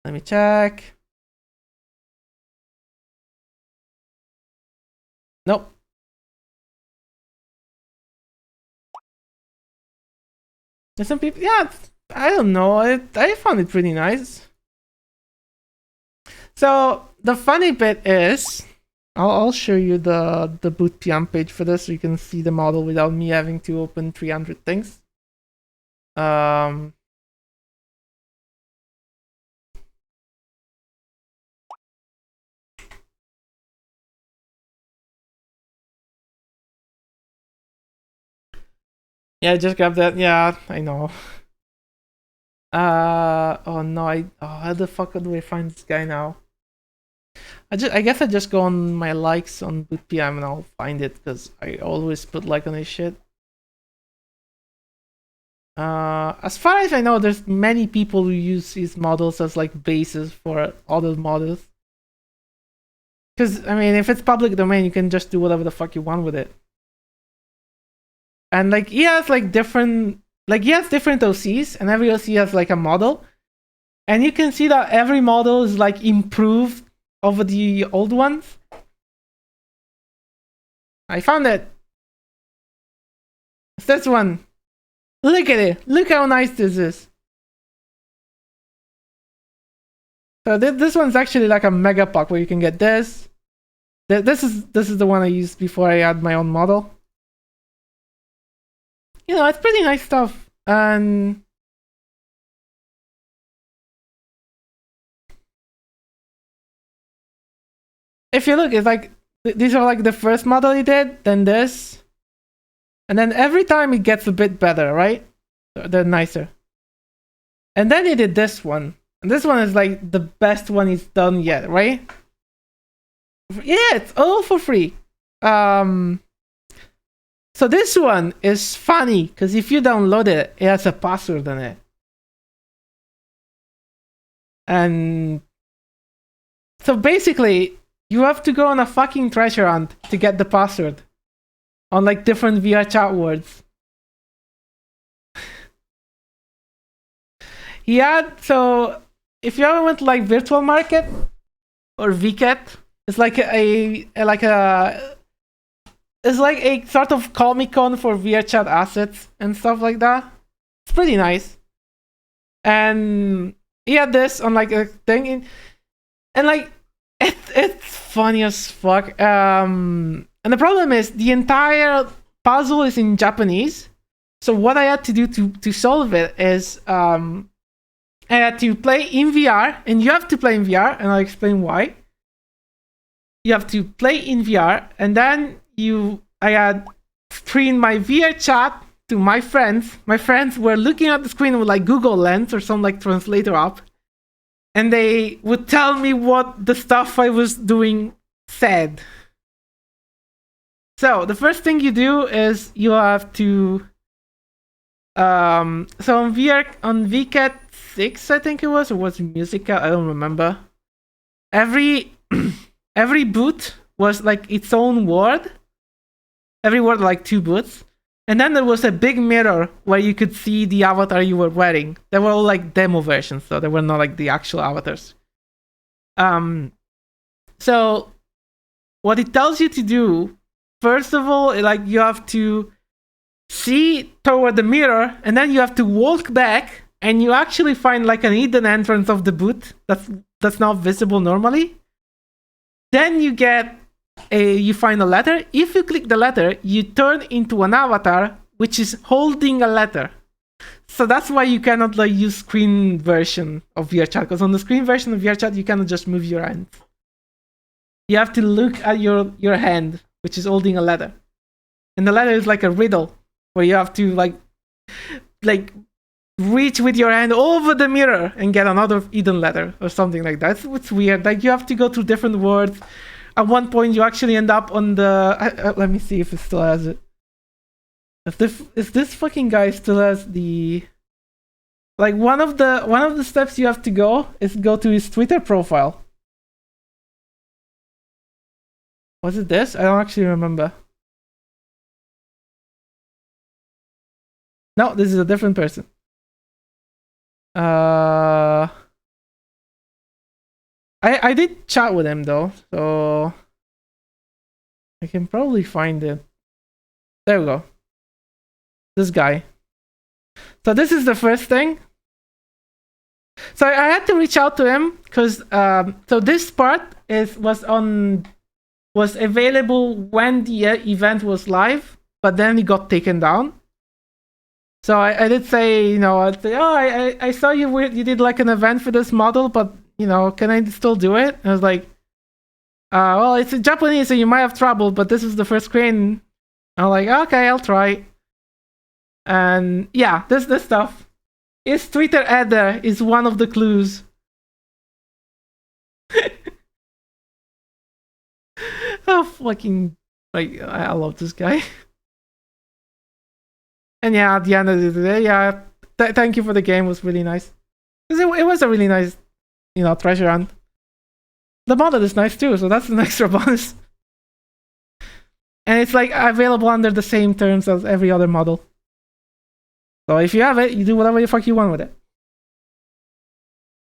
Let me check. Nope. There's some people. Yeah, I don't know. I found it pretty nice. So the funny bit is, I'll show you the boot PM page for this so you can see the model without me having to open 300 things. Yeah, I just grabbed that. Yeah, I know. Oh no, how the fuck do I find this guy now? I guess I just go on my likes on Boot PM and I'll find it because I always put like on his shit. As far as I know, there's many people who use these models as like bases for other models. Because, I mean, if it's public domain, you can just do whatever the fuck you want with it. And, like, he has, like, different... Like, he has different OCs, and every OC has, like, a model. And you can see that every model is, like, improved over the old ones. I found it. It's this one. Look at it. Look how nice this is. So this one's actually like a mega pack where you can get this. This is the one I used before I had my own model. You know, it's pretty nice stuff. And if you look, it's like these are like the first model he did, then this, and then every time it gets a bit better, right? They're nicer. And then he did this one. And this one is like the best one he's done yet, right? Yeah, it's all for free. So this one is funny because if you download it, it has a password in it. And so basically, you have to go on a fucking treasure hunt to get the password on like different VR chat words. He had, so if you ever went to like Virtual Market or VCAT, it's like it's like a sort of Comic-Con for VR chat assets and stuff like that. It's pretty nice. And he had this on like a thing, and like it's funny as fuck. And the problem is the entire puzzle is in Japanese. So what I had to do to solve it is I had to play in VR, and you have to play in VR, and I'll explain why. You have to play in VR, and then I had screened my VR chat to my friends. My friends were looking at the screen with like Google Lens or some like translator app, and they would tell me what the stuff I was doing said. So the first thing you do is you have to so on VCAT 6, I think it was, or was it Musica? I don't remember. Every boot was like its own word. Every word like 2 boots. And then there was a big mirror where you could see the avatar you were wearing. They were all like demo versions, so they were not like the actual avatars. So what it tells you to do, first of all, like you have to see toward the mirror, and then you have to walk back, and you actually find like an hidden entrance of the boot that's not visible normally. Then you find a letter. If you click the letter, you turn into an avatar which is holding a letter. So that's why you cannot like use screen version of VRChat, because on the screen version of VRChat you cannot just move your hand. You have to look at your hand, which is holding a letter, and the letter is like a riddle where you have to like reach with your hand over the mirror and get another hidden letter or something like that. It's weird. Like you have to go through different words. At one point, you actually end up on the. Let me see if it still has it. If this fucking guy still has the. Like one of the steps you have to go is go to his Twitter profile. Was it this? I don't actually remember. No, this is a different person. I did chat with him though, so I can probably find it. There we go. This guy. So this is the first thing. So I had to reach out to him because so this part was available when the event was live, but then it got taken down. So I did say, you know, I'd say, I saw you did like an event for this model, but you know, can I still do it? And I was like, well, it's in Japanese, so you might have trouble, but this is the first screen. I'm like, okay, I'll try. And yeah, this stuff. His Twitter header is one of the clues. Oh, fucking, like, I love this guy. And yeah, at the end of the day, yeah, thank you for the game. It was really nice. Because it was a really nice, you know, treasure hunt. the model is nice too, so that's an extra bonus. And it's like available under the same terms as every other model. So if you have it, you do whatever the fuck you want with it.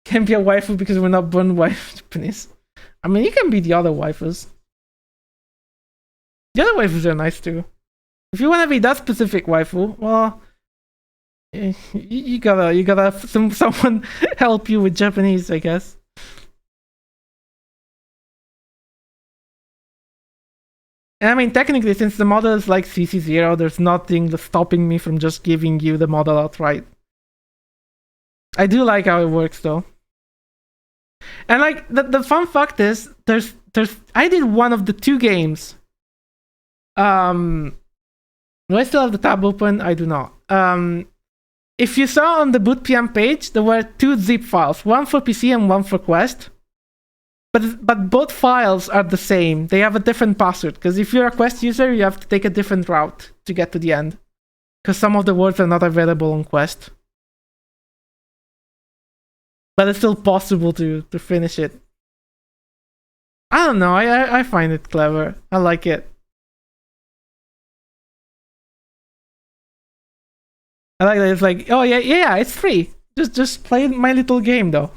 Can't be a waifu because we're not born wife Japanese. I mean, you can be the other waifus. The other waifus are nice too. If you want to be that specific waifu, well, you gotta someone help you with Japanese, I guess. And I mean, technically, since the model is like CC0, there's nothing stopping me from just giving you the model outright. I do like how it works though. And like the fun fact is, there's I did one of the 2 games. Do I still have the tab open? I do not. If you saw on the bootpm page, there were 2 zip files, one for PC and one for Quest. But both files are the same. They have a different password, because if you're a Quest user, you have to take a different route to get to the end, because some of the words are not available on Quest. But it's still possible to finish it. I don't know, I find it clever. I like it. I like that it's like, oh yeah, it's free. Just play my little game though.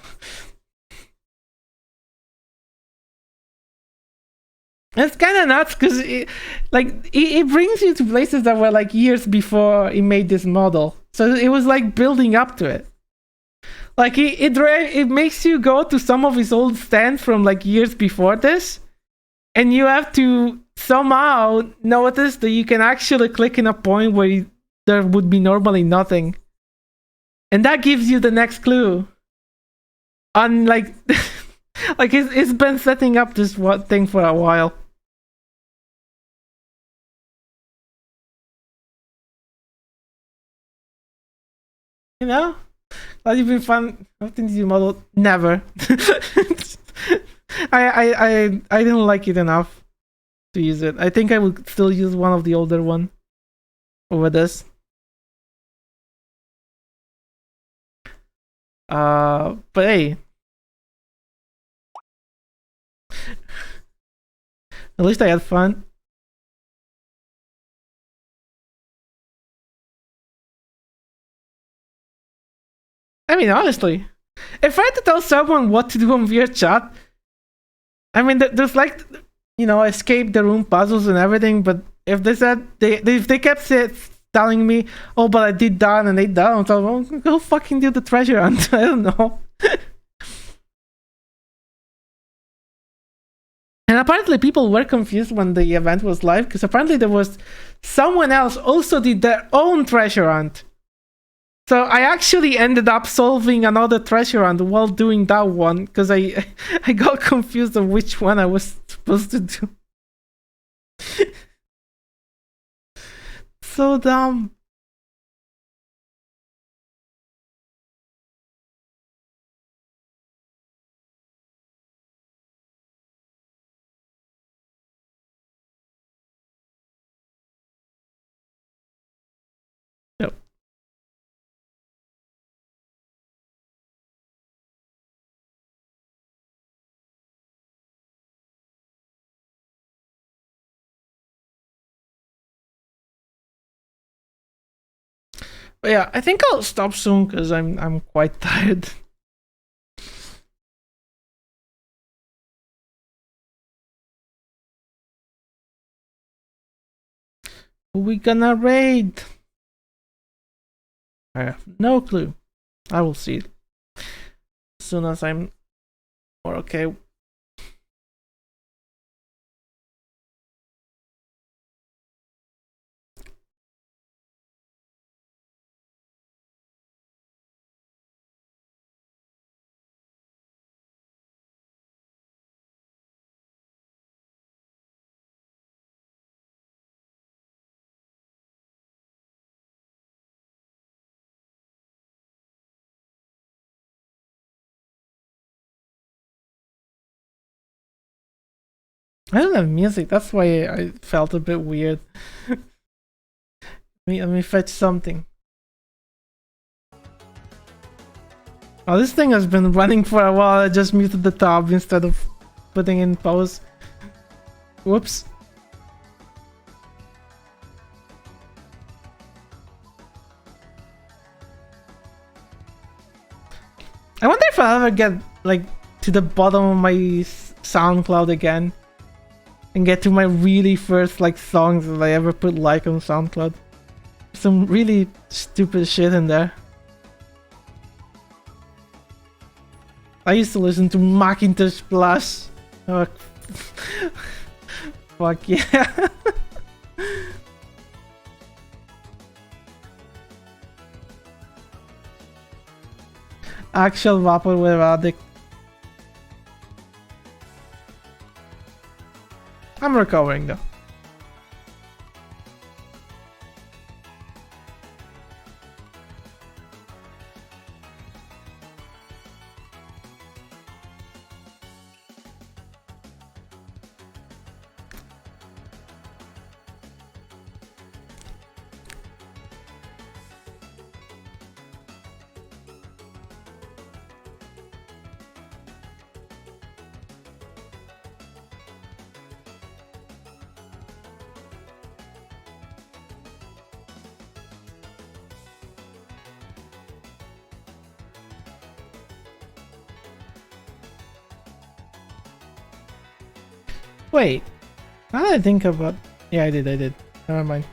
It's kind of nuts because it brings you to places that were like years before he made this model. So it was like building up to it. Like it makes you go to some of his old stands from like years before this, and you have to somehow notice that you can actually click in a point where there would be normally nothing, and that gives you the next clue. On like, like it's been setting up this thing for a while. You know, glad you've been fun. What did you model? Never. I didn't like it enough to use it. I think I would still use one of the older one over this. But hey, at least I had fun. I mean, honestly, if I had to tell someone what to do on VRChat, I mean, there's like, you know, escape the room puzzles and everything. But if they said if they kept telling me, oh, but I did that and they did that, I'm like, well, go fucking do the treasure hunt. I don't know. And apparently people were confused when the event was live, because apparently there was someone else also did their own treasure hunt. So I actually ended up solving another treasure hunt while doing that one, because I got confused on which one I was supposed to do. So dumb. Yep. But yeah, I think I'll stop soon because I'm quite tired. Who we gonna raid? I have no clue. I will see it as soon as I'm more okay. I don't have music, that's why I felt a bit weird. Let me fetch something. Oh, this thing has been running for a while. I just muted the tab instead of putting in post. Whoops. I wonder if I'll ever get like to the bottom of my SoundCloud again and get to my really first like songs that I ever put like on SoundCloud. Some really stupid shit in there. I used to listen to Macintosh Plus. Oh, fuck yeah. Actual Vaporwave addict. I'm recovering though. Wait, now that I think about... Yeah, I did. Never mind.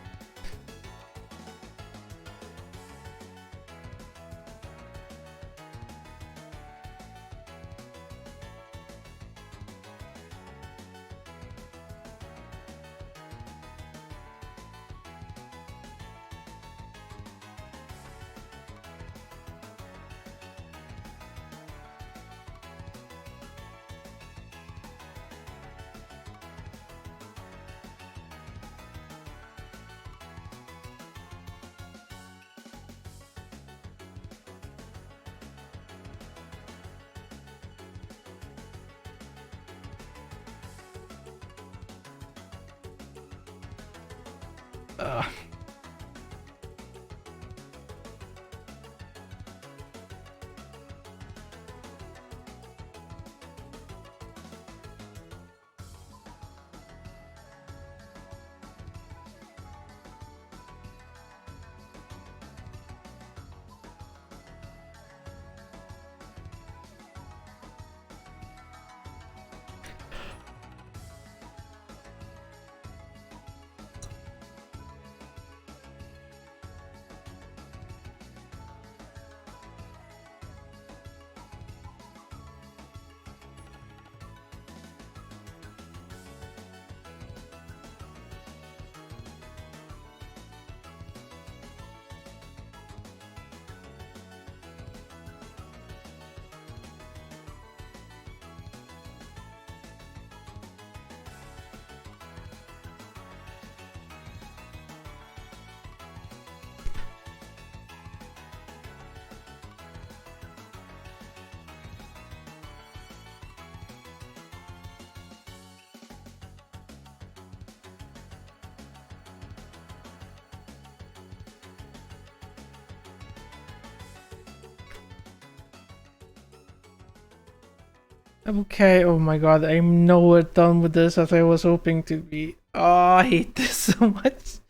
Okay, oh my god, I'm nowhere done with this as I was hoping to be. Oh, I hate this so much.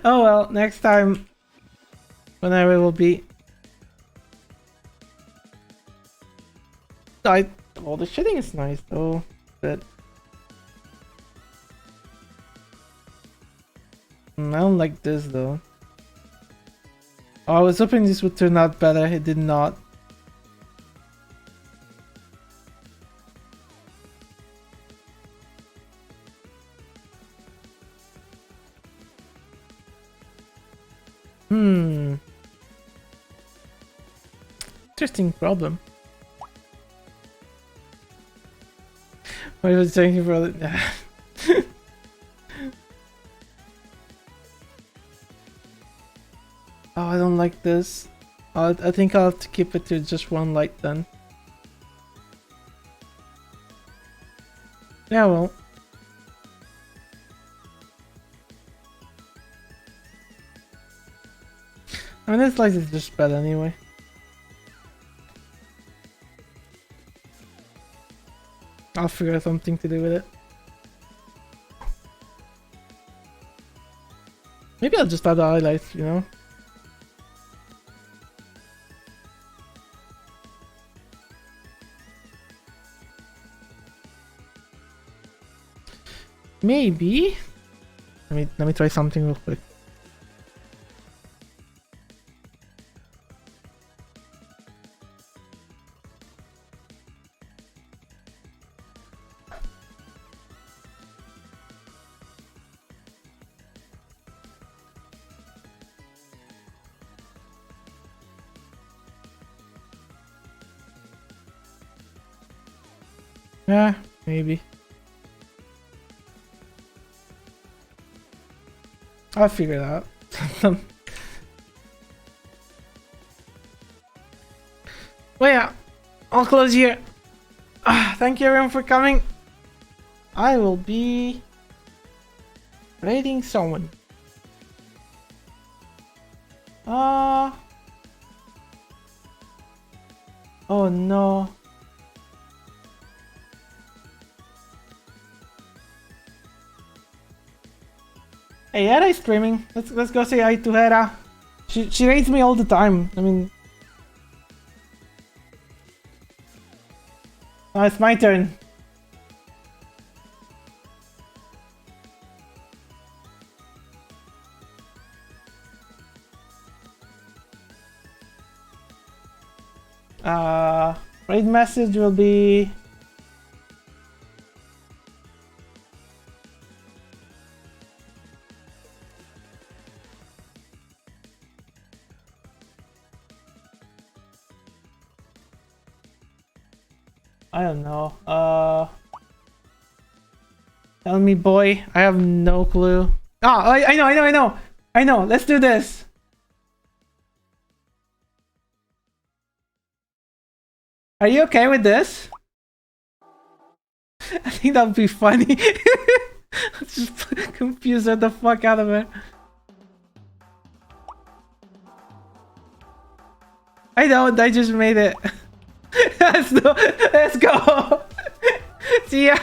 Oh well, next time, whenever it will be. Well, the shitting is nice though, but I don't like this though. Oh, I was hoping this would turn out better, it did not. Interesting problem. What was thinking for the... Oh, I don't like this. I think I'll have to keep it to just one light then. Yeah, well. I mean, this light is just bad anyway. I'll figure out something to do with it. Maybe I'll just add the highlights, you know? Maybe. Let me try something real quick. Yeah, maybe. I'll figure it out. Well, yeah, I'll close here. Thank you everyone for coming. I will be raiding someone. Oh no. Hey, Hera's streaming. Let's go say hi to Hera. She raids me all the time. I mean, oh, it's my turn. Raid message will be. I don't know. Tell me, boy. I have no clue. Oh, I know. Let's do this. Are you okay with this? I think that would be funny. Just confuse her the fuck out of it. I don't. I just made it. Let's go. See ya.